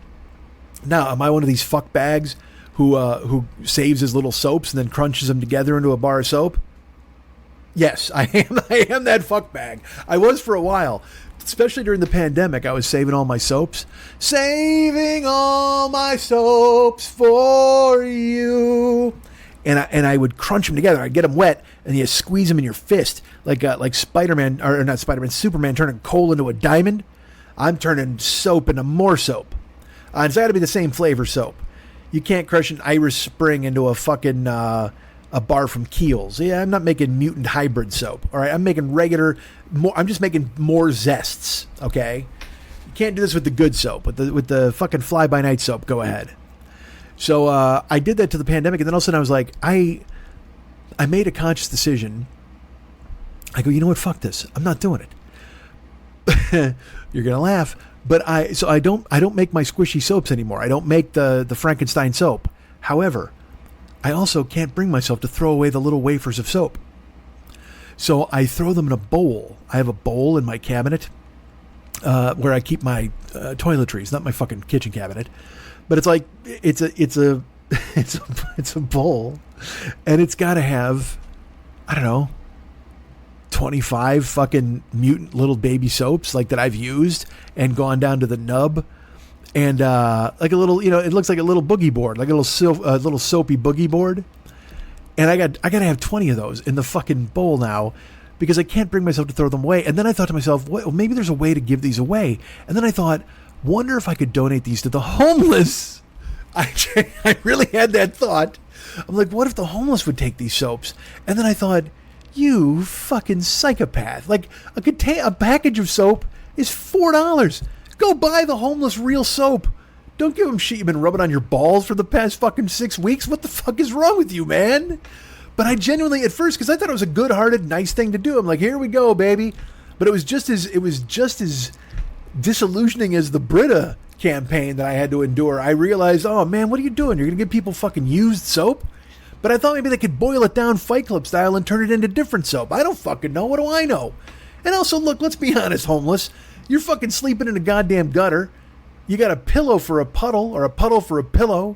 Now, am I one of these fuck bags who saves his little soaps and then crunches them together into a bar of soap? Yes, I am. I am that fuck bag. I was for a while. Especially during the pandemic, I was saving all my soaps. Saving all my soaps for you. And I would crunch them together. I'd get them wet, and you squeeze them in your fist. Like Spider-Man, or not Spider-Man, Superman turning coal into a diamond. I'm turning soap into more soap. It's got to be the same flavor soap. You can't crush an Irish Spring into a fucking... a bar from Kiehl's. Yeah, I'm not making mutant hybrid soap. All right, I'm making I'm just making more zests. Okay, you can't do this with the good soap. With the fucking fly by night soap. Go ahead. So I did that to the pandemic, and then all of a sudden I was like, I made a conscious decision. I go, you know what? Fuck this. I'm not doing it. You're gonna laugh, but I don't make my squishy soaps anymore. I don't make the Frankenstein soap. However, I also can't bring myself to throw away the little wafers of soap. So I throw them in a bowl. I have a bowl in my cabinet where I keep my toiletries, not my fucking kitchen cabinet. But it's like it's a bowl, and it's got to have, I don't know, 25 fucking mutant little baby soaps like that I've used and gone down to the nub. And like a little, it looks like a little boogie board, like a little soapy boogie board. And I got to have 20 of those in the fucking bowl now because I can't bring myself to throw them away. And then I thought to myself, well, maybe there's a way to give these away. And then I thought, wonder if I could donate these to the homeless. I really had that thought. I'm like, what if the homeless would take these soaps? And then I thought, you fucking psychopath. Like a package of soap is $4. Go buy the homeless real soap. Don't give them shit you've been rubbing on your balls for the past fucking 6 weeks. What the fuck is wrong with you, man? But I genuinely, at first, because I thought it was a good-hearted, nice thing to do. I'm like, here we go, baby. But it was just as disillusioning as the Brita campaign that I had to endure. I realized, oh man, what are you doing? You're gonna give people fucking used soap? But I thought maybe they could boil it down Fight Club style and turn it into different soap. I don't fucking know. What do I know? And also, look, let's be honest, homeless. You're fucking sleeping in a goddamn gutter. You got a pillow for a puddle or a puddle for a pillow.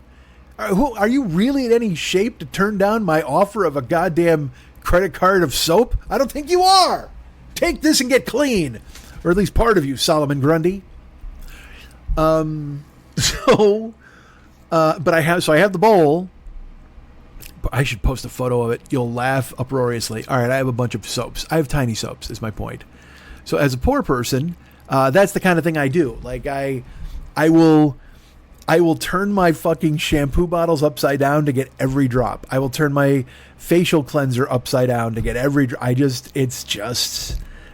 Are you really in any shape to turn down my offer of a goddamn credit card of soap? I don't think you are. Take this and get clean. Or at least part of you, Solomon Grundy. But I have the bowl. I should post a photo of it. You'll laugh uproariously. All right, I have a bunch of soaps. I have tiny soaps, is my point. So as a poor person, that's the kind of thing I do. Like I will turn my fucking shampoo bottles upside down to get every drop. I will turn my facial cleanser upside down to get every drop.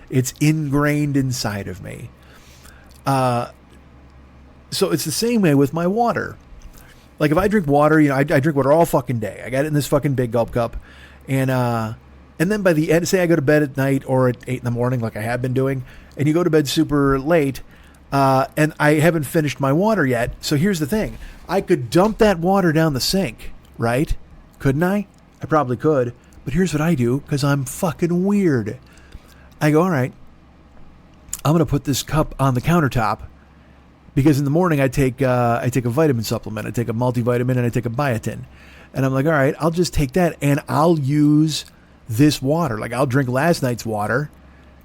It's ingrained inside of me. So it's the same way with my water. Like if I drink water, I drink water all fucking day. I got it in this fucking big gulp cup. And then by the end, say I go to bed at night or at 8 in the morning, like I have been doing, and you go to bed super late, and I haven't finished my water yet. So here's the thing. I could dump that water down the sink, right? Couldn't I? I probably could. But here's what I do, because I'm fucking weird. I go, all right, I'm going to put this cup on the countertop, because in the morning I take a vitamin supplement. I take a multivitamin and I take a biotin. And I'm like, all right, I'll just take that and I'll use this water. Like I'll drink last night's water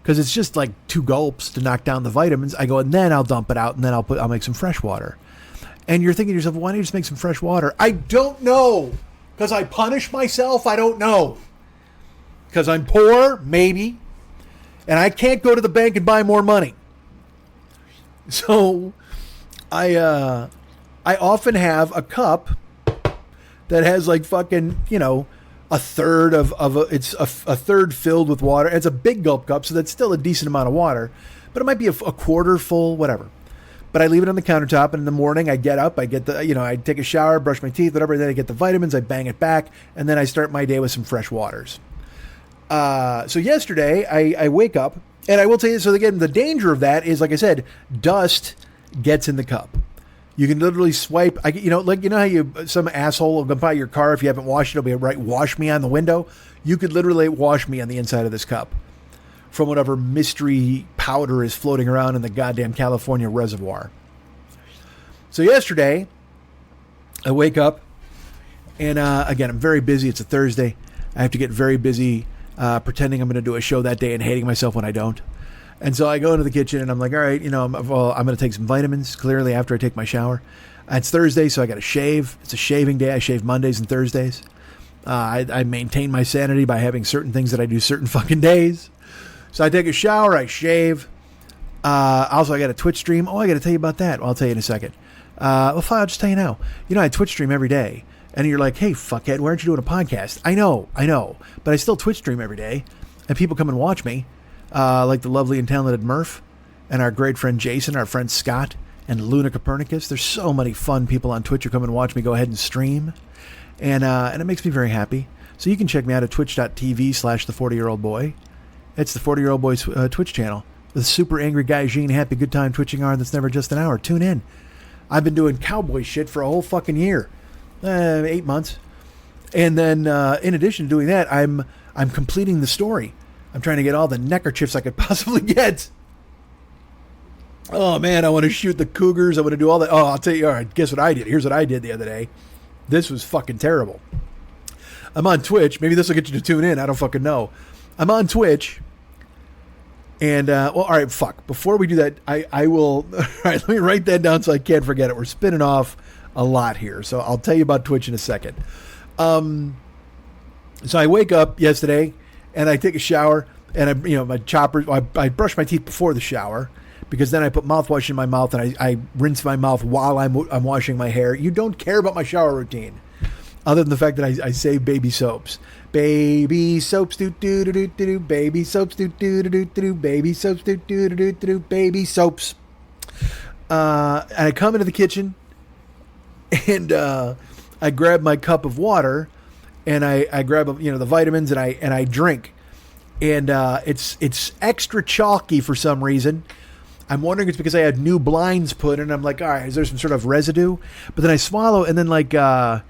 because it's just like 2 gulps to knock down the vitamins. I go, and then I'll dump it out and then I'll make some fresh water. And you're thinking to yourself, why don't you just make some fresh water? I don't know. Because I punish myself? I don't know. Because I'm poor? Maybe. And I can't go to the bank and buy more money. So I often have a cup that has like fucking, a third it's a third filled with water. It's a big gulp cup, so that's still a decent amount of water, but it might be a quarter full, whatever. But I leave it on the countertop, and in the morning I get up, I get I take a shower, brush my teeth, whatever, then I get the vitamins, I bang it back, and then I start my day with some fresh waters. So yesterday I wake up, and I will tell you, so again, the danger of that is, like I said, dust gets in the cup. You can literally swipe. How some asshole will go by your car if you haven't washed it. It'll be right, wash me on the window. You could literally wash me on the inside of this cup from whatever mystery powder is floating around in the goddamn California reservoir. So yesterday, I wake up and again, I'm very busy. It's a Thursday. I have to get very busy pretending I'm going to do a show that day and hating myself when I don't. And so I go into the kitchen and I'm like, all right, I'm going to take some vitamins clearly after I take my shower. It's Thursday, so I got to shave. It's a shaving day. I shave Mondays and Thursdays. I maintain my sanity by having certain things that I do certain fucking days. So I take a shower, I shave. Also, I got a Twitch stream. Oh, I got to tell you about that. Well, I'll tell you in a second. Well, fine, I'll just tell you now. I Twitch stream every day. And you're like, hey, fuckhead, why aren't you doing a podcast? I know. But I still Twitch stream every day. And people come and watch me. Like the lovely and talented Murph and our great friend Jason, our friend Scott, and Luna Copernicus. There's so many fun people on Twitch who come and watch me go ahead and stream. And it makes me very happy. So you can check me out at twitch.tv/the40year-old boy. It's the 40-year-old boy's Twitch channel. The super angry guy, Gene, happy good time twitching hour that's never just an hour. Tune in. I've been doing cowboy shit for a whole fucking year. 8 months. And then in addition to doing that, I'm completing the story. I'm trying to get all the neckerchiefs I could possibly get. Oh, man, I want to shoot the cougars. I want to do all that. Oh, I'll tell you. All right, guess what I did? Here's what I did the other day. This was fucking terrible. I'm on Twitch. Maybe this will get you to tune in. I don't fucking know. I'm on Twitch. And, all right, fuck. Before we do that, I will... All right, let me write that down so I can't forget it. We're spinning off a lot here. So I'll tell you about Twitch in a second. So I wake up yesterday... And I take a shower, and my chopper. I brush my teeth before the shower, because then I put mouthwash in my mouth, and I rinse my mouth while I'm washing my hair. You don't care about my shower routine, other than the fact that I save baby soaps. Baby soaps, do do do do do. Baby soaps, do do do do do. Baby soaps, do do do do do. Baby soaps. And I come into the kitchen, and I grab my cup of water. And I grab the vitamins and I drink, and it's extra chalky for some reason. I'm wondering if it's because I had new blinds put in. I'm like, all right, is there some sort of residue? But then I swallow, and then I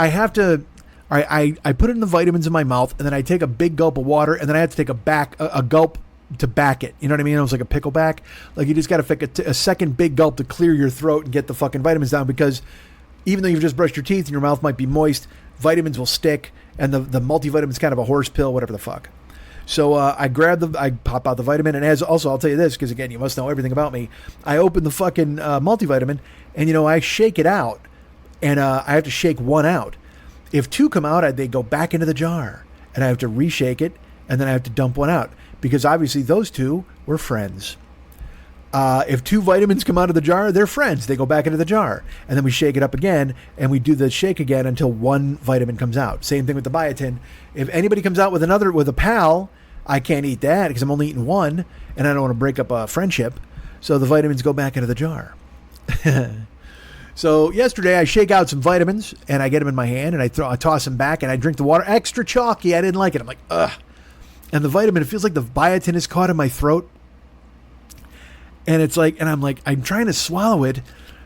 have to. All right, I put in the vitamins in my mouth, and then I take a big gulp of water, and then I have to take a gulp to back it. You know what I mean? It was like a pickleback. Like you just got to take a second big gulp to clear your throat and get the fucking vitamins down, because even though you've just brushed your teeth and your mouth might be moist, vitamins will stick, and the multivitamin's kind of a horse pill, whatever the fuck. So I pop out the vitamin, and I'll tell you this, because again, you must know everything about me. I open the fucking multivitamin, and I shake it out, and I have to shake one out. If two come out, they go back into the jar, and I have to reshake it, and then I have to dump one out, because obviously those two were friends. If two vitamins come out of the jar, they're friends. They go back into the jar. And then we shake it up again, and we do the shake again until one vitamin comes out. Same thing with the biotin. If anybody comes out with a pal, I can't eat that because I'm only eating one, and I don't want to break up a friendship. So the vitamins go back into the jar. So yesterday I shake out some vitamins, and I get them in my hand, and I toss them back, and I drink the water. Extra chalky. I didn't like it. I'm like, ugh. And the vitamin, it feels like the biotin is caught in my throat. And I'm trying to swallow it,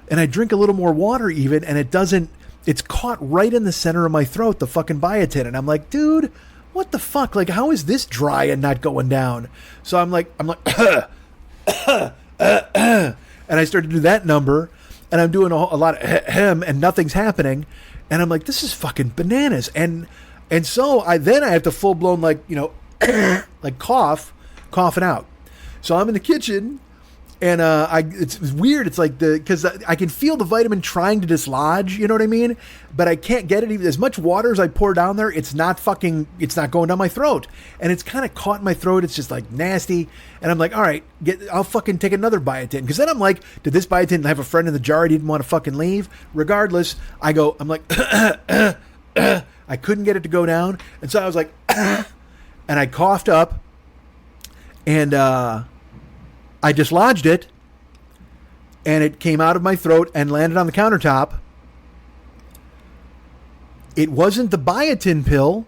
and I drink a little more water even, and it's caught right in the center of my throat, the fucking biotin. And I'm like, dude, what the fuck? Like, how is this dry and not going down? So I'm like, and I start to do that number, and I'm doing a lot of and nothing's happening. And I'm like, this is fucking bananas. And so I have to full blown, like coughing out. So I'm in the kitchen. And it's weird. It's like because I can feel the vitamin trying to dislodge. You know what I mean? But I can't get it. Even as much water as I pour down there, it's not going down my throat. And it's kind of caught in my throat. It's just like nasty. And I'm like, all right, I'll fucking take another biotin. Because then I'm like, did this biotin have a friend in the jar I didn't want to fucking leave? Regardless, I'm like, I couldn't get it to go down. And so I was like, and I coughed up, and I dislodged it, and it came out of my throat and landed on the countertop. It wasn't the biotin pill,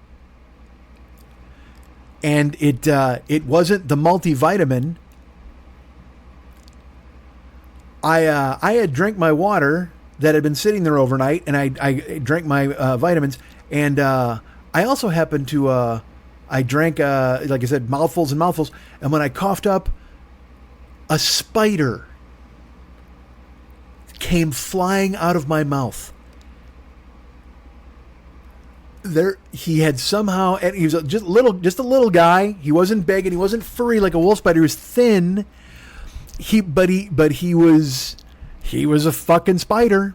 and it wasn't the multivitamin. I had drank my water that had been sitting there overnight, and I drank my vitamins, and I also happened to I drank like I said, mouthfuls and mouthfuls, and when I coughed up, a spider came flying out of my mouth. There, he had somehow, and he was just a little guy. He wasn't big and he wasn't furry like a wolf spider. He was thin. But he was a fucking spider.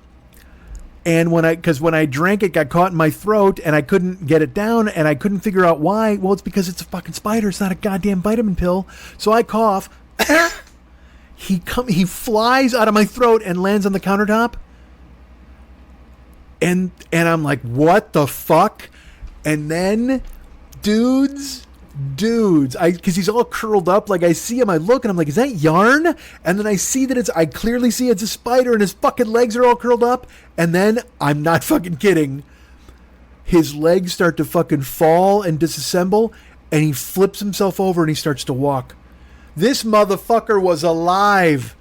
And when I drank it, got caught in my throat, and I couldn't get it down, and I couldn't figure out why. Well, it's because it's a fucking spider. It's not a goddamn vitamin pill. So I cough. He flies out of my throat and lands on the countertop. And I'm like, what the fuck? And then, dudes, because he's all curled up. Like, I see him, I look, and I'm like, is that yarn? And then I see that I clearly see it's a spider, and his fucking legs are all curled up. And then, I'm not fucking kidding, his legs start to fucking fall and disassemble, and he flips himself over and he starts to walk. This motherfucker was alive.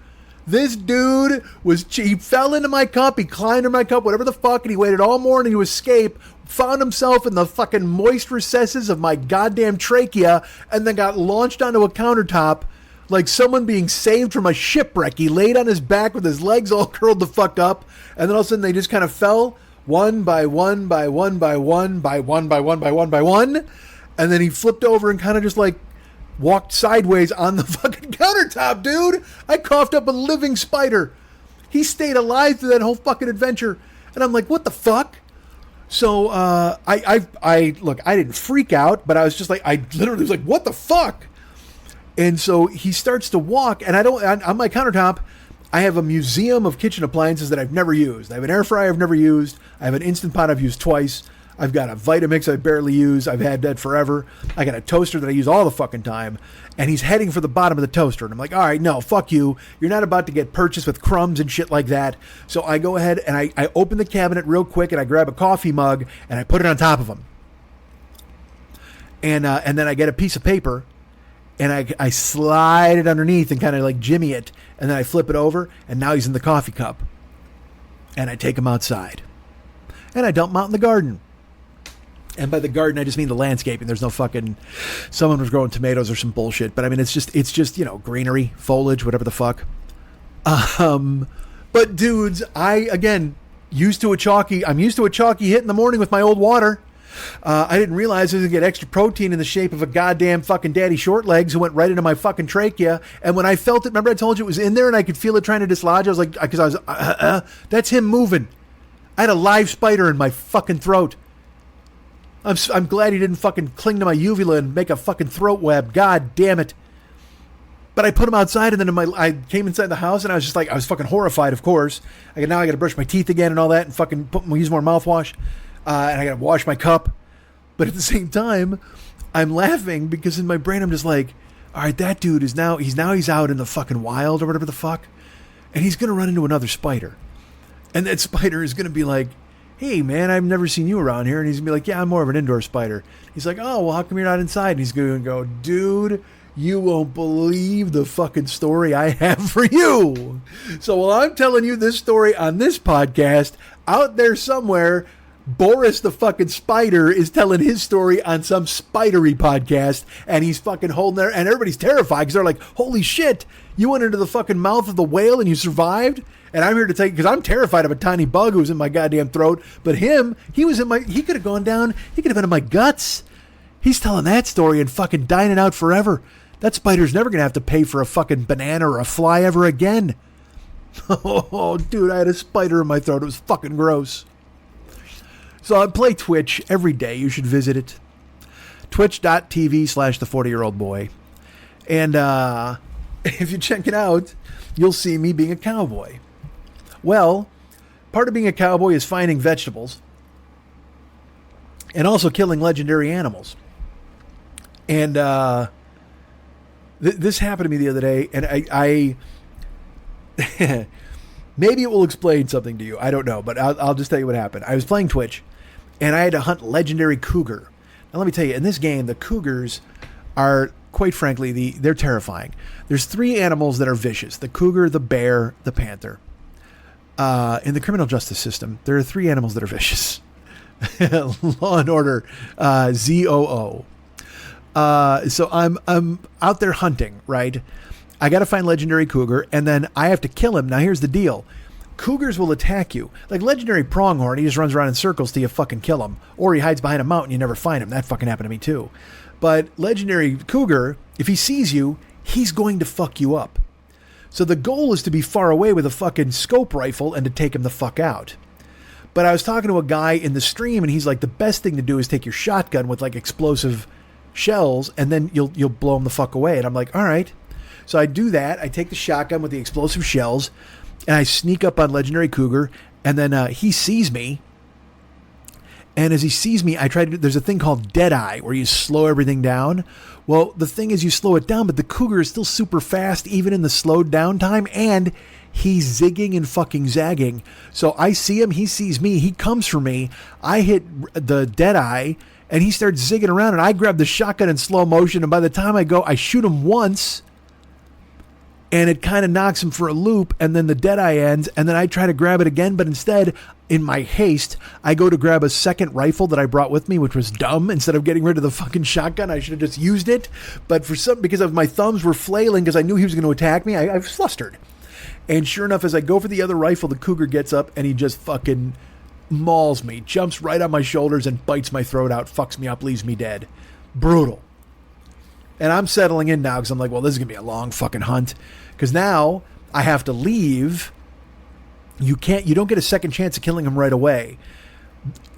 This dude he fell into my cup, he climbed in my cup, whatever the fuck, and he waited all morning to escape, found himself in the fucking moist recesses of my goddamn trachea, and then got launched onto a countertop like someone being saved from a shipwreck. He laid on his back with his legs all curled the fuck up, and then all of a sudden they just kind of fell one by one by one by one by one by one by one by one, and then he flipped over and kind of just like walked sideways on the fucking countertop, dude. I coughed up a living spider. He stayed alive through that whole fucking adventure. And I'm like, what the fuck? So, I look, I didn't freak out, but I was just like, I literally was like, what the fuck? And so he starts to walk, and on my countertop, I have a museum of kitchen appliances that I've never used. I have an air fryer I've never used. I have an Instant Pot I've used twice. I've got a Vitamix I barely use. I've had that forever. I got a toaster that I use all the fucking time. And he's heading for the bottom of the toaster. And I'm like, all right, no, fuck you. You're not about to get purchased with crumbs and shit like that. So I go ahead and I open the cabinet real quick, and I grab a coffee mug and I put it on top of him. And then I get a piece of paper and I slide it underneath and kind of like jimmy it. And then I flip it over, and now he's in the coffee cup. And I take him outside. And I dump him out in the garden. And by the garden, I just mean the landscaping. There's no fucking, someone was growing tomatoes or some bullshit. But I mean, it's just, you know, greenery, foliage, whatever the fuck. But dudes, I'm used to a chalky hit in the morning with my old water. I didn't realize I was going to get extra protein in the shape of a goddamn fucking daddy short legs who went right into my fucking trachea. And when I felt it, remember I told you it was in there and I could feel it trying to dislodge? I was like, because I was, that's him moving. I had a live spider in my fucking throat. I'm glad he didn't fucking cling to my uvula and make a fucking throat web. God damn it. But I put him outside, and then I came inside the house, and I was fucking horrified, of course. Now I got to brush my teeth again and all that, and fucking use more mouthwash. And I got to wash my cup. But at the same time, I'm laughing because in my brain I'm just like, all right, that dude is he's out in the fucking wild or whatever the fuck, and he's gonna run into another spider, and that spider is gonna be like, hey man, I've never seen you around here. And he's gonna be like, yeah, I'm more of an indoor spider. He's like, oh, well, how come you're not inside? And he's gonna go, dude, you won't believe the fucking story I have for you. So while I'm telling you this story on this podcast, out there somewhere, Boris the fucking spider is telling his story on some spidery podcast, and he's fucking holding there, and everybody's terrified because they're like, holy shit, you went into the fucking mouth of the whale and you survived? And I'm here to tell you, because I'm terrified of a tiny bug who was in my goddamn throat, but he could have gone down, he could have been in my guts. He's telling that story and fucking dining out forever. That spider's never going to have to pay for a fucking banana or a fly ever again. Oh, dude, I had a spider in my throat. It was fucking gross. So I play Twitch every day. You should visit it. Twitch.tv/the40year-old-boy. And if you check it out, you'll see me being a cowboy. Well, part of being a cowboy is finding vegetables and also killing legendary animals. And this happened to me the other day, and I maybe it will explain something to you. I don't know, but I'll just tell you what happened. I was playing Twitch, and I had to hunt legendary cougar. Now, let me tell you, in this game, the cougars are quite frankly, they're terrifying. There's 3 animals that are vicious: the cougar, the bear, the panther. In the criminal justice system, there are 3 animals that are vicious. Law and Order, ZOO. So I'm out there hunting, right? I got to find legendary cougar, and then I have to kill him. Now here's the deal. Cougars will attack you. Like legendary pronghorn, he just runs around in circles till you fucking kill him. Or he hides behind a mountain, you never find him. That fucking happened to me too. But legendary cougar, if he sees you, he's going to fuck you up. So the goal is to be far away with a fucking scope rifle and to take him the fuck out. But I was talking to a guy in the stream, and he's like, the best thing to do is take your shotgun with like explosive shells, and then you'll blow him the fuck away. And I'm like, all right. So I do that. I take the shotgun with the explosive shells, and I sneak up on legendary cougar, and then he sees me. And as he sees me, I try to do, there's a thing called Deadeye where you slow everything down. Well, the thing is you slow it down, but the cougar is still super fast, even in the slowed down time. And he's zigging and fucking zagging. So I see him. He sees me. He comes for me. I hit the Deadeye, and he starts zigging around. And I grab the shotgun in slow motion. And by the time I go, I shoot him once. And it kind of knocks him for a loop, and then the Deadeye ends, and then I try to grab it again, but instead, in my haste, I go to grab a second rifle that I brought with me, which was dumb. Instead of getting rid of the fucking shotgun, I should have just used it. But because of my thumbs were flailing, because I knew he was going to attack me, I flustered. And sure enough, as I go for the other rifle, the cougar gets up, and he just fucking mauls me, jumps right on my shoulders, and bites my throat out, fucks me up, leaves me dead. Brutal. And I'm settling in now, because I'm like, well, this is going to be a long fucking hunt. Because now I have to leave. You don't get a second chance of killing him right away.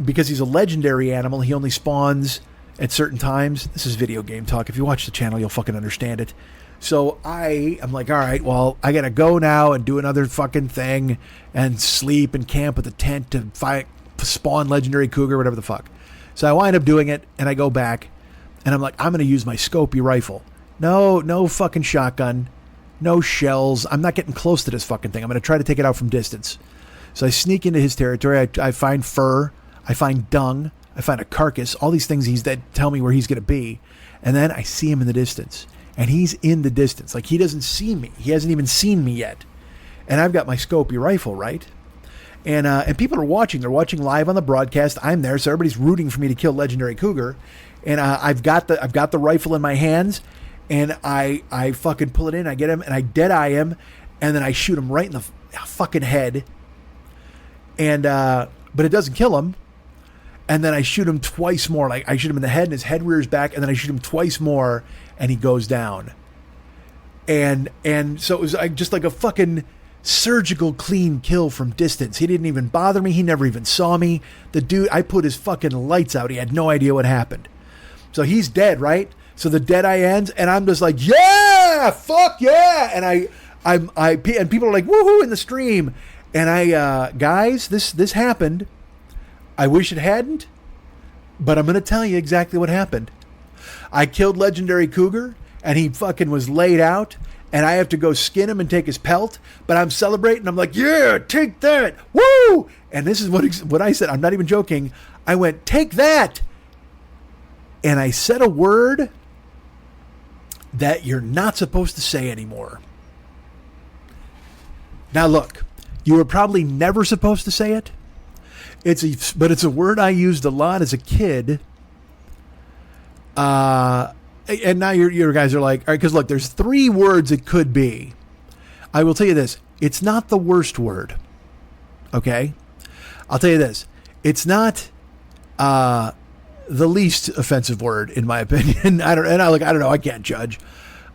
Because he's a legendary animal, he only spawns at certain times. This is video game talk. If you watch the channel, you'll fucking understand it. So I'm like, all right, well, I got to go now and do another fucking thing and sleep and camp with a tent to spawn legendary cougar, whatever the fuck. So I wind up doing it, and I go back, and I'm like, I'm going to use my scopy rifle. No fucking shotgun. No shells. I'm not getting close to this fucking thing. I'm going to try to take it out from distance. So I sneak into his territory. I find fur. I find dung. I find a carcass. All these things that tell me where he's going to be. And then I see him in the distance. And he's in the distance. Like, he doesn't see me. He hasn't even seen me yet. And I've got my scopy rifle, right? And people are watching. They're watching live on the broadcast. I'm there, so everybody's rooting for me to kill legendary cougar. And I've got the rifle in my hands. And I fucking pull it in, I get him, and I Deadeye him, and then I shoot him right in the fucking head. And, but it doesn't kill him. And then I shoot him twice more. Like, I shoot him in the head, and his head rears back, and then I shoot him twice more, and he goes down. And so it was just like a fucking surgical clean kill from distance. He didn't even bother me. He never even saw me. The dude, I put his fucking lights out. He had no idea what happened. So he's dead, right? So the Deadeye ends, and I'm just like, yeah, fuck yeah, and and people are like, woohoo in the stream, and guys, this happened. I wish it hadn't, but I'm gonna tell you exactly what happened. I killed legendary cougar, and he fucking was laid out, and I have to go skin him and take his pelt, but I'm celebrating. I'm like, yeah, take that, woo! And this is what I said. I'm not even joking. I went, take that, and I said a word that you're not supposed to say anymore. Now look, you were probably never supposed to say it. But it's a word I used a lot as a kid. And now your guys are like, all right, because look, there's 3 words it could be. I will tell you this. It's not the worst word. Okay? I'll tell you this. It's not the least offensive word, in my opinion. I don't know. I can't judge.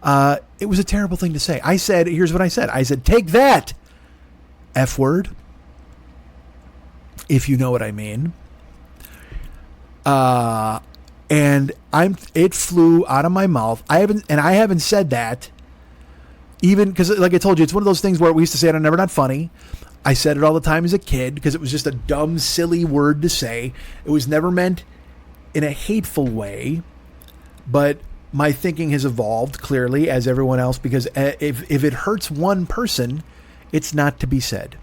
It was a terrible thing to say. Here's what I said. I said, take that, F word, if you know what I mean. And it flew out of my mouth. I haven't said that, even because, like I told you, it's one of those things where we used to say it on Never Not Funny. I said it all the time as a kid because it was just a dumb, silly word to say. It was never meant in a hateful way, but my thinking has evolved clearly as everyone else, because if it hurts one person, it's not to be said.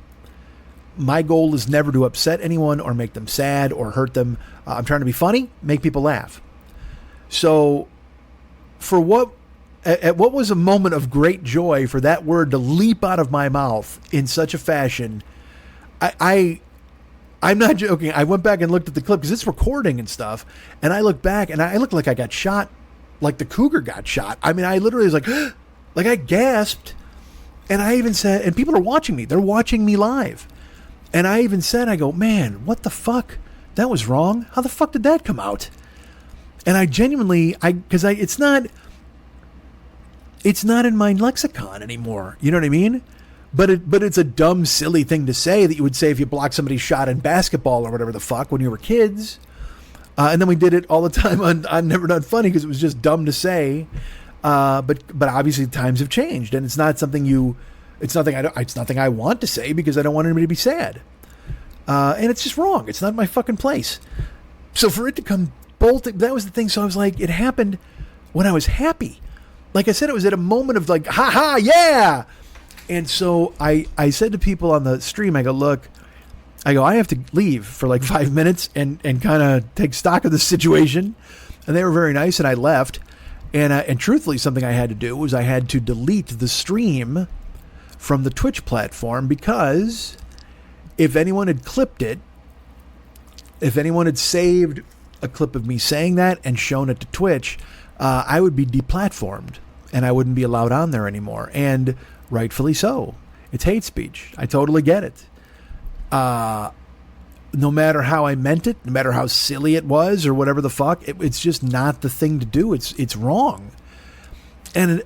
My goal is never to upset anyone or make them sad or hurt them. I'm trying to be funny, make people laugh. So for what at what was a moment of great joy for that word to leap out of my mouth in such a fashion. I'm not joking. I went back and looked at the clip because it's recording and stuff. And I looked back and I looked like I got shot, like the cougar got shot. I mean, I literally was like, like I gasped. And I even said, and people are watching me. They're watching me live. And I even said, I go, man, what the fuck? That was wrong. How the fuck did that come out? And I genuinely, it's not in my lexicon anymore. You know what I mean? But it's a dumb, silly thing to say that you would say if you blocked somebody's shot in basketball or whatever the fuck when you were kids. And then we did it all the time on Never Not Funny because it was just dumb to say. But obviously times have changed, and it's not something it's nothing I want to say because I don't want anybody to be sad. And it's just wrong. It's not my fucking place. So for it to come bolting, that was the thing. So I was like, it happened when I was happy. Like I said, it was at a moment of like, ha ha, yeah. And so I said to people on the stream, I go, look, I have to leave for like 5 minutes and kind of take stock of the situation. And they were very nice, and I left. And truthfully, something I had to do was I had to delete the stream from the Twitch platform because if anyone had clipped it, if anyone had saved a clip of me saying that and shown it to Twitch, I would be deplatformed and I wouldn't be allowed on there anymore. And rightfully so. It's hate speech. I totally get it. No matter how I meant it, no matter how silly it was or whatever the fuck, it's just not the thing to do. It's wrong. And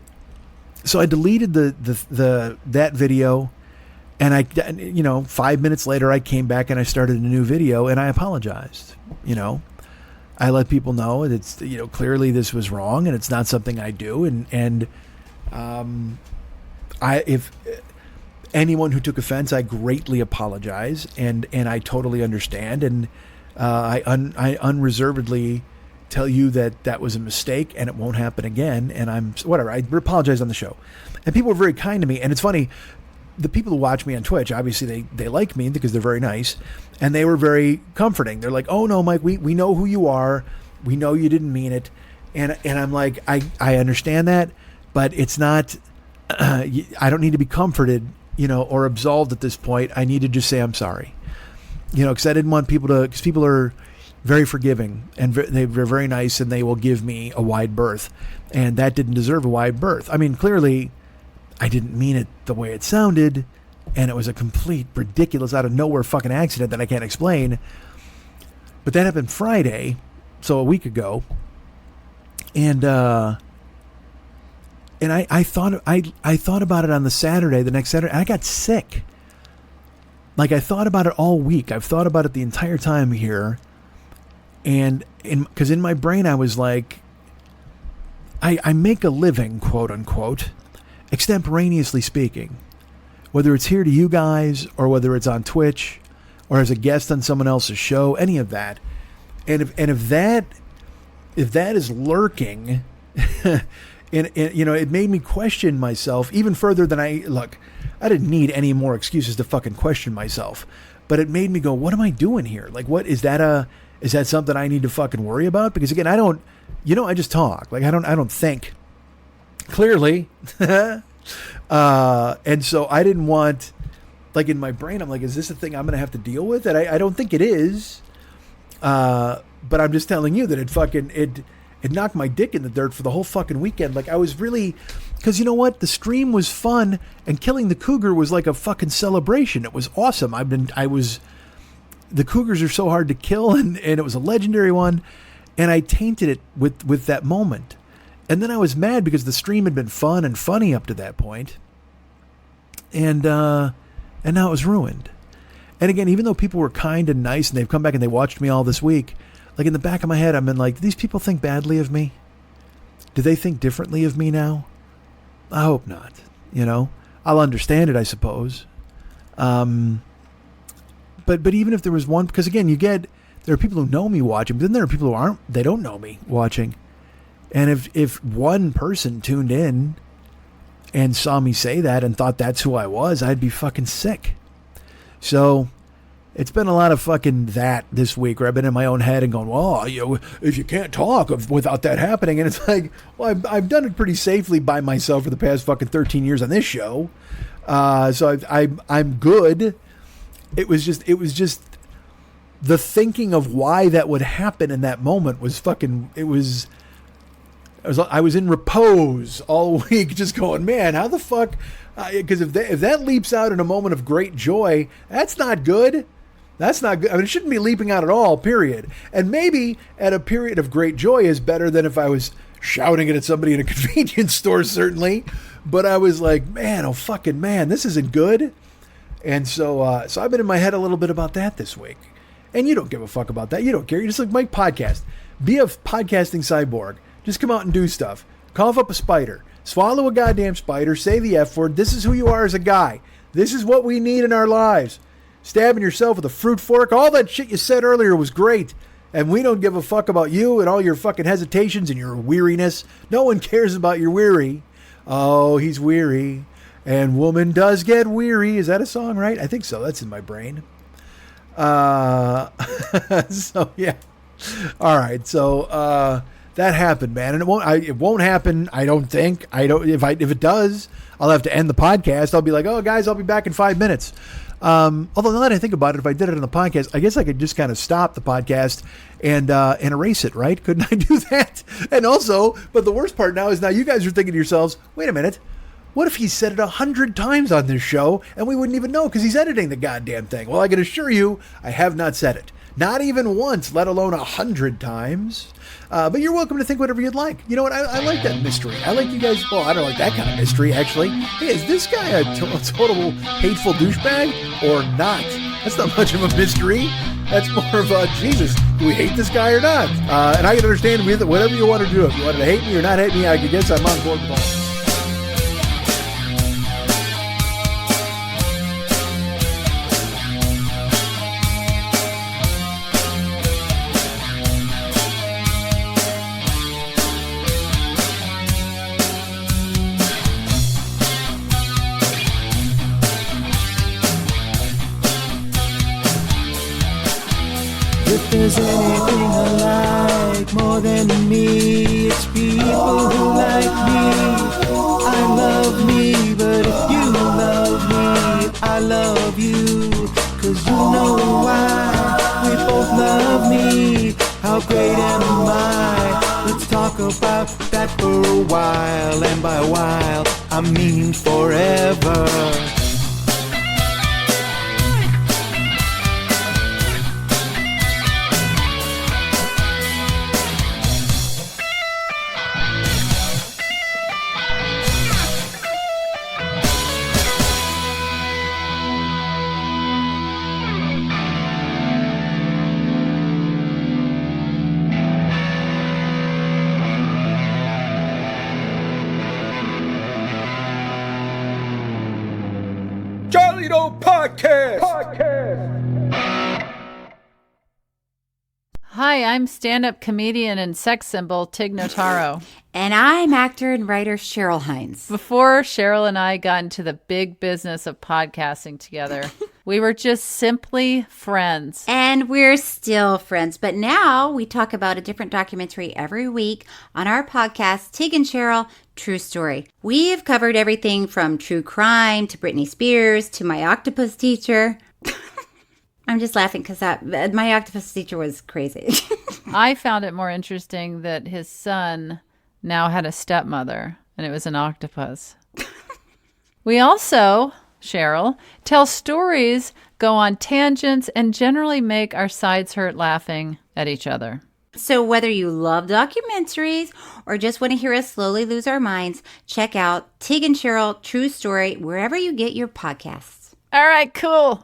so I deleted that video, and 5 minutes later I came back and I started a new video and I apologized. I let people know that it's, clearly this was wrong and it's not something I do. And if anyone who took offense, I greatly apologize, and I totally understand, and I unreservedly tell you that was a mistake and it won't happen again, and I apologize on the show. And people were very kind to me, and it's funny, the people who watch me on Twitch, obviously they like me because they're very nice, and they were very comforting. They're like, oh no, Mike, we know who you are, we know you didn't mean it, and I'm like, I understand that, but it's not, I don't need to be comforted, or absolved at this point. I need to just say I'm sorry, because I didn't want people because people are very forgiving and they're very nice and they will give me a wide berth, and that didn't deserve a wide berth. I mean, clearly I didn't mean it the way it sounded, and it was a complete ridiculous out of nowhere fucking accident that I can't explain. But that happened Friday, so a week ago, and I thought about it on the Saturday, the next Saturday, and I got sick. Like, I thought about it all week. I've thought about it the entire time here. And because in my brain I was like, I make a living, quote unquote, extemporaneously speaking. Whether it's here to you guys or whether it's on Twitch or as a guest on someone else's show, any of that. And if that is lurking... And it made me question myself even further than I didn't need any more excuses to fucking question myself, but it made me go, what am I doing here? Like, what is that something I need to fucking worry about? Because again, I just talk. Like, I don't think clearly. And so I didn't want, like, in my brain, I'm like, is this a thing I'm going to have to deal with? And I don't think it is. But I'm just telling you that it knocked my dick in the dirt for the whole fucking weekend. Like, I was really... Because you know what? The stream was fun, and killing the cougar was like a fucking celebration. It was awesome. The cougars are so hard to kill, and it was a legendary one, and I tainted it with that moment. And then I was mad because the stream had been fun and funny up to that point. And now it was ruined. And again, even though people were kind and nice, and they've come back and they watched me all this week... Like, in the back of my head, I've been like, do these people think badly of me? Do they think differently of me now? I hope not. I'll understand it, I suppose. But even if there was one, because again, there are people who know me watching, but then there are people who they don't know me watching. And if one person tuned in and saw me say that and thought that's who I was, I'd be fucking sick. So It's been a lot of fucking that this week where I've been in my own head and going, well, if you can't talk without that happening. And it's like, well, I've done it pretty safely by myself for the past fucking 13 years on this show. So I'm good. It was just the thinking of why that would happen in that moment was fucking, I was in repose all week just going, man, how the fuck? Because if that leaps out in a moment of great joy, that's not good. That's not good. I mean, it shouldn't be leaping out at all, period. And maybe at a period of great joy is better than if I was shouting it at somebody in a convenience store, certainly. But I was like, man, oh fucking man, this isn't good. And so I've been in my head a little bit about that this week. And you don't give a fuck about that. You don't care. You just like, Mike, podcast. Be a podcasting cyborg. Just come out and do stuff. Cough up a spider. Swallow a goddamn spider. Say the F word. This is who you are as a guy. This is what we need in our lives. Stabbing yourself with a fruit fork. All that shit you said earlier was great. And we don't give a fuck about you and all your fucking hesitations and your weariness. No one cares about your weary. Oh, he's weary. And woman does get weary. Is that a song, right? I think so. That's in my brain. So, yeah. All right. So, that happened, man. And it won't happen, I don't think. If it does, I'll have to end the podcast. I'll be like, oh, guys, I'll be back in 5 minutes. Although now that I think about it, if I did it on the podcast, I guess I could just kind of stop the podcast and erase it, right? Couldn't I do that? And also, but the worst part now is now you guys are thinking to yourselves, wait a minute, what if he said it 100 times on this show and we wouldn't even know because he's editing the goddamn thing? Well, I can assure you, I have not said it. Not even once, let alone 100 times. But you're welcome to think whatever you'd like. You know what? I like that mystery. I like you guys. Well, I don't like that kind of mystery, actually. Hey, is this guy a total hateful douchebag or not? That's not much of a mystery. That's more of a, Jesus, do we hate this guy or not? And I can understand whatever you want to do. If you wanted to hate me or not hate me, I guess I'm on board with all. If there's anything I like more than me, it's people who like me. I love me, but if you love me, I love you. 'Cause you know why, we both love me. How great am I? Let's talk about that for a while. And by a while, I mean forever. Hi, I'm stand-up comedian and sex symbol Tig Notaro. And I'm actor and writer Cheryl Hines. Before Cheryl and I got into the big business of podcasting together, we were just simply friends. And we're still friends. But now we talk about a different documentary every week on our podcast, Tig and Cheryl, True Story. We've covered everything from true crime to Britney Spears to My Octopus Teacher. I'm just laughing because My Octopus Teacher was crazy. I found it more interesting that his son now had a stepmother, and it was an octopus. We also, Cheryl, tell stories, go on tangents, and generally make our sides hurt laughing at each other. So whether you love documentaries or just want to hear us slowly lose our minds, check out Tig and Cheryl, True Story, wherever you get your podcasts. All right, cool.